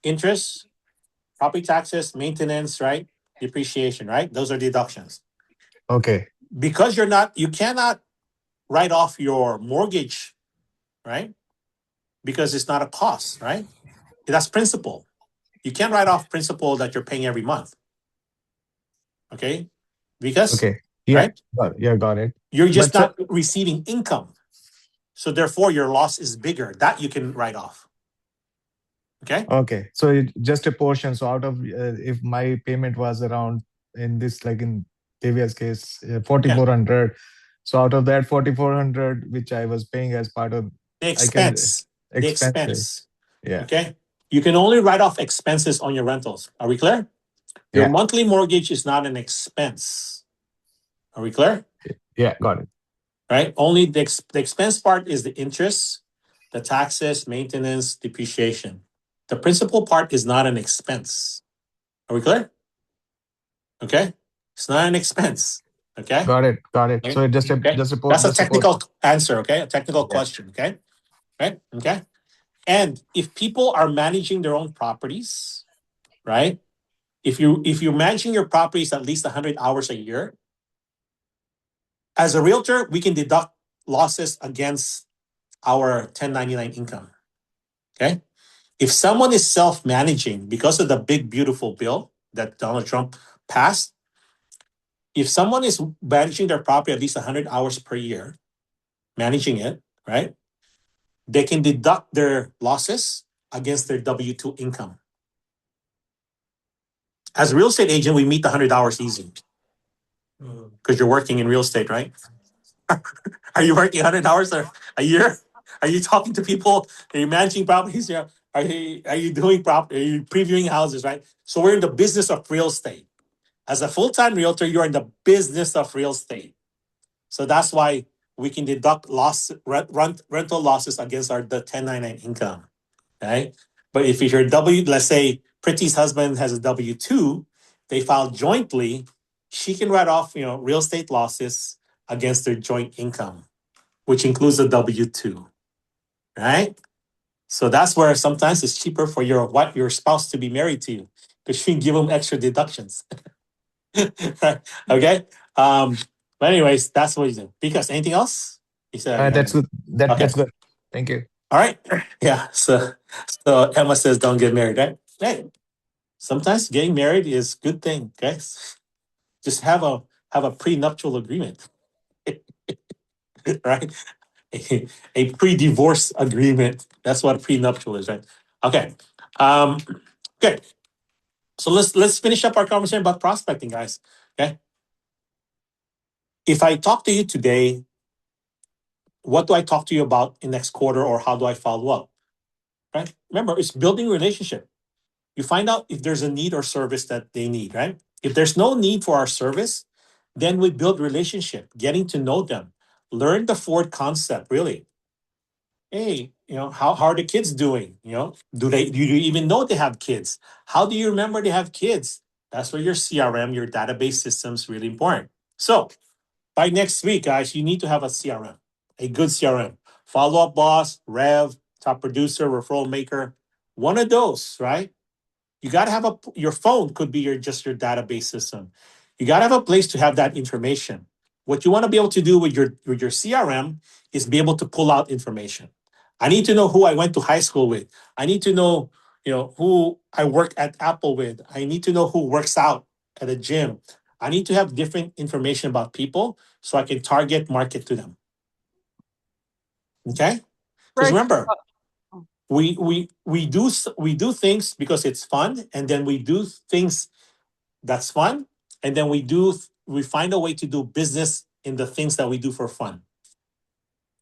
S1: interest, property taxes, maintenance, right? Depreciation, right? Those are deductions.
S14: Okay.
S1: Because you cannot write off your mortgage, right? Because it's not a cost, right? That's principal. You can't write off principal that you're paying every month. Okay? Because,
S14: Okay. Yeah.
S1: right?
S14: Yeah, got it.
S1: You're just
S14: But
S1: not receiving income. So therefore, your loss is bigger. That you can write off. Okay?
S14: Okay. So just a portion. So out of if my payment was around in this, like in previous case, 4,400. So out of that 4,400, which I was paying as part of,
S1: The
S14: I can
S1: expense. The
S14: expenses.
S1: expense.
S14: Yeah.
S1: Okay? You can only write off expenses on your rentals. Are we clear? Your
S14: Yeah.
S1: monthly mortgage is not an expense. Are we clear?
S14: Yeah, got it.
S1: Right? Only the expense part is the interest, the taxes, maintenance, depreciation. The principal part is not an expense. Are we clear? Okay? It's not an expense. Okay?
S14: Got it. Got it.
S1: Okay?
S14: So just a
S1: Okay?
S14: just a
S1: That's a
S14: just a
S1: technical
S14: portion.
S1: answer, okay? A technical
S14: Yeah.
S1: question, okay? Right? Okay? And if people are managing their own properties, right? If you're managing your properties at least 100 hours a year, as a realtor, we can deduct losses against our 1099 income. Okay? If someone is self-managing because of the big beautiful bill that Donald Trump passed, if someone is managing their property at least 100 hours per year, managing it, right? They can deduct their losses against their W-2 income. As a real estate agent, we meet the 100 hours easy because you're working in real estate, right? Are you working 100 hours a year? Are you talking to people? Are you managing properties? Are you doing property? Are you previewing houses, right? So we're in the business of real estate. As a full-time realtor, you're in the business of real estate. So that's why we can deduct rental losses against the 1099 income, right? But if you're let's say Pretty's husband has a W-2, they file jointly, she can write off, real estate losses against their joint income, which includes the W-2, right? So that's where sometimes it's cheaper for your spouse to be married to you because you can give them extra deductions. Okay. But anyways, that's what you do. Because anything else? You said
S14: That's good.
S1: okay.
S14: That's good. Thank you.
S1: All right. Yeah. So Emma says don't get married, right? Hey, sometimes getting married is a good thing, guys. Just have a prenuptial agreement, right? A pre-divorce agreement. That's what prenuptial is, right? Okay. Okay. So let's finish up our conversation about prospecting, guys. Okay. If I talk to you today, what do I talk to you about in next quarter, or how do I follow up? Right? Remember, it's building relationship. You find out if there's a need or service that they need, right? If there's no need for our service, then we build relationship, getting to know them. Learn the Ford concept, really. Hey, how are the kids doing? Do you even know they have kids? How do you remember they have kids? That's where your CRM, your database system is really important. So by next week, guys, you need to have a CRM, a good CRM. Follow-up boss, Rev, top producer, referral maker. One of those, right? You got to have your phone could be just your database system. You got to have a place to have that information. What you want to be able to do with your CRM is be able to pull out information. I need to know who I went to high school with. I need to know, who I work at Apple with. I need to know who works out at a gym. I need to have different information about people so I can target market to them. Okay? Because remember, we do things because it's fun, and then we do things that's fun, and then we find a way to do business in the things that we do for fun.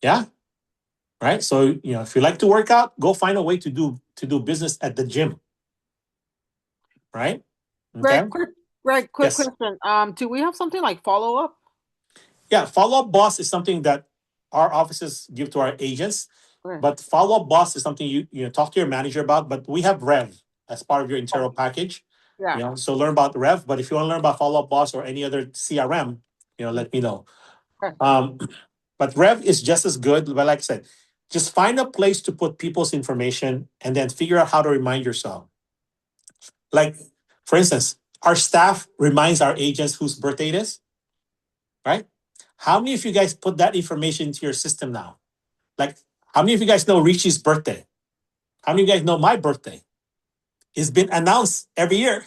S1: Yeah, right. So if you like to work out, go find a way to do business at the gym. Right. Okay.
S2: Quick question. Do we have something like follow up?
S1: Yeah, follow up boss is something that our offices give to our agents. Right. But follow up boss is something you talk to your manager about. But we have Rev as part of your internal package. Yeah. So learn about Rev. But if you want to learn about follow up boss or any other CRM, let me know. Right. But Rev is just as good. But like I said, just find a place to put people's information and then figure out how to remind yourself. Like, for instance, our staff reminds our agents whose birthday it is, right? How many of you guys put that information into your system now? Like, how many of you guys know Richie's birthday? How many of you guys know my birthday? It's been announced every year,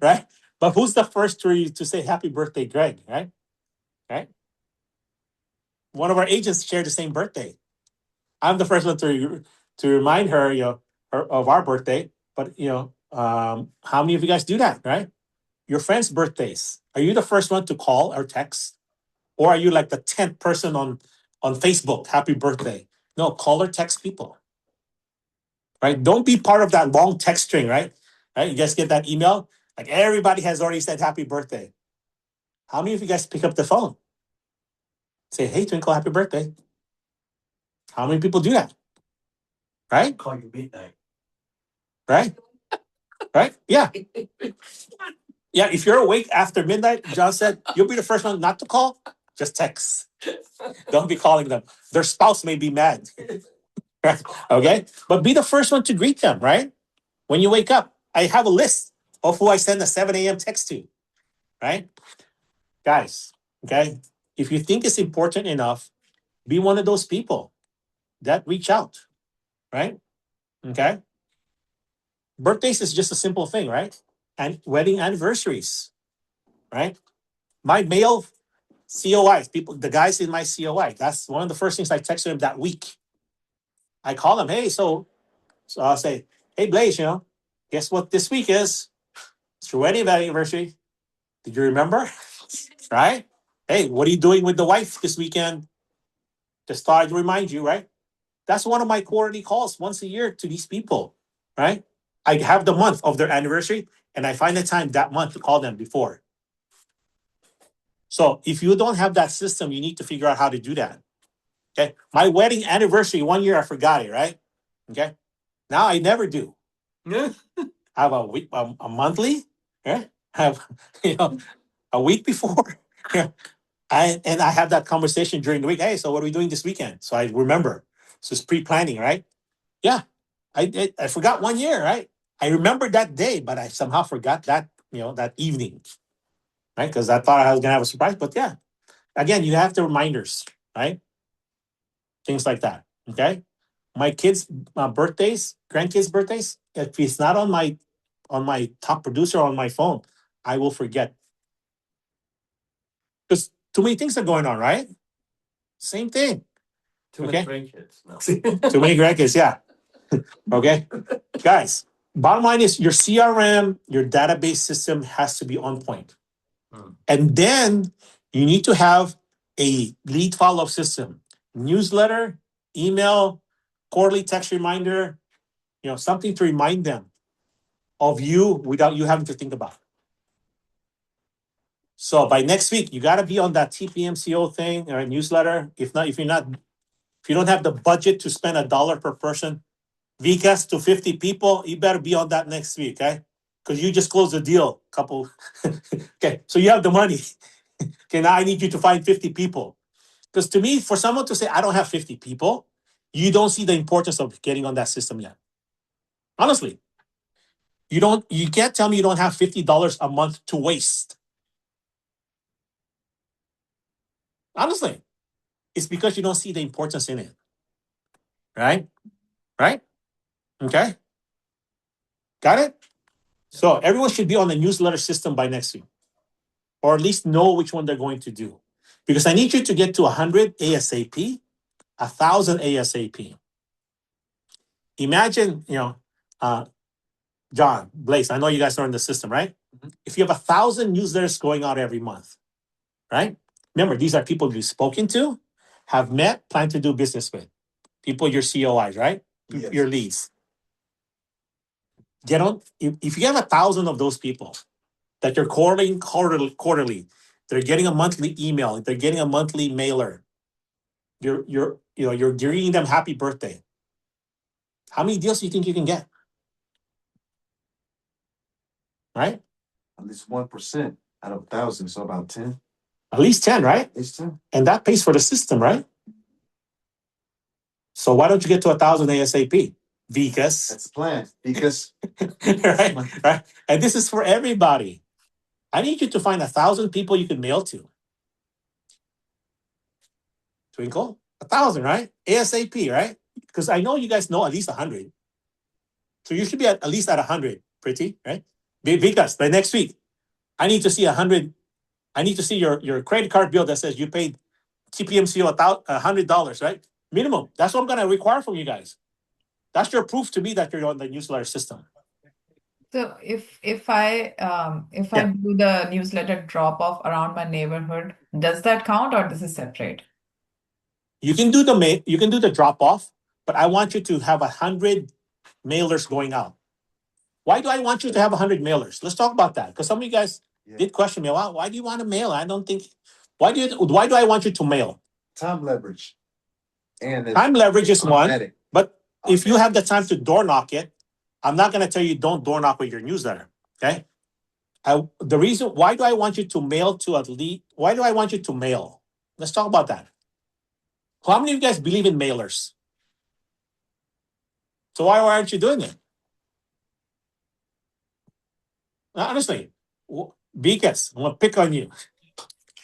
S1: right? But who's the first to say happy birthday, Greg, right? Right? One of our agents shared the same birthday. I'm the first one to remind her, of our birthday. But how many of you guys do that, right? Your friends' birthdays. Are you the first one to call or text, or are you like the 10th person on Facebook? Happy birthday! No, call or text people. Right? Don't be part of that long text string. Right? Right? You guys get that email? Like everybody has already said happy birthday. How many of you guys pick up the phone? Say, hey, Twinkle, happy birthday. How many people do that? Right?
S10: Call you midnight.
S1: Right? Right? Yeah. Yeah, if you're awake after midnight, John said, you'll be the first one not to call. Just text. Don't be calling them. Their spouse may be mad. Right? Okay? But be the first one to greet them, right? When you wake up, I have a list of who I send a 7 a.m. text to, right? Guys, okay? If you think it's important enough, be one of those people that reach out, right? Okay? Birthdays is just a simple thing, right? And wedding anniversaries, right? My male COIs, people, the guys in my COI, that's one of the first things I text them that week. I call them, hey, so I'll say, hey, Blaze, guess what this week is? It's your wedding anniversary. Did you remember? Right? Hey, what are you doing with the wife this weekend? Just thought I'd remind you, right? That's one of my quarterly calls once a year to these people, right? I have the month of their anniversary, and I find the time that month to call them before. So if you don't have that system, you need to figure out how to do that. Okay. My wedding anniversary, 1 year, I forgot it, right? Okay. Now I never do. I have a week, a monthly, yeah. I have, a week before. And I have that conversation during the week. Hey, so what are we doing this weekend? So I remember. So it's pre-planning, right? Yeah. I forgot 1 year, right? I remembered that day, but I somehow forgot that, that evening, right? Because I thought I was going to have a surprise. But yeah, again, you have the reminders, right? Things like that. Okay. My kids' birthdays, grandkids' birthdays, if it's not on my top producer on my phone, I will forget. Because too many things are going on, right? Same thing.
S10: Too many grandkids. No.
S1: Too many grandkids, yeah. Okay. Guys, bottom line is your CRM, your database system has to be on point. And then you need to have a lead follow-up system, newsletter, email, quarterly text reminder, something to remind them of you without you having to think about it. So by next week, you got to be on that TPMCO thing or newsletter. If you don't have the budget to spend $1 per person, VCAS to 50 people, you better be on that next week, okay? Because you just closed the deal, couple. Okay, so you have the money. Okay, now I need you to find 50 people. Because to me, for someone to say, I don't have 50 people, you don't see the importance of getting on that system yet. Honestly, you can't tell me you don't have $50 a month to waste. Honestly, it's because you don't see the importance in it. Right? Right? Okay. Got it? So everyone should be on the newsletter system by next week, or at least know which one they're going to do. Because I need you to get to 100 ASAP, 1,000 ASAP. Imagine, John, Blaze, I know you guys are in the system, right? If you have 1,000 newsletters going out every month, right? Remember, these are people you've spoken to, have met, plan to do business with. People, your COIs, right? Yes. Your leads. If you have 1,000 of those people that you're quarterly, they're getting a monthly email, they're getting a monthly mailer, you're greeting them happy birthday. How many deals do you think you can get? Right?
S15: At least 1% out of 1,000, so about 10.
S1: At least 10, right?
S15: At least 10.
S1: And that pays for the system, right? So why don't you get to 1,000 ASAP? Because
S15: that's the plan. Because
S1: right. And this is for everybody. I need you to find 1,000 people you can mail to. Twinkle, 1,000, right? ASAP, right? Because I know you guys know at least 100. So you should be at least at 100, pretty, right? Because by next week, I need to see 100. I need to see your credit card bill that says you paid TPMCO $100, right? Minimum. That's what I'm going to require from you guys. That's your proof to me that you're on the newsletter system.
S6: So if I do the newsletter drop off around my neighborhood, does that count or this is separate?
S1: You can do the drop off, but I want you to have 100 mailers going out. Why do I want you to have 100 mailers? Let's talk about that, because some of you guys did question me. Why do you want to mail? I don't think. Why do I want you to mail?
S15: Time leverage. And
S1: time leverage is one, but if you have the time to door knock it, I'm not going to tell you don't door knock with your newsletter. Okay. The reason why do I want you to mail to at least? Why do I want you to mail? Let's talk about that. How many of you guys believe in mailers? So why aren't you doing it? Honestly, because I'm gonna pick on you.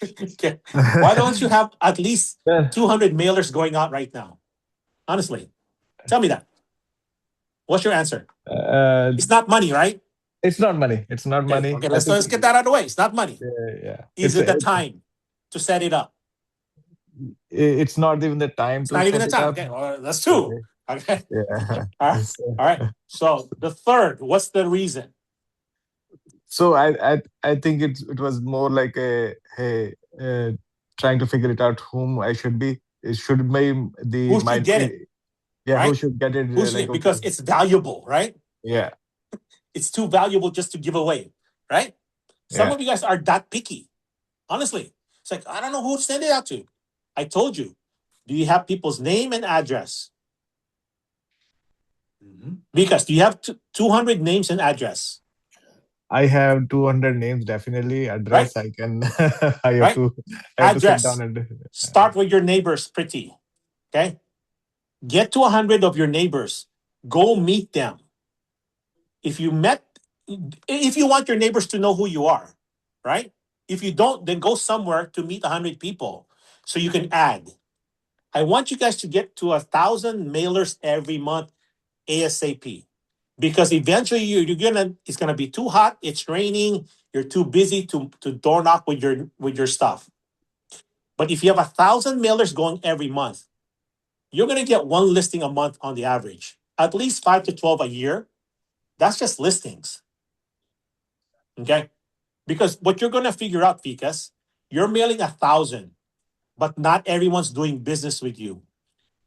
S1: Okay. Why don't you have at least 200 mailers going out right now? Honestly, tell me that. What's your answer? It's not money, right?
S14: It's not money. It's not money.
S1: Okay, let's get that out of the way. It's not money.
S14: Yeah.
S1: Is it the time to set it up?
S14: It's not even the time
S1: It's
S14: to
S1: not even
S14: set
S1: the
S14: it
S1: time.
S14: up.
S1: Okay, well, that's two. Okay.
S14: Yeah.
S1: All right. So the third, what's the reason?
S14: So I think it was more like trying to figure it out whom I should be. It should be
S1: who should get it?
S14: Yeah,
S1: right?
S14: Who should get it?
S1: Because it's valuable, right?
S14: Yeah.
S1: It's too valuable just to give away, right? Some of you guys are that picky. Honestly, it's like, I don't know who to send it out to. I told you. Do you have people's name and address? Because do you have 200 names and address?
S14: I have 200 names, definitely. Address, right? I can. I have to sit down and
S1: start with your neighbors, pretty. Okay. Get to 100 of your neighbors. Go meet them. If you want your neighbors to know who you are, right? If you don't, then go somewhere to meet 100 people so you can add. I want you guys to get to 1,000 mailers every month ASAP. Because eventually it's gonna be too hot, it's raining, you're too busy to door knock with your stuff. But if you have 1,000 mailers going every month, you're going to get one listing a month on the average, at least 5 to 12 a year. That's just listings. Okay. Because what you're going to figure out, Ficas, you're mailing 1,000, but not everyone's doing business with you.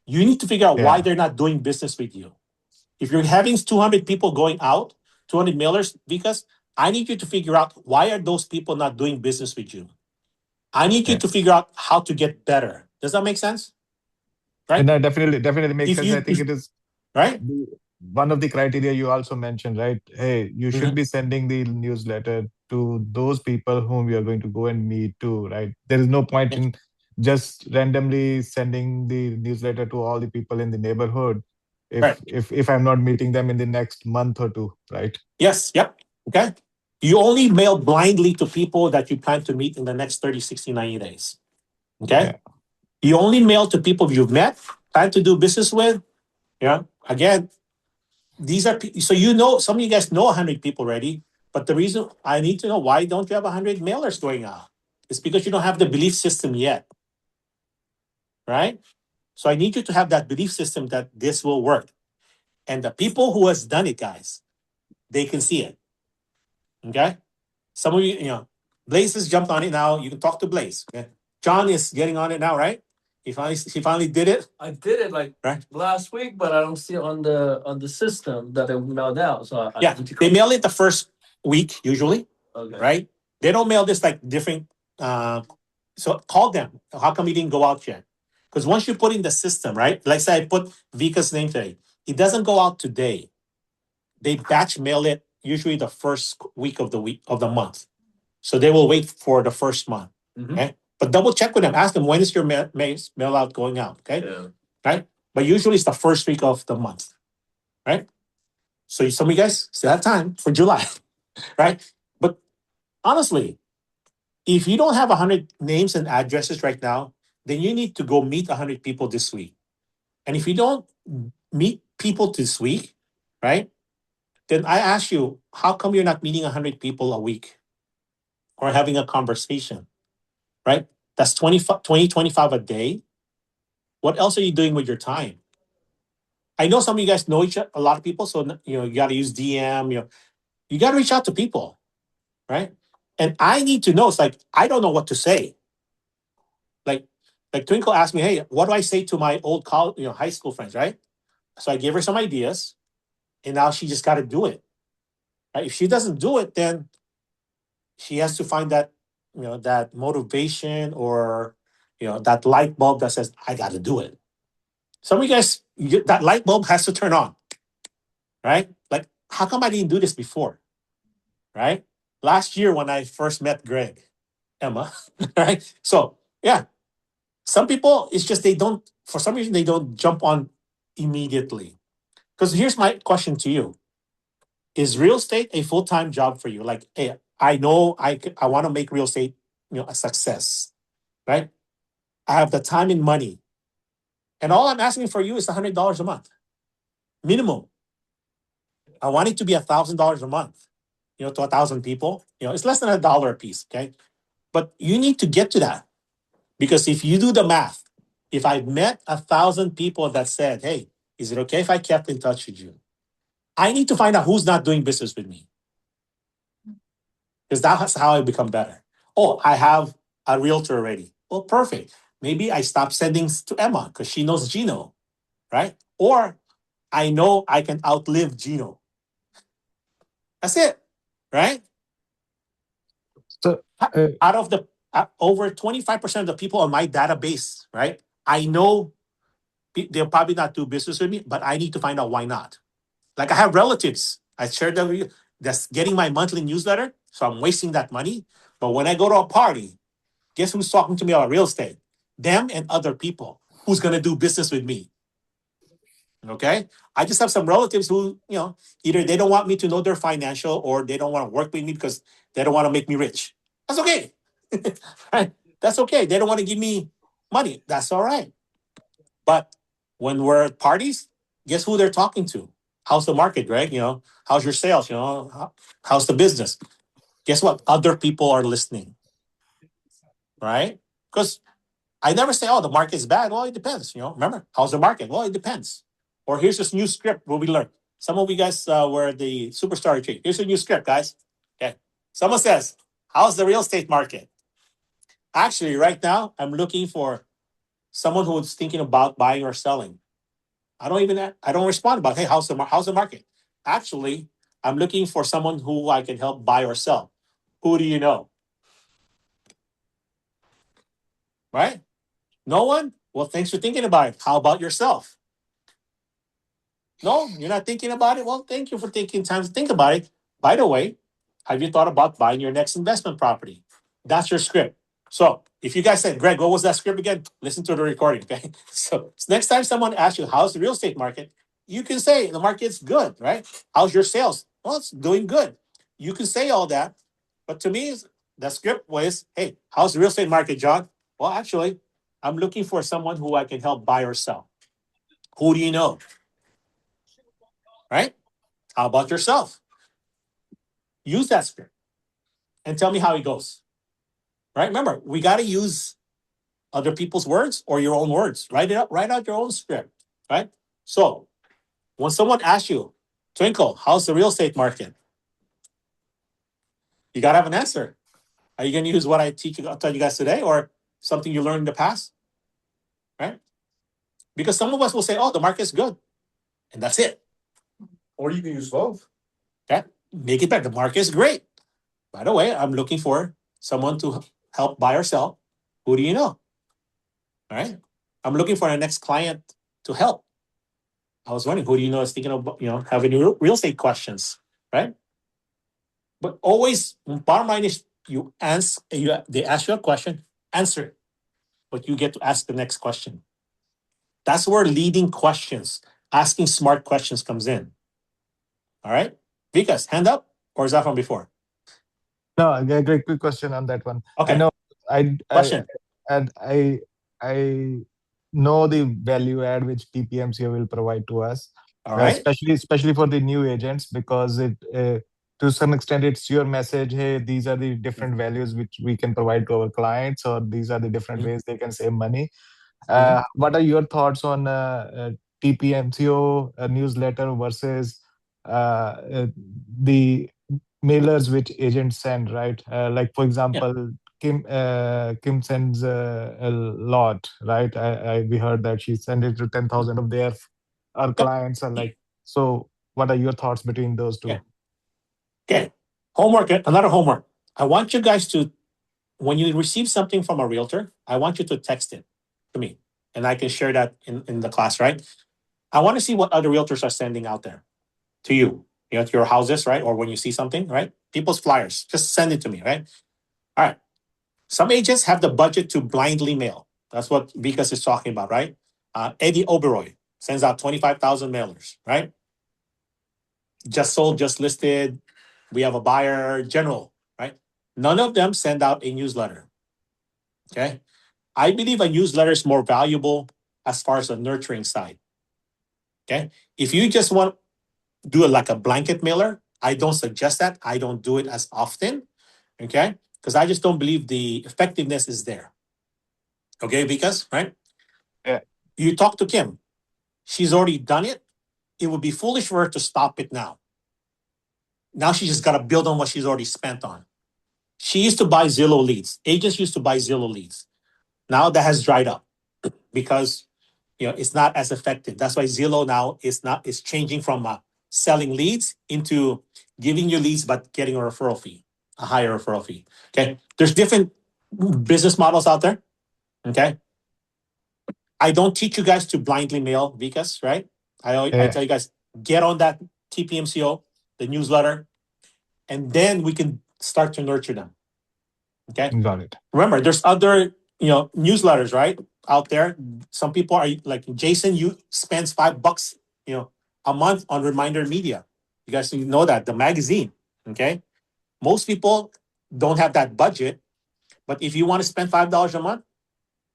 S1: You need to figure out why they're not doing business with you. If you're having 200 people going out, 200 mailers, because I need you to figure out why are those people not doing business with you. I need you to figure out how to get better. Does that make sense? Right?
S14: And that definitely makes
S1: If
S14: sense.
S1: you,
S14: I think
S1: if,
S14: it is
S1: right?
S14: one of the criteria you also mentioned, right? Hey, you should
S1: Mhm.
S14: be sending the newsletter to those people whom we are going to go and meet to, right? There is no point in just randomly sending the newsletter to all the people in the neighborhood
S1: Right.
S14: if I'm not meeting them in the next month or two, right?
S1: Yes. Yep. Okay. You only mail blindly to people that you plan to meet in the next 30, 60, 90 days. Okay.
S14: Yeah.
S1: You only mail to people you've met, plan to do business with. Yeah. Again, these are so you know some of you guys know 100 people already, but the reason I need to know why don't you have 100 mailers going out? It's because you don't have the belief system yet. Right? So I need you to have that belief system that this will work. And the people who has done it, guys, they can see it. Okay? Some of you, Blaze has jumped on it now. You can talk to Blaze. Okay? John is getting on it now, right? He finally did it.
S10: I did it like
S1: right
S10: last week, but I don't see it on the system that it mailed out. So I
S1: yeah,
S10: need to
S1: they mail it the first week usually,
S10: Okay.
S1: right? They don't mail this like different. So call them. How come you didn't go out yet? Because once you put in the system, right? Like say I put Vika's name today, it doesn't go out today. They batch mail it usually the first week of the month. So they will wait for the first month. Okay. But double check with them. Ask them when is your mail out going out. Okay.
S10: Yeah.
S1: Right. But usually it's the first week of the month. Right. So some of you guys still have time for July. Right. But honestly, if you don't have 100 names and addresses right now, then you need to go meet 100 people this week. And if you don't meet people this week, right, then I ask you, how come you're not meeting 100 people a week or having a conversation, right? That's 25 a day. What else are you doing with your time? I know some of you guys know a lot of people, so you got to use DM. You got to reach out to people, right? And I need to know. It's like I don't know what to say. Like Twinkle asked me, hey, what do I say to my old college, high school friends, right? So I gave her some ideas, and now she just got to do it. Right? If she doesn't do it, then she has to find that that motivation or that light bulb that says I got to do it. Some of you guys, that light bulb has to turn on, right? Like, how come I didn't do this before, right? Last year when I first met Greg, Emma, right? So yeah, some people, it's just for some reason, they don't jump on immediately. Because here's my question to you. Is real estate a full-time job for you? Like, hey, I know I want to make real estate, a success, right? I have the time and money. And all I'm asking for you is $100 a month, minimum. I want it to be $1,000 a month, to 1,000 people. It's less than $1 a piece, okay? But you need to get to that. Because if you do the math, if I met 1,000 people that said, hey, is it okay if I kept in touch with you? I need to find out who's not doing business with me. Because that's how I become better. Oh, I have a realtor already. Well, perfect. Maybe I stop sending to Emma because she knows Gino, right? Or I know I can outlive Gino. That's it, right?
S14: So
S1: out of the over 25% of the people on my database, right? I know they'll probably not do business with me, but I need to find out why not. Like I have relatives, I shared them with you, that's getting my monthly newsletter, so I'm wasting that money. But when I go to a party, guess who's talking to me about real estate? Them and other people. Who's going to do business with me? Okay. I just have some relatives who, either they don't want me to know their financial or they don't want to work with me because they don't want to make me rich. That's okay. Right? That's okay. They don't want to give me money. That's all right. But when we're at parties, guess who they're talking to? How's the market, Greg? How's your sales? How's the business? Guess what? Other people are listening, right? Because I never say, oh, the market's bad. Well, it depends. Remember, how's the market? Well, it depends. Or here's this new script where we learn. Some of you guys were the superstar retreat. Here's a new script, guys. Okay. Someone says, how's the real estate market? Actually, right now, I'm looking for someone who's thinking about buying or selling. I don't respond about, hey, how's the market? Actually, I'm looking for someone who I can help buy or sell. Who do you know? Right? No one? Well, thanks for thinking about it. How about yourself? No, you're not thinking about it? Well, thank you for taking time to think about it. By the way, have you thought about buying your next investment property? That's your script. So if you guys said, Greg, what was that script again? Listen to the recording, okay? So next time someone asks you, how's the real estate market? You can say, the market's good, right? How's your sales? Well, it's doing good. You can say all that. But to me, the script was, hey, how's the real estate market, John? Well, actually, I'm looking for someone who I can help buy or sell. Who do you know? Right? How about yourself? Use that script and tell me how it goes. Right? Remember, we got to use other people's words or your own words. Write it up, write out your own script. Right? So when someone asks you, Twinkle, how's the real estate market? You got to have an answer. Are you going to use what I tell you guys today or something you learned in the past? Right? Because some of us will say, oh, the market's good. And that's it.
S15: Or you can use both.
S1: Okay? Make it better. The market is great. By the way, I'm looking for someone to help buy or sell. Who do you know? All right. I'm looking for the next client to help. I was wondering, who do you know is thinking of, having real estate questions, right? But always, bottom line is they ask you a question, answer it, but you get to ask the next question. That's where leading questions, asking smart questions comes in. All right. Vikas, hand up, or is that from before?
S14: No, a great quick question on that one.
S1: Okay.
S14: I know
S1: Question.
S14: I know the value add which TPMCO will provide to us,
S1: All right.
S14: especially for the new agents, because it to some extent it's your message. Hey, these are the different values which we can provide to our clients, or these are the different ways they can save money. What are your thoughts on TPMCO newsletter versus the mailers which agents send, right? Like for example, Kim sends a lot, right? We heard that she sent it to 10,000 of our clients are like. So, what are your thoughts between those two?
S1: Okay. Homework. Another homework. I want you guys to, when you receive something from a realtor, I want you to text it to me, and I can share that in the class, right? I want to see what other realtors are sending out there to you, to your houses, right? Or when you see something, right? People's flyers, just send it to me, right? All right. Some agents have the budget to blindly mail. That's what Vikas is talking about, right? Eddie Oberoi sends out 25,000 mailers, right? Just sold, just listed. We have a buyer, general, right? None of them send out a newsletter. Okay. I believe a newsletter is more valuable as far as the nurturing side. Okay. If you just want to do it like a blanket mailer, I don't suggest that. I don't do it as often. Okay. Because I just don't believe the effectiveness is there. Okay. Because, right?
S14: Yeah.
S1: You talk to Kim. She's already done it. It would be foolish for her to stop it now. Now she just got to build on what she's already spent on. She used to buy Zillow leads. Agents used to buy Zillow leads. Now that has dried up because it's not as effective. That's why Zillow now is changing from selling leads into giving you leads but getting a referral fee, a higher referral fee. Okay, there's different business models out there. Okay, I don't teach you guys to blindly mail Vikas, right? I tell you guys, get on that TPMCO, the newsletter, and then we can start to nurture them. Okay,
S14: got it.
S1: Remember, there's other newsletters, right, out there. Some people are like Jason. You spends $5, a month on Reminder Media. You guys know that the magazine. Okay, most people don't have that budget, but if you want to spend $5 a month,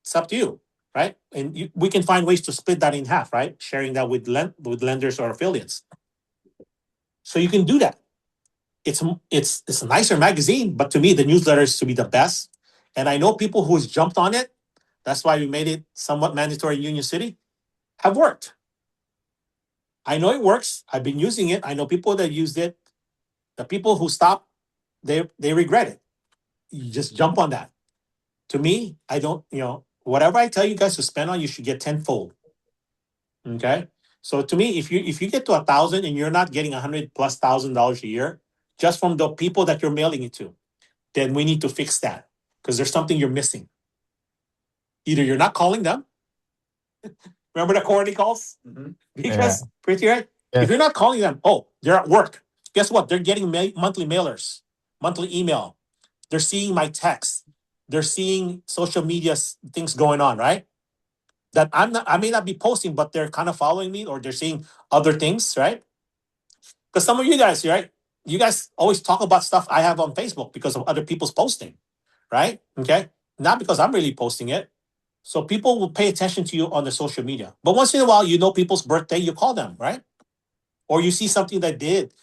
S1: it's up to you, right? And we can find ways to split that in half, right? Sharing that with lenders or affiliates. So you can do that. It's a nicer magazine, but to me, the newsletter is to be the best. And I know people who's jumped on it, That's why we made it somewhat mandatory in Union City, have worked. I know it works. I've been using it. I know people that used it. The people who stopped, they regret it. You just jump on that. To me, I don't, whatever I tell you guys to spend on, you should get tenfold. Okay. So to me, if you get to 1,000 and you're not getting $100,000+ a year just from the people that you're mailing it to, then we need to fix that because there's something you're missing. Either you're not calling them. Remember the quarterly calls? Mm-hmm. Because pretty right. If you're not calling them, they're at work. Guess what? They're getting monthly mailers, monthly email. They're seeing my text. They're seeing social media things going on, right? That I may not be posting, but they're kind of following me or they're seeing other things, right? Because some of you guys, right? You guys always talk about stuff I have on Facebook because of other people's posting, right? Okay. Not because I'm really posting it. So people will pay attention to you on the social media. But once in a while, you know people's birthday, you call them, right? Or you see something that did,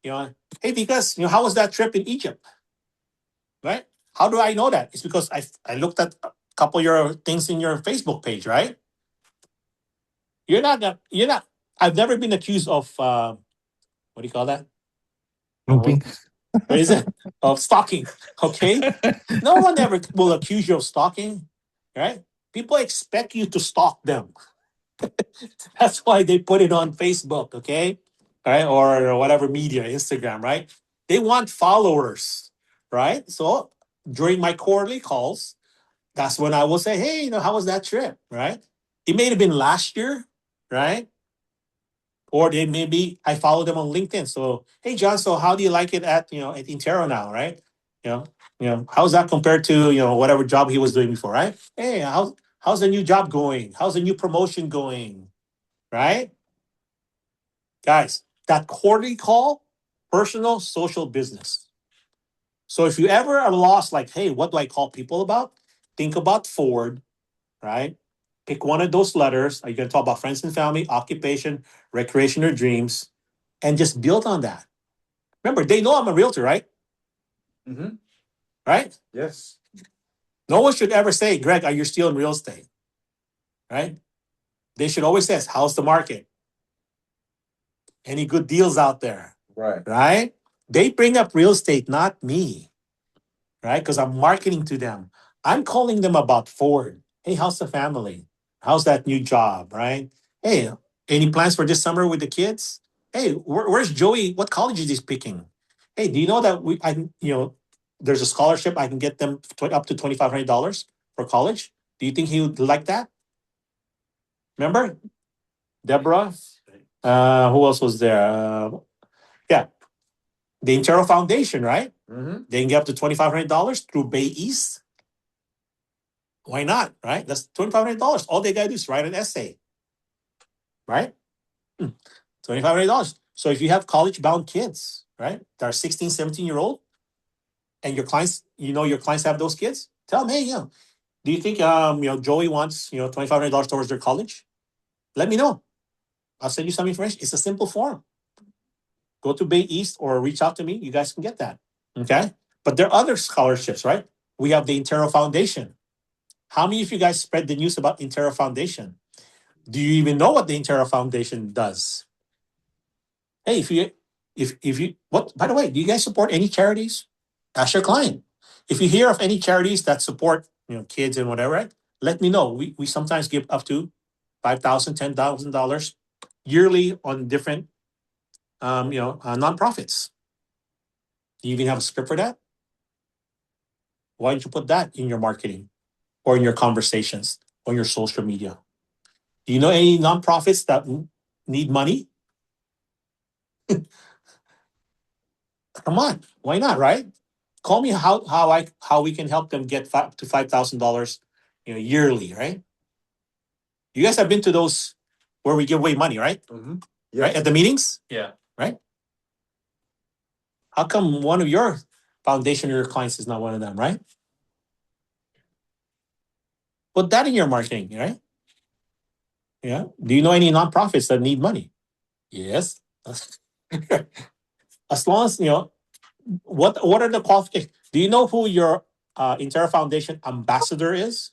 S1: hey, because, how was that trip in Egypt? Right? How do I know that? It's because I looked at a couple of your things in your Facebook page, right? You're not, I've never been accused of, what do you call that?
S14: Snooping.
S1: What is it? Of stalking, okay? No one ever will accuse you of stalking, right? People expect you to stalk them. That's why they put it on Facebook, okay? Right? Or whatever media, Instagram, right? They want followers, right? So during my quarterly calls, that's when I will say, hey, how was that trip, right? It may have been last year, right? Or they maybe I follow them on LinkedIn. So, hey, John, so how do you like it at Intero now, right? How's that compared to whatever job he was doing before, right? Hey, how's the new job going? How's the new promotion going, right? Guys, that quarterly call, personal, social, business. So if you ever are lost, like, hey, what do I call people about? Think about Ford, right? Pick one of those letters. Are you going to talk about friends and family, occupation, recreation, or dreams? And just build on that. Remember, they know I'm a realtor, right?
S15: Mm-hmm.
S1: Right?
S15: Yes.
S1: No one should ever say, Greg, are you still in real estate? Right? They should always say, how's the market? Any good deals out there?
S15: Right.
S1: Right? They bring up real estate, not me. Right? Because I'm marketing to them. I'm calling them about Ford. Hey, how's the family? How's that new job? Right? Hey, any plans for this summer with the kids? Hey, where's Joey? What college is he picking? Hey, do you know that there's a scholarship I can get them up to $2,500 for college? Do you think he would like that? Remember, Deborah? Who else was there? Yeah, the Intero Foundation, right?
S15: Mm-hmm.
S1: They can get up to $2,500 through Bay East. Why not, right? That's $2,500. All they gotta do is write an essay, right? $2,500. So if you have college-bound kids, right, that are 16, 17-year-old, and your clients, your clients have those kids, tell them, hey, do you think Joey wants $2,500 towards their college? Let me know. I'll send you some information. It's a simple form. Go to Bay East or reach out to me. You guys can get that. Okay. But there are other scholarships, right? We have the Intero Foundation. How many of you guys spread the news about Intero Foundation? Do you even know what the Intero Foundation does? Hey, if you what by the way, do you guys support any charities? Ask your client. If you hear of any charities that support kids and whatever, right? Let me know. We sometimes give up to $5,000, $10,000 yearly on different nonprofits. Do you even have a script for that? Why don't you put that in your marketing or in your conversations on your social media? Do you know any nonprofits that need money? Come on, why not, right? Call me how we can help them get to $5,000 yearly, right? You guys have been to those where we give away money, right?
S15: Mm-hmm.
S1: Yes. Right at the meetings,
S10: Yeah.
S1: right? How come one of your foundation or your clients is not one of them, right? Put that in your marketing, right? Yeah. Do you know any nonprofits that need money? Yes. As long as what are the qualifications? Do you know who your Intera Foundation ambassador is?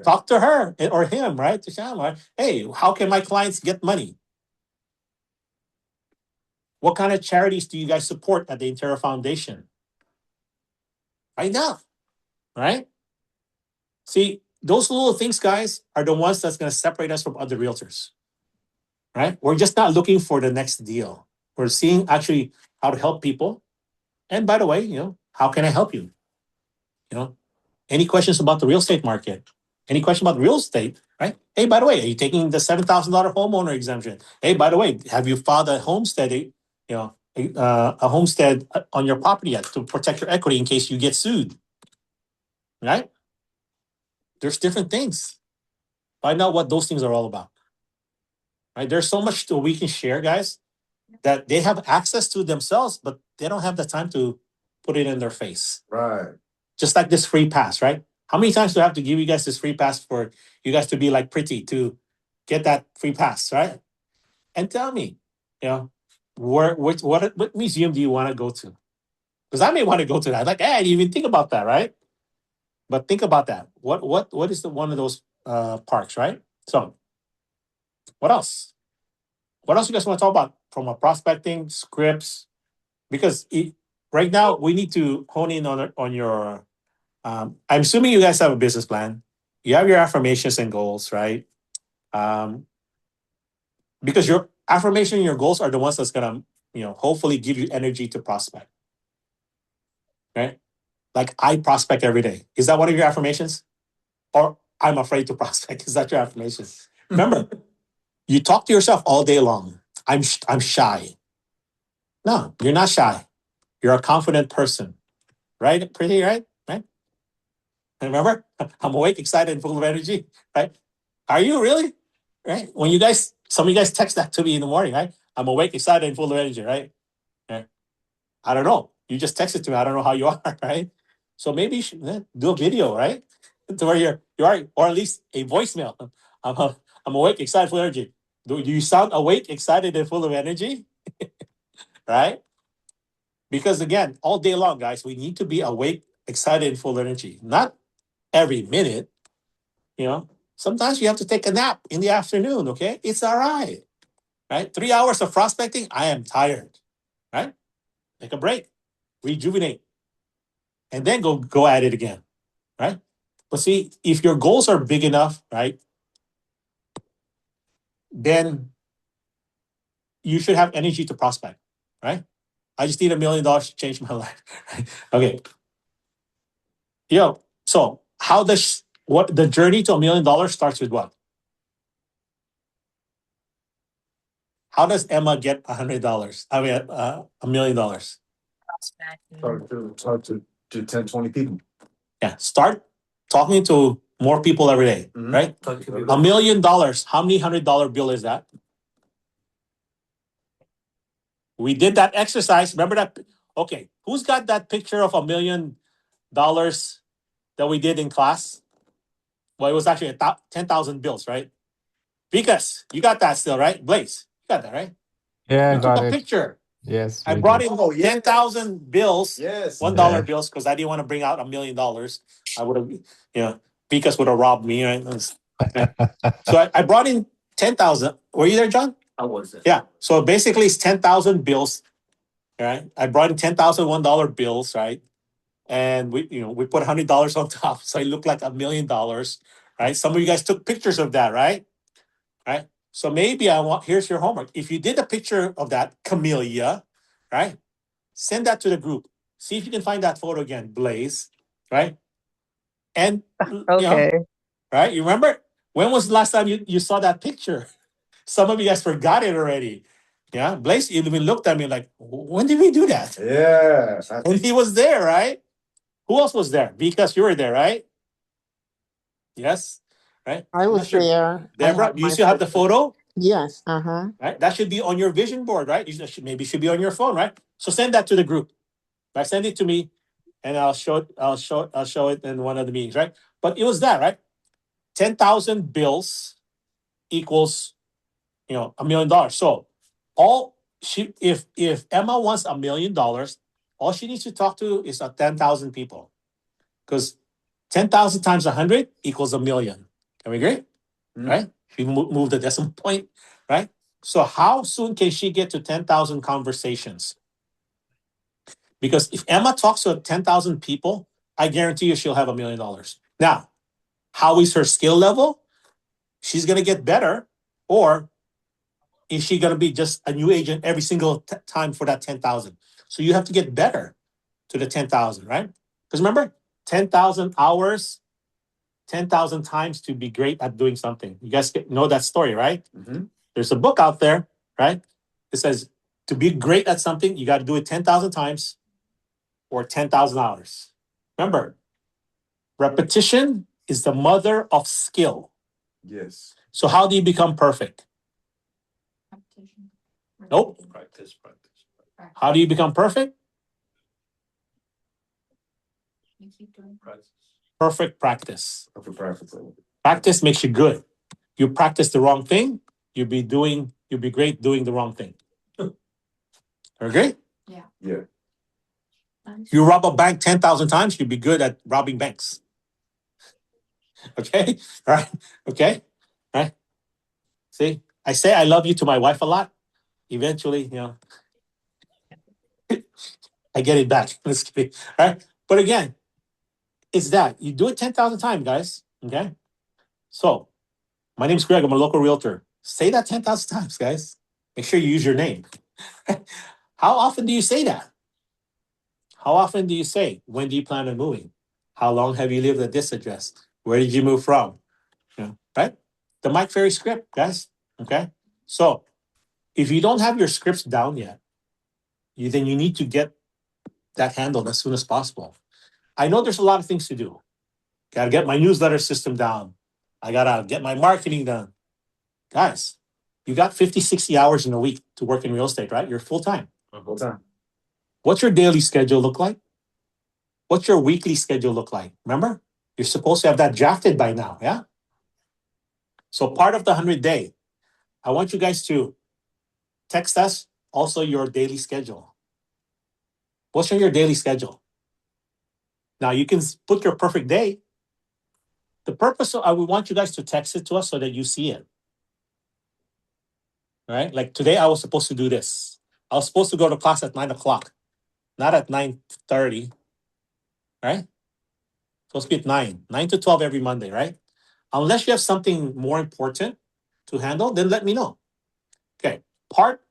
S1: Talk to her or him, right? To Sham, right? Hey, how can my clients get money? What kind of charities do you guys support at the Intera Foundation? Right now, right? See, those little things, guys, are the ones that's going to separate us from other realtors, right? We're just not looking for the next deal. We're seeing actually how to help people. And by the way, how can I help you? Any questions about the real estate market? Any question about real estate, right? Hey, by the way, are you taking the $7,000 homeowner exemption? Hey, by the way, have you filed a homestead, a homestead on your property yet to protect your equity in case you get sued, right? There's different things. Find out what those things are all about, right? There's so much that we can share, guys, that they have access to themselves, but they don't have the time to put it in their face.
S15: Right.
S1: Just like this free pass, right? How many times do I have to give you guys this free pass for you guys to be like pretty to get that free pass, right? And tell me, what museum do you want to go to? Because I may want to go to that. Like, hey, I didn't even think about that, right? But think about that. What is the one of those parks, right? So, what else? What else you guys want to talk about from a prospecting scripts? Because right now we need to hone in on your. I'm assuming you guys have a business plan. You have your affirmations and goals, right? Because your affirmation and your goals are the ones that's gonna, hopefully give you energy to prospect. Right? Like I prospect every day. Is that one of your affirmations? Or I'm afraid to prospect. Is that your affirmation? Remember, you talk to yourself all day long. I'm shy. No, you're not shy. You're a confident person. Right? Pretty, right? Right? And remember, I'm awake, excited, and full of energy. Right? Are you really? Right? When some of you guys text that to me in the morning, right? I'm awake, excited, and full of energy, right? Right? I don't know. You just texted to me. I don't know how you are, right? So maybe you should do a video, right? To where you are, or at least a voicemail. I'm awake, excited, full of energy. Do you sound awake, excited, and full of energy? Right? Because again, all day long, guys, we need to be awake, excited, and full of energy. Not every minute, Sometimes you have to take a nap in the afternoon, okay? It's all right. Right? 3 hours of prospecting, I am tired. Right? Take a break, rejuvenate, and then go at it again. Right? But see, if your goals are big enough, right, then you should have energy to prospect. Right? I just need $1 million to change my life. Right? Okay. So how does what the journey to $1 million starts with what? How does Emma get $100? I mean, $1 million.
S15: Talk to 10, 20 people.
S1: Yeah, start talking to more people every day, right? $1 million. How many $100 bill is that? We did that exercise. Remember that? Okay, who's got that picture of $1 million that we did in class? Well, it was actually 10,000 bills, right? Because you got that still, right? Blaze, you got that, right?
S14: Yeah,
S1: We took
S14: got
S1: a
S14: it.
S1: picture.
S14: Yes,
S1: I
S14: we
S1: brought
S14: did.
S1: in 10,000 bills, $1
S14: Yeah.
S1: bills, because I didn't want to bring out $1 million. I would have, Picas would have robbed me, right? So I brought in 10,000. Were you there, John?
S10: I was there.
S1: Yeah. So basically, it's 10,000 bills, right? I brought in 10,000 $1 bills, right? And we put $100 on top, so it looked like $1 million, right? Some of you guys took pictures of that, right? Right. So maybe here's your homework. If you did a picture of that camellia, right? Send that to the group. See if you can find that photo again, Blaze, right? And
S8: Okay.
S1: right? You remember when was the last time you saw that picture? Some of you guys forgot it already. Yeah, Blaze even looked at me like, when did we do that?
S15: Yeah.
S1: And he was there, right? Who else was there? Because you were there, right? Yes, right?
S8: I
S1: I'm not
S8: was
S1: sure.
S8: there. I
S1: Deborah,
S8: have
S1: do you
S8: my
S1: still have the
S8: picture.
S1: photo?
S8: Yes. Uh-huh.
S1: Right? That should be on your vision board, right? Maybe should be on your phone, right? So send that to the group. Right? Send it to me, and I'll show it in one of the meetings, right? But it was that, right? 10,000 bills equals $1 million. So if Emma wants $1 million, all she needs to talk to is 10,000 people. Because 10,000 times 100 equals 1,000,000. Can we agree? Right? If you move the decimal point, right? So how soon can she get to 10,000 conversations? Because if Emma talks to 10,000 people, I guarantee you she'll have $1,000,000. Now, how is her skill level? She's going to get better, or is she going to be just a new agent every single time for that 10,000? So you have to get better to the 10,000, right? Because remember, 10,000 hours, 10,000 times to be great at doing something. You guys know that story, right? Mm-hmm. There's a book out there, right? It says to be great at something, you got to do it 10,000 times or 10,000 hours. Remember, repetition is the mother of skill.
S15: Yes.
S1: So how do you become perfect? Nope.
S10: Practice.
S1: How do you become perfect?
S3: You keep doing
S10: Practice.
S1: Perfect practice.
S15: Practice.
S1: Practice makes you good. You practice the wrong thing, you'll be great doing the wrong thing. Okay?
S3: Yeah.
S15: Yeah.
S3: Nice.
S1: You rob a bank 10,000 times, you'll be good at robbing banks. Okay? Right? Okay? Right? See, I say I love you to my wife a lot. Eventually, I get it back. Let's kidding. Right? But again, it's that. You do it 10,000 times, guys. Okay? So, my name's Greg. I'm a local realtor. Say that 10,000 times, guys. Make sure you use your name. How often do you say that? How often do you say, when do you plan on moving? How long have you lived at this address? Where did you move from? Right? The Mike Ferry script, guys. Okay? So, if you don't have your scripts down yet, then you need to get that handled as soon as possible. I know there's a lot of things to do. Got to get my newsletter system down. I got to get my marketing done. Guys, you got 50, 60 hours in a week to work in real estate, right? You're full time.
S15: Full time.
S1: What's your daily schedule look like? What's your weekly schedule look like? Remember, you're supposed to have that drafted by now, yeah? So part of the 100-day, I want you guys to text us also your daily schedule. What's your daily schedule? Now you can put your perfect day. The purpose of, I would want you guys to text it to us so that you see it. Right? Like today I was supposed to do this. I was supposed to go to class at 9:00, not at 9:30. Right? Supposed to be at 9 to 12 every Monday, right? Unless you have something more important to handle, then let me know. Okay. Part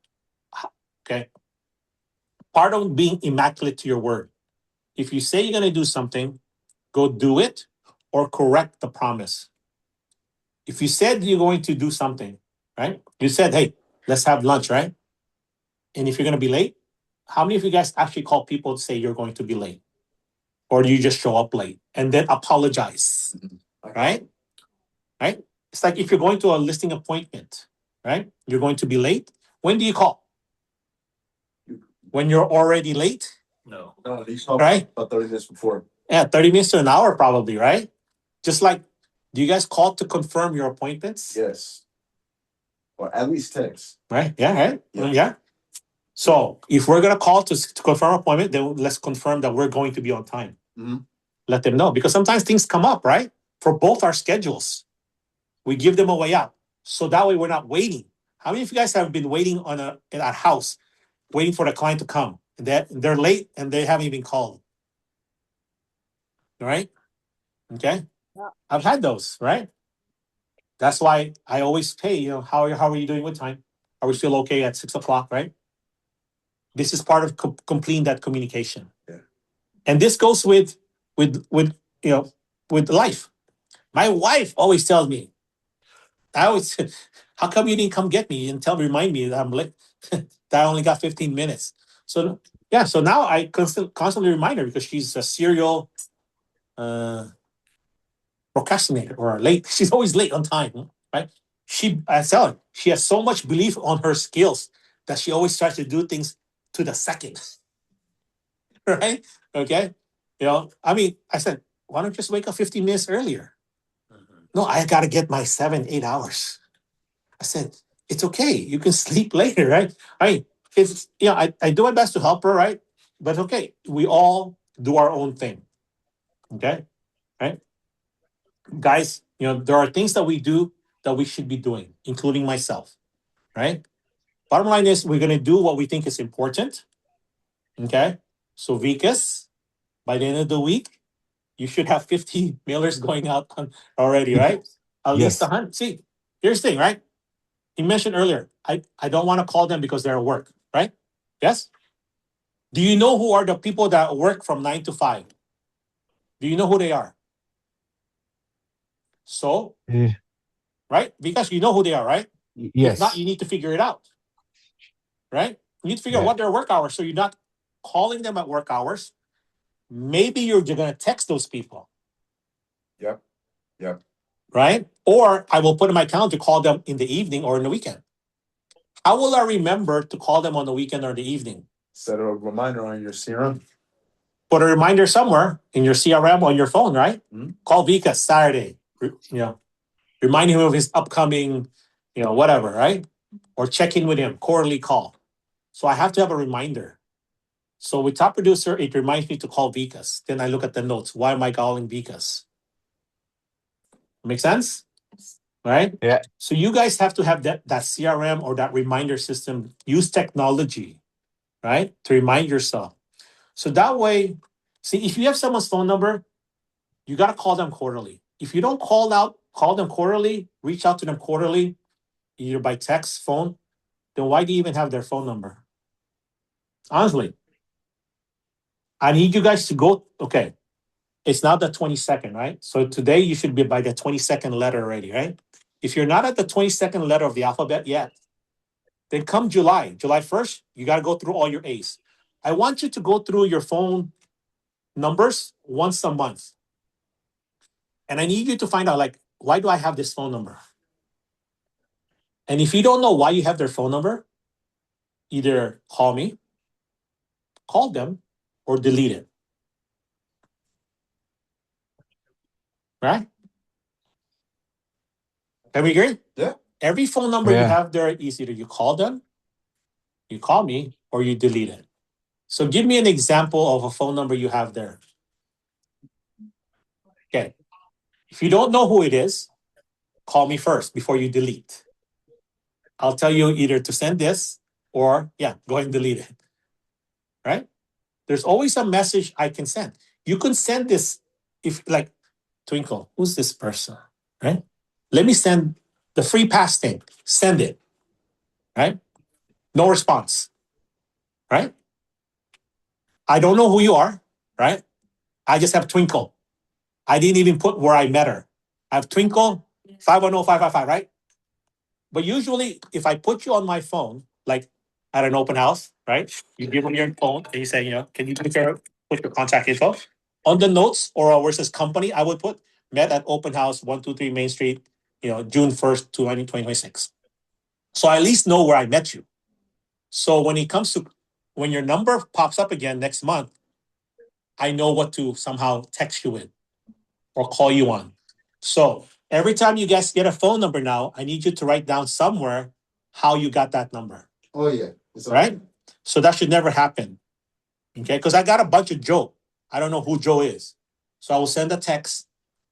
S1: of being immaculate to your word. If you say you're going to do something, go do it or correct the promise. If you said you're going to do something, right? You said, hey, let's have lunch, right? And if you're going to be late, how many of you guys actually call people to say you're going to be late? Or do you just show up late and then apologize? Right? Right? It's like if you're going to a listing appointment, right? You're going to be late. When do you call? When you're already late?
S10: No.
S15: No, these call
S1: Right?
S15: about 30 minutes before.
S1: Yeah, 30 minutes to an hour probably, right? Just like, do you guys call to confirm your appointments?
S15: Yes. Or at least text.
S1: Right? Yeah, right?
S15: Yeah.
S1: Yeah. So if we're going to call to confirm appointment, then let's confirm that we're going to be on time.
S15: Mm-hmm.
S1: Let them know. Because sometimes things come up, right? For both our schedules. We give them a way out. So that way we're not waiting. How many of you guys have been waiting in a house, waiting for the client to come? And they're late and they haven't even called. All right? Okay?
S2: Yeah.
S1: I've had those, right? That's why I always pay, how are you doing with time? Are we still okay at 6:00, right? This is part of completing that communication.
S15: Yeah.
S1: And this goes with life. My wife always tells me, how come you didn't come get me and remind me that I'm late, that I only got 15 minutes. So yeah, so now I constantly remind her because she's a serial procrastinator or late. She's always late on time, right? I tell her, she has so much belief on her skills that she always tries to do things to the second. Right? Okay. I said, why don't you just wake up 15 minutes earlier? No, I got to get my 7-8 hours. I said, it's okay. You can sleep later, right? I do my best to help her, right? But okay, we all do our own thing. Okay, right, guys. There are things that we do that we should be doing, including myself. Right. Bottom line is we're going to do what we think is important. Okay. So Vikas, by the end of the week, you should have 50 mailers going out already, right? At least
S14: Yes.
S1: 100. See, here's the thing, right? He mentioned earlier, I don't want to call them because they're at work, right? Yes? Do you know who are the people that work from 9 to 5? Do you know who they are? So,
S14: Eh,
S1: right? Because you know who they are, right? If not, you
S14: yes.
S1: need to figure it out, right? You need to figure out
S14: Yeah.
S1: what their work hours so you're not calling them at work hours. Maybe you're going to text those people.
S15: Yep. Yep.
S1: Right? Or I will put in my calendar to call them in the evening or in the weekend. How will I remember to call them on the weekend or the evening?
S15: Set a reminder on your CRM.
S1: Put a reminder somewhere in your CRM on your phone, right?
S15: Mm-hmm.
S1: Call Vika Saturday. Remind him of his upcoming, whatever, right? Or check in with him, quarterly call. So I have to have a reminder. So with Top Producer, it reminds me to call Vikas. Then I look at the notes. Why am I calling Vikas? Make sense? Right?
S14: Yeah.
S1: So you guys have to have that CRM or that reminder system. Use technology, right? To remind yourself. So that way, see, if you have someone's phone number, you got to call them quarterly. If you don't call them quarterly, reach out to them quarterly, either by text, phone, then why do you even have their phone number? Honestly, I need you guys to go. Okay, it's now the 22nd, right? So today you should be by the 22nd letter already, right? If you're not at the 22nd letter of the alphabet yet, then come July 1st, you got to go through all your A's. I want you to go through your phone numbers once a month. And I need you to find out, like, why do I have this phone number? And if you don't know why you have their phone number, either call them, or delete it. Right? Can we agree?
S15: Yeah.
S1: Every phone number you
S14: Yeah.
S1: have there is either you call them, you call me, or you delete it. So give me an example of a phone number you have there. Okay. If you don't know who it is, call me first before you delete. I'll tell you either to send this or, go ahead and delete it. Right? There's always a message I can send. You can send this if, like, Twinkle, who's this person? Right? Let me send the free pass thing. Send it. Right? No response. Right? I don't know who you are. Right? I just have Twinkle. I didn't even put where I met her. I have Twinkle 510-555, right? But usually, if I put you on my phone, like at an open house, right? You give them your phone and you say, can you put your contact info on the notes, or where it says company? I would put met at open house 123 Main Street, June 1st, 2026. So I at least know where I met you. So when your number pops up again next month, I know what to somehow text you with or call you on. So every time you guys get a phone number now, I need you to write down somewhere how you got that number.
S15: Oh yeah.
S1: Right? So that should never happen. Okay? Because I got a bunch of Joe. I don't know who Joe is. So I will send a text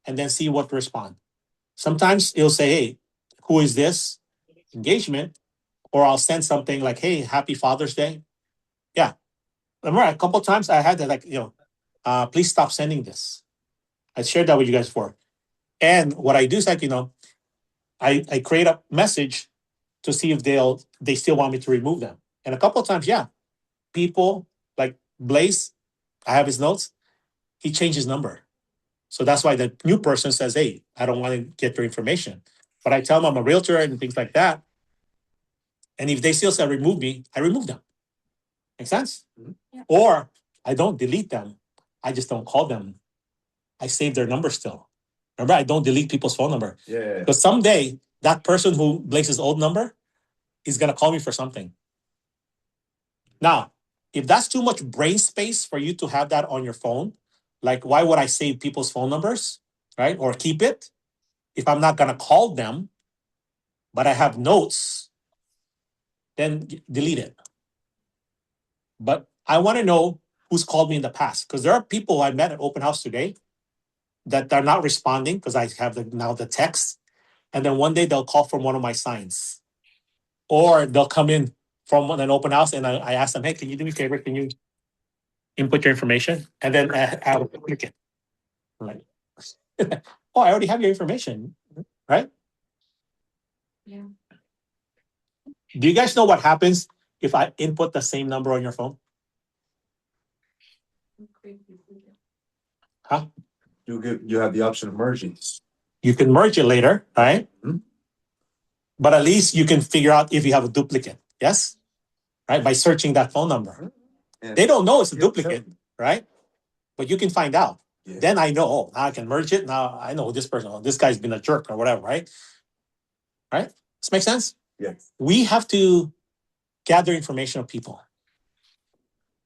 S1: and then see what to respond. Sometimes it'll say, hey, who is this? Engagement. Or I'll send something like, hey, happy Father's Day. Yeah. Remember, a couple of times I had that, like, please stop sending this. I shared that with you guys before. And what I do is, like, I create a message to see if they still want me to remove them. And a couple of times, people like Blaze, I have his notes, he changed his number. So that's why the new person says, hey, I don't want to get your information. But I tell them I'm a realtor and things like that. And if they still say remove me, I remove them. Make sense?
S15: Mm-hmm.
S3: Yeah.
S1: Or I don't delete them. I just don't call them. I save their number still. Remember, I don't delete people's phone number.
S15: Yeah.
S1: Because someday that person who Blaze's old number is going to call me for something. Now, if that's too much brain space for you to have that on your phone, like, why would I save people's phone numbers, right? Or keep it if I'm not going to call them, but I have notes, then delete it. But I want to know who's called me in the past, because there are people I met at open house today that they're not responding because I have now the text. And then one day they'll call from one of my signs. Or they'll come in from an open house and I ask them, hey, can you do me a favor? Can you input your information? And then I'll click it. Like, oh, I already have your information, right?
S3: Yeah.
S1: Do you guys know what happens if I input the same number on your phone? Huh?
S15: You have the option of merging.
S1: You can merge it later, right?
S15: Mhm.
S1: But at least you can figure out if you have a duplicate. Yes? Right? By searching that phone number.
S15: And
S1: They don't know it's a duplicate, right? But you can find out.
S15: Yeah.
S1: Then I know, oh, now I can merge it. Now I know this person, oh, this guy's been a jerk or whatever, right? Right? This makes sense?
S15: Yes.
S1: We have to gather information of people,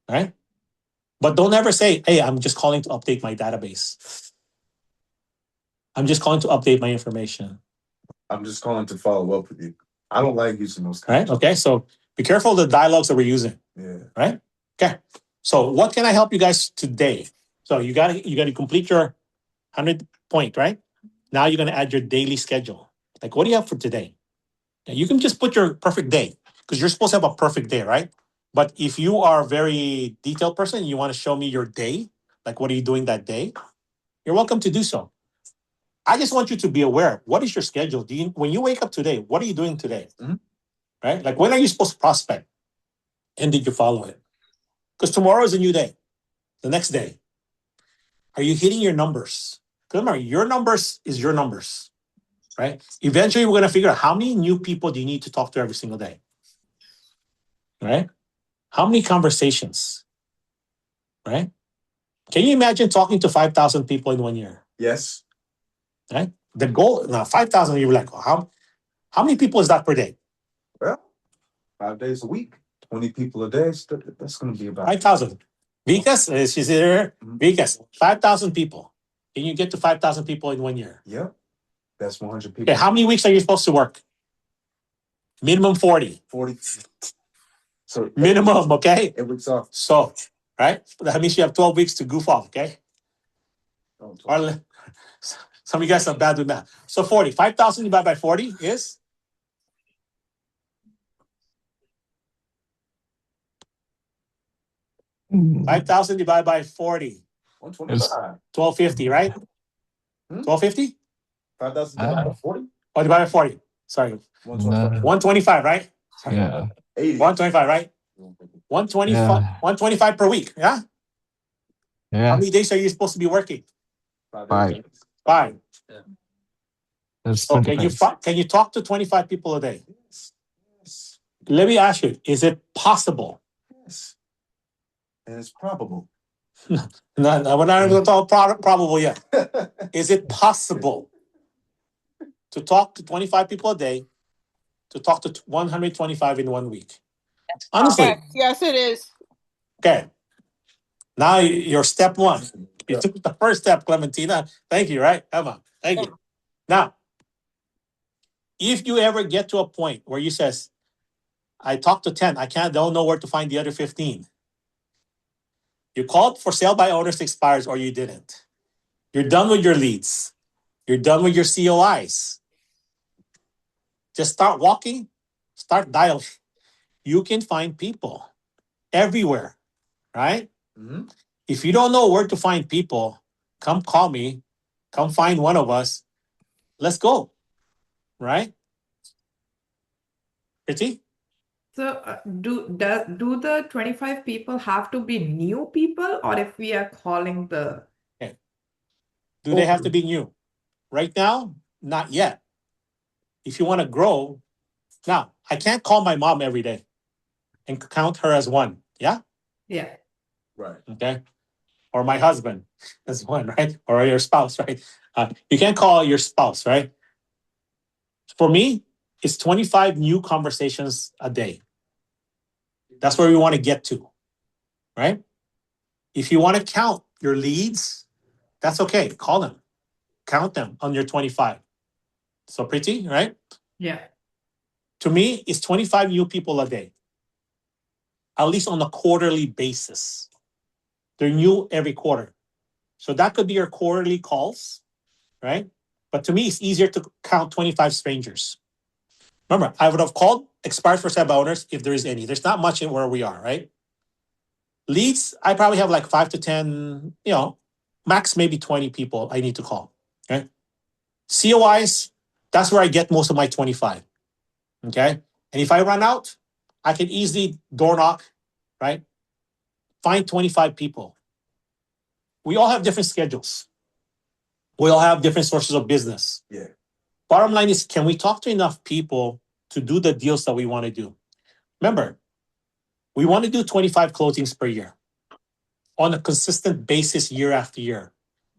S1: right? But don't ever say, hey, I'm just calling to update my database. I'm just calling to update my information.
S15: I'm just calling to follow up with you. I don't like using those
S1: Right?
S15: kinds.
S1: Okay. So be careful of the dialogues that we're using.
S15: Yeah.
S1: Right? Okay. So what can I help you guys today? So you gotta complete your 100 point, right? Now you're gonna add your daily schedule. Like, what do you have for today? Now, you can just put your perfect day because you're supposed to have a perfect day, right? But if you are a very detailed person and you want to show me your day, like what are you doing that day? You're welcome to do so. I just want you to be aware. What is your schedule? When you wake up today, what are you doing today?
S15: Mhm.
S1: Right? Like when are you supposed to prospect? And did you follow it? Because tomorrow is a new day. The next day. Are you hitting your numbers? Because remember, your numbers is your numbers. Right? Eventually we're going to figure out how many new people do you need to talk to every single day? Right? How many conversations? Right? Can you imagine talking to 5,000 people in 1 year?
S15: Yes.
S1: Right? The goal now 5,000. You're like, how many people is that per day?
S15: Well, 5 days a week, 20 people a day. That's going to be about
S1: 5,000. Vicas, she's there.
S15: Mhm.
S1: Vicas, 5,000 people. Can you get to 5,000 people in 1 year?
S15: Yep. That's 100 people.
S1: Okay, how many weeks are you supposed to work? Minimum 40.
S15: 40. So
S1: Minimum, okay?
S15: 8 weeks off.
S1: So, right? That means you have 12 weeks to goof off, okay?
S15: Oh,
S1: Or, some of you guys are bad with math. So 40. 5,000 divided by 40 is?
S14: Mm.
S1: 5,000 divided by 40.
S15: 125.
S1: 1250, right? 1250?
S15: 5,000 divided by 40?
S1: Oh, divided by 40. Sorry.
S15: 125.
S1: 125, right?
S14: Yeah.
S15: 80.
S1: 125, right? 125,
S14: Yeah.
S1: 125 per week. Yeah? How
S14: Yeah.
S1: many days are you supposed to be working?
S15: 5
S14: Five.
S15: days.
S1: 5.
S14: That's
S1: So can
S14: 25.
S1: you talk to 25 people a day?
S15: Yes.
S1: Let me ask you, is it possible?
S15: Yes. And it's probable.
S1: No, we're not even talking probable yet. Is it possible to talk to 25 people a day, to talk to 125 in 1 week? Honestly,
S2: Yes, it is.
S1: okay. Now you're step one. You took the first step, Clementina. Thank you, right? Emma, thank you. Now, if you ever get to a point where you says, I talked to 10, don't know where to find the other 15. You called for sale by owners expires or you didn't. You're done with your leads. You're done with your COIs. Just start walking, start dialing. You can find people everywhere, right?
S15: Mm-hmm.
S1: If you don't know where to find people, come call me, come find one of us. Let's go, right? Pretty?
S6: So, do the 25 people have to be new people, or if we are calling the
S1: Okay. Do they have to be new? Right now, not yet. If you want to grow, now I can't call my mom every day and count her as one. Yeah?
S6: Yeah.
S15: Right.
S1: Okay. Or my husband as one, right? Or your spouse, right? You can't call your spouse, right? For me, it's 25 new conversations a day. That's where we want to get to, right? If you want to count your leads, that's okay. Call them, count them on your 25. So pretty, right?
S6: Yeah.
S1: To me, it's 25 new people a day, at least on a quarterly basis. They're new every quarter. So that could be your quarterly calls, right? But to me, it's easier to count 25 strangers. Remember, I would have called expired for sale by owners if there is any. There's not much in where we are, right? Leads, I probably have like 5 to 10, max maybe 20 people I need to call. Okay. COIs, that's where I get most of my 25. Okay. And if I run out, I can easily door knock, right? Find 25 people. We all have different schedules. We all have different sources of business.
S15: Yeah.
S1: Bottom line is, can we talk to enough people to do the deals that we want to do? Remember, we want to do 25 closings per year on a consistent basis year after year.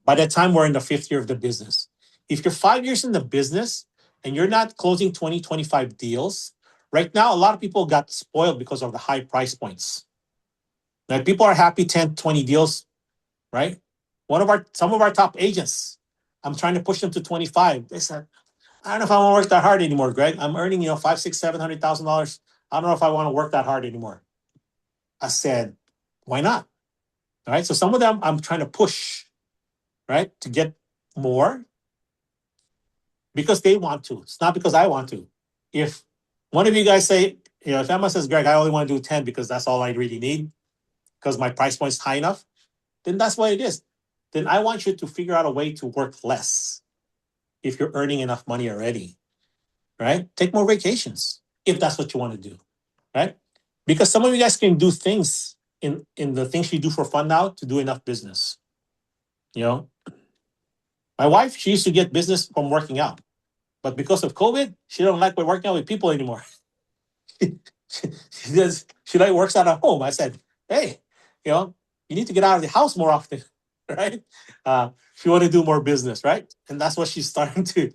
S1: By the time we're in the 5th year of the business, if you're 5 years in the business and you're not closing 20, 25 deals, right now, a lot of people got spoiled because of the high price points. Now, people are happy 10, 20 deals, right? Some of our top agents, I'm trying to push them to 25. They said, I don't know if I want to work that hard anymore, Greg. I'm earning, $500,000, $600,000, $700,000. I don't know if I want to work that hard anymore. I said, why not? All right. So some of them I'm trying to push, right, to get more because they want to. It's not because I want to. If one of you guys say, if Emma says, Greg, I only want to do 10 because that's all I really need because my price point is high enough, then that's what it is. Then I want you to figure out a way to work less if you're earning enough money already, right? Take more vacations if that's what you want to do, right? Because some of you guys can do things in the things you do for fun now to do enough business. My wife, she used to get business from working out. But because of COVID, she don't like working out with people anymore. She works out at home. I said, hey, you need to get out of the house more often, right? If you want to do more business, right? And that's what she's starting to,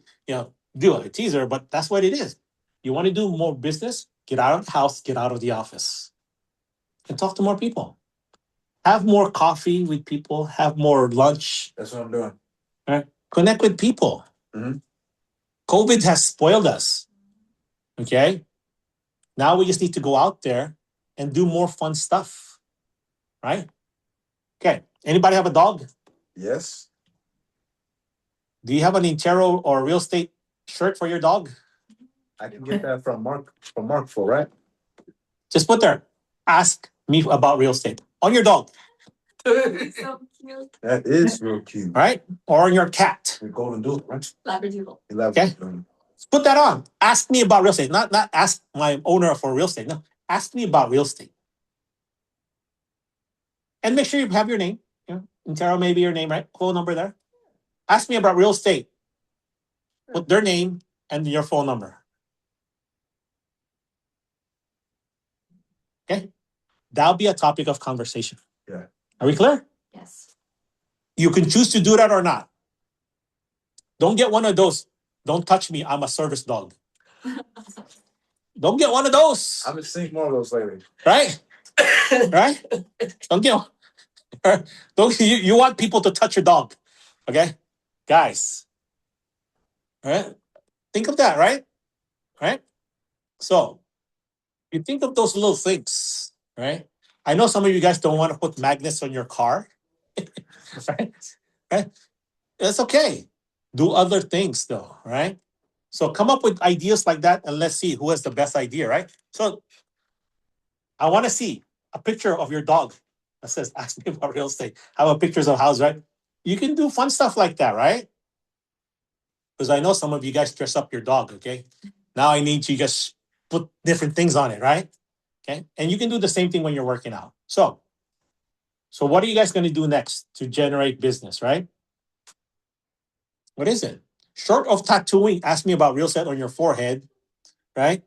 S1: do. I tease her, but that's what it is. You want to do more business, get out of the house, get out of the office, and talk to more people. Have more coffee with people, have more lunch.
S15: That's what I'm doing.
S1: Right? Connect with people.
S15: Mm-hmm.
S1: COVID has spoiled us. Okay. Now we just need to go out there and do more fun stuff. Right? Okay. Anybody have a dog?
S15: Yes.
S1: Do you have an Intero or real estate shirt for your dog?
S15: I can get that from Mark for, right?
S1: Just put there. Ask me about real estate on your dog.
S3: So cute.
S15: That is real cute.
S1: Right? Or on your cat.
S15: The golden doodle, right?
S3: Labradoodle.
S1: Okay. Put that on. Ask me about real estate. Not ask my owner for real estate. No. Ask me about real estate. And make sure you have your name. Intero may be your name, right? Phone number there. Ask me about real estate. Put their name and your phone number. Okay? That'll be a topic of conversation.
S15: Yeah.
S1: Are we clear?
S3: Yes.
S1: You can choose to do that or not. Don't get one of those. Don't touch me. I'm a service dog. Don't get one of those.
S15: I've been seeing more of those lately.
S1: Right? Right? Don't get. Don't you want people to touch your dog? Okay, guys. All right. Think of that. Right. Right. So you think of those little things. Right. I know some of you guys don't want to put magnets on your car. Right. Right. That's okay. Do other things though. Right. So come up with ideas like that and let's see who has the best idea. Right. So I want to see a picture of your dog that says, ask me about real estate. How about pictures of house, right? You can do fun stuff like that, right? Because I know some of you guys dress up your dog, okay? Now I need you just put different things on it, right? Okay. And you can do the same thing when you're working out. So what are you guys going to do next to generate business, right? What is it? Short of tattooing, ask me about real estate on your forehead, right?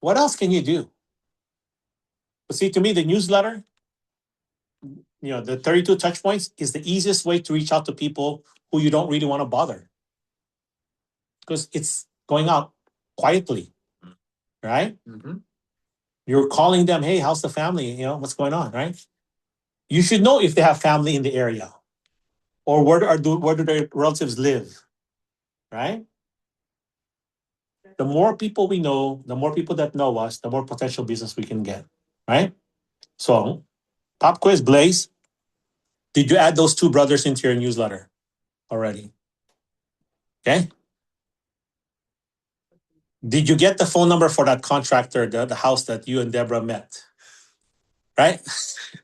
S1: What else can you do? But see, to me, the newsletter, the 32 touch points is the easiest way to reach out to people who you don't really want to bother. Because it's going out quietly, right?
S15: Mm-hmm.
S1: You're calling them, hey, how's the family? What's going on, right? You should know if they have family in the area or where do their relatives live, right? The more people we know, the more people that know us, the more potential business we can get, right? So, pop quiz, Blaze. Did you add those two brothers into your newsletter already? Okay. Did you get the phone number for that contractor, the house that you and Deborah met? Right?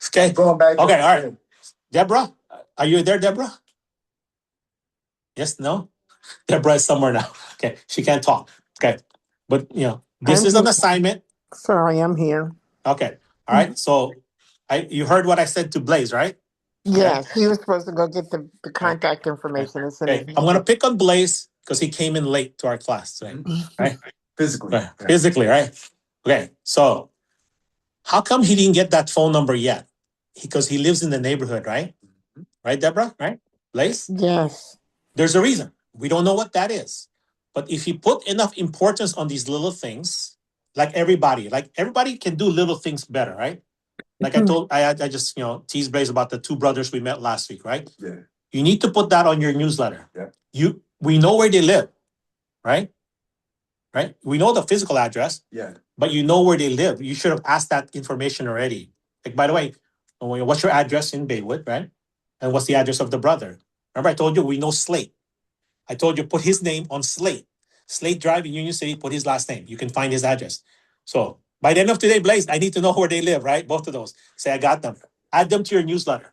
S1: Okay. Okay, all right. Deborah, are you there, Deborah? Yes, no? Deborah is somewhere now. Okay, she can't talk. Okay, but this
S8: I'm
S1: is an
S8: here.
S1: assignment.
S8: Sorry, I'm here.
S1: Okay, all right. So, you heard what I said to Blaze, right?
S8: Yes, he was supposed to go get the
S1: Right.
S8: contact information and send
S1: Okay,
S8: it.
S1: I'm gonna pick on Blaze because he came in late to our class today, right?
S15: Physically.
S1: Right. Physically, right? Okay, so how come he didn't get that phone number yet? Because he lives in the neighborhood, right? Right, Deborah? Right? Blaze?
S8: Yes.
S1: There's a reason. We don't know what that is. But if you put enough importance on these little things, like everybody can do little things better, right? Like I just teased Blaze about the two brothers we met last week, right?
S15: Yeah.
S1: You need to put that on your newsletter.
S15: Yeah.
S1: We know where they live, right? Right? We know the physical address.
S15: Yeah.
S1: But you know where they live. You should have asked that information already. Like, by the way, what's your address in Baywood, right? And what's the address of the brother? Remember, I told you we know Slate. I told you put his name on Slate. Slate Drive in Union City, put his last name. You can find his address. So by the end of today, Blaze, I need to know where they live, right? Both of those. Say, I got them. Add them to your newsletter.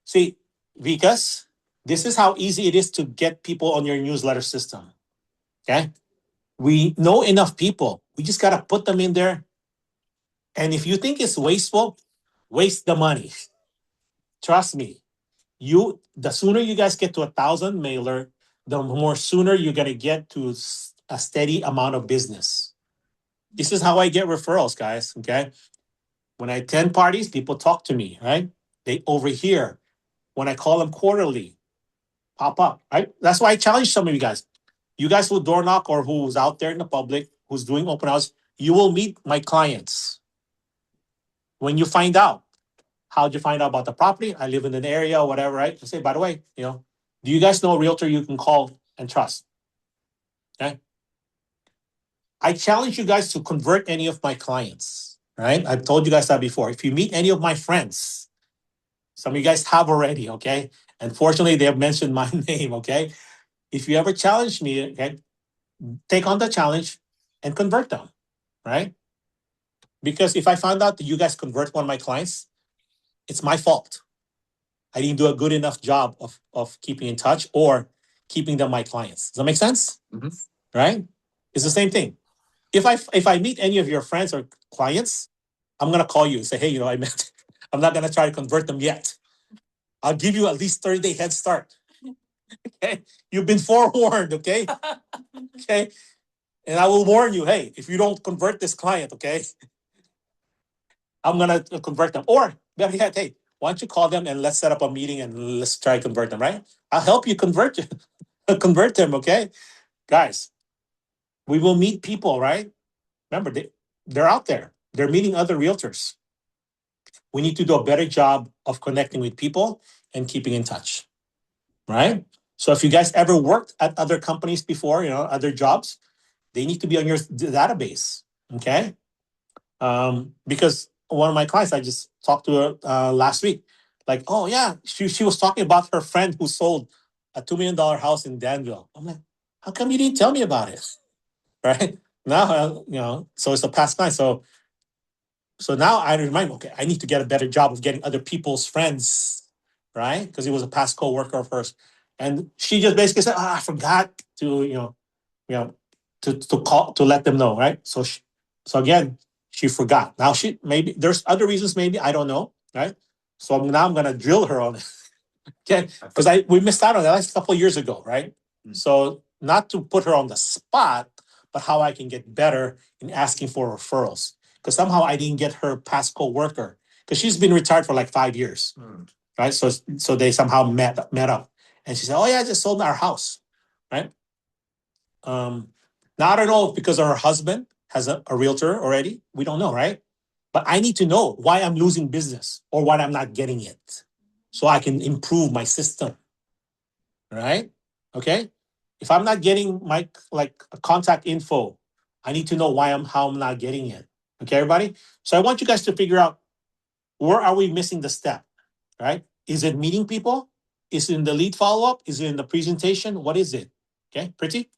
S1: See, because this is how easy it is to get people on your newsletter system. Okay? We know enough people. We just got to put them in there. And if you think it's wasteful, waste the money. Trust me. The sooner you guys get to 1,000 mailer, the more sooner you're going to get to a steady amount of business. This is how I get referrals, guys. Okay. When I attend parties, people talk to me, right? They overhear. When I call them quarterly, pop up, right? That's why I challenge some of you guys. You guys who door knock or who's out there in the public, who's doing open house, you will meet my clients. When you find out, how'd you find out about the property? I live in an area, whatever, right? You say, by the way, do you guys know a realtor you can call and trust? Okay. I challenge you guys to convert any of my clients, right? I've told you guys that before. If you meet any of my friends, some of you guys have already, okay? Unfortunately, they have mentioned my name, okay? If you ever challenge me, okay, take on the challenge and convert them, right? Because if I found out that you guys convert one of my clients, it's my fault. I didn't do a good enough job of keeping in touch or keeping them my clients. Does that make sense?
S15: Mm-hmm.
S1: Right? It's the same thing. If I meet any of your friends or clients, I'm gonna call you and say, hey, I met. I'm not gonna try to convert them yet. I'll give you at least 30-day head start. Okay, you've been forewarned. Okay, okay, and I will warn you. Hey, if you don't convert this client, okay, I'm gonna convert them. Or better yet, hey, why don't you call them and let's set up a meeting and let's try to convert them, right? I'll help you convert them, okay? Guys, we will meet people, right? Remember, they're out there. They're meeting other realtors. We need to do a better job of connecting with people and keeping in touch, right? So if you guys ever worked at other companies before, other jobs, they need to be on your database, okay? Because one of my clients, I just talked to her last week. Like, oh yeah, she was talking about her friend who sold a $2 million house in Danville. I'm like, how come you didn't tell me about it? Right now, so it's a past client. So now I remind, okay, I need to get a better job of getting other people's friends, right? Because he was a past co-worker of hers, and she just basically said, I forgot to to call to let them know, right? So again, she forgot. Now maybe there's other reasons, maybe I don't know, right? So now I'm gonna drill her on it, okay? Because we missed out on that last couple of years ago, right? So not to put her on the spot, but how I can get better in asking for referrals. Because somehow I didn't get her past co-worker because she's been retired for like 5 years, right? So they somehow met up, and she said, "Oh yeah, I just sold our house," right? Now I don't know if because her husband has a realtor already. We don't know, right? But I need to know why I'm losing business or why I'm not getting it, so I can improve my system, right? Okay. If I'm not getting my contact info, I need to know how I'm not getting it. Okay, everybody. So I want you guys to figure out where are we missing the step, right? Is it meeting people? Is it in the lead follow-up? Is it in the presentation? What is it? Okay, Pretty?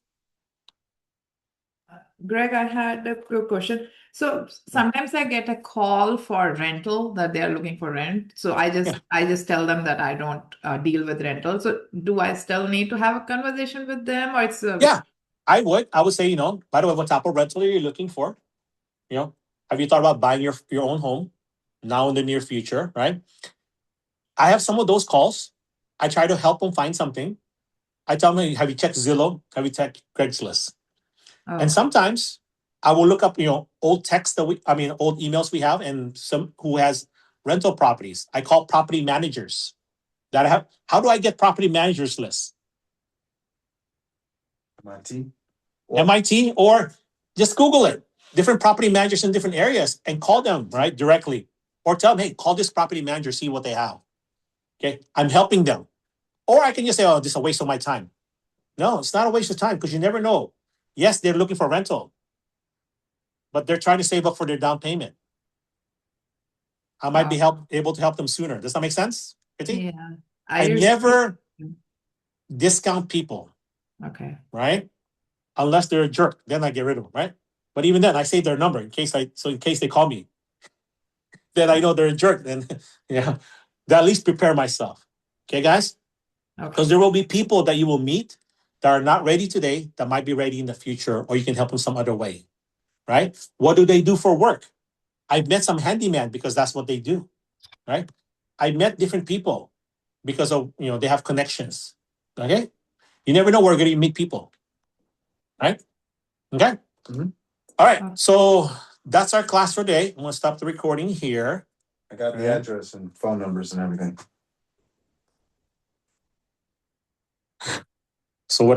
S6: Greg, I had a quick question. So sometimes I get a call for rental that they are looking for rent. So I just tell them that I don't deal with rental. So do I still need to have a conversation with them, or it's
S1: Yeah, I would say, by the way, what type of rental are you looking for? Have you thought about buying your own home now in the near future, right? I have some of those calls. I try to help them find something. I tell them, have you checked Zillow? Have you checked Craigslist? And sometimes I will look up, old texts old emails we have, and some who has rental properties. I call property managers that I have. How do I get property managers lists? MIT, or just Google it. Different property managers in different areas, and call them right directly, or tell them, hey, call this property manager, see what they have. Okay, I'm helping them. Or I can just say, oh, this is a waste of my time. No, it's not a waste of time, because you never know. Yes, they're looking for rental, but they're trying to save up for their down payment. I might be able to help them sooner. Does that make sense?
S6: Yeah.
S1: I never discount people.
S6: Okay.
S1: Right? Unless they're a jerk, then I get rid of them, right? But even then, I save their number in case they call me, then I know they're a jerk. Then that at least prepare myself. Okay, guys? Because there will be people that you will meet that are not ready today that might be ready in the future, or you can help them some other way, right? What do they do for work? I've met some handyman because that's what they do, right? I met different people because of they have connections. Okay, you never know where you're going to meet people, right? Okay. All right. So that's our class for today. I'm going to stop the recording here.
S15: I got the address and phone numbers and everything.
S1: So what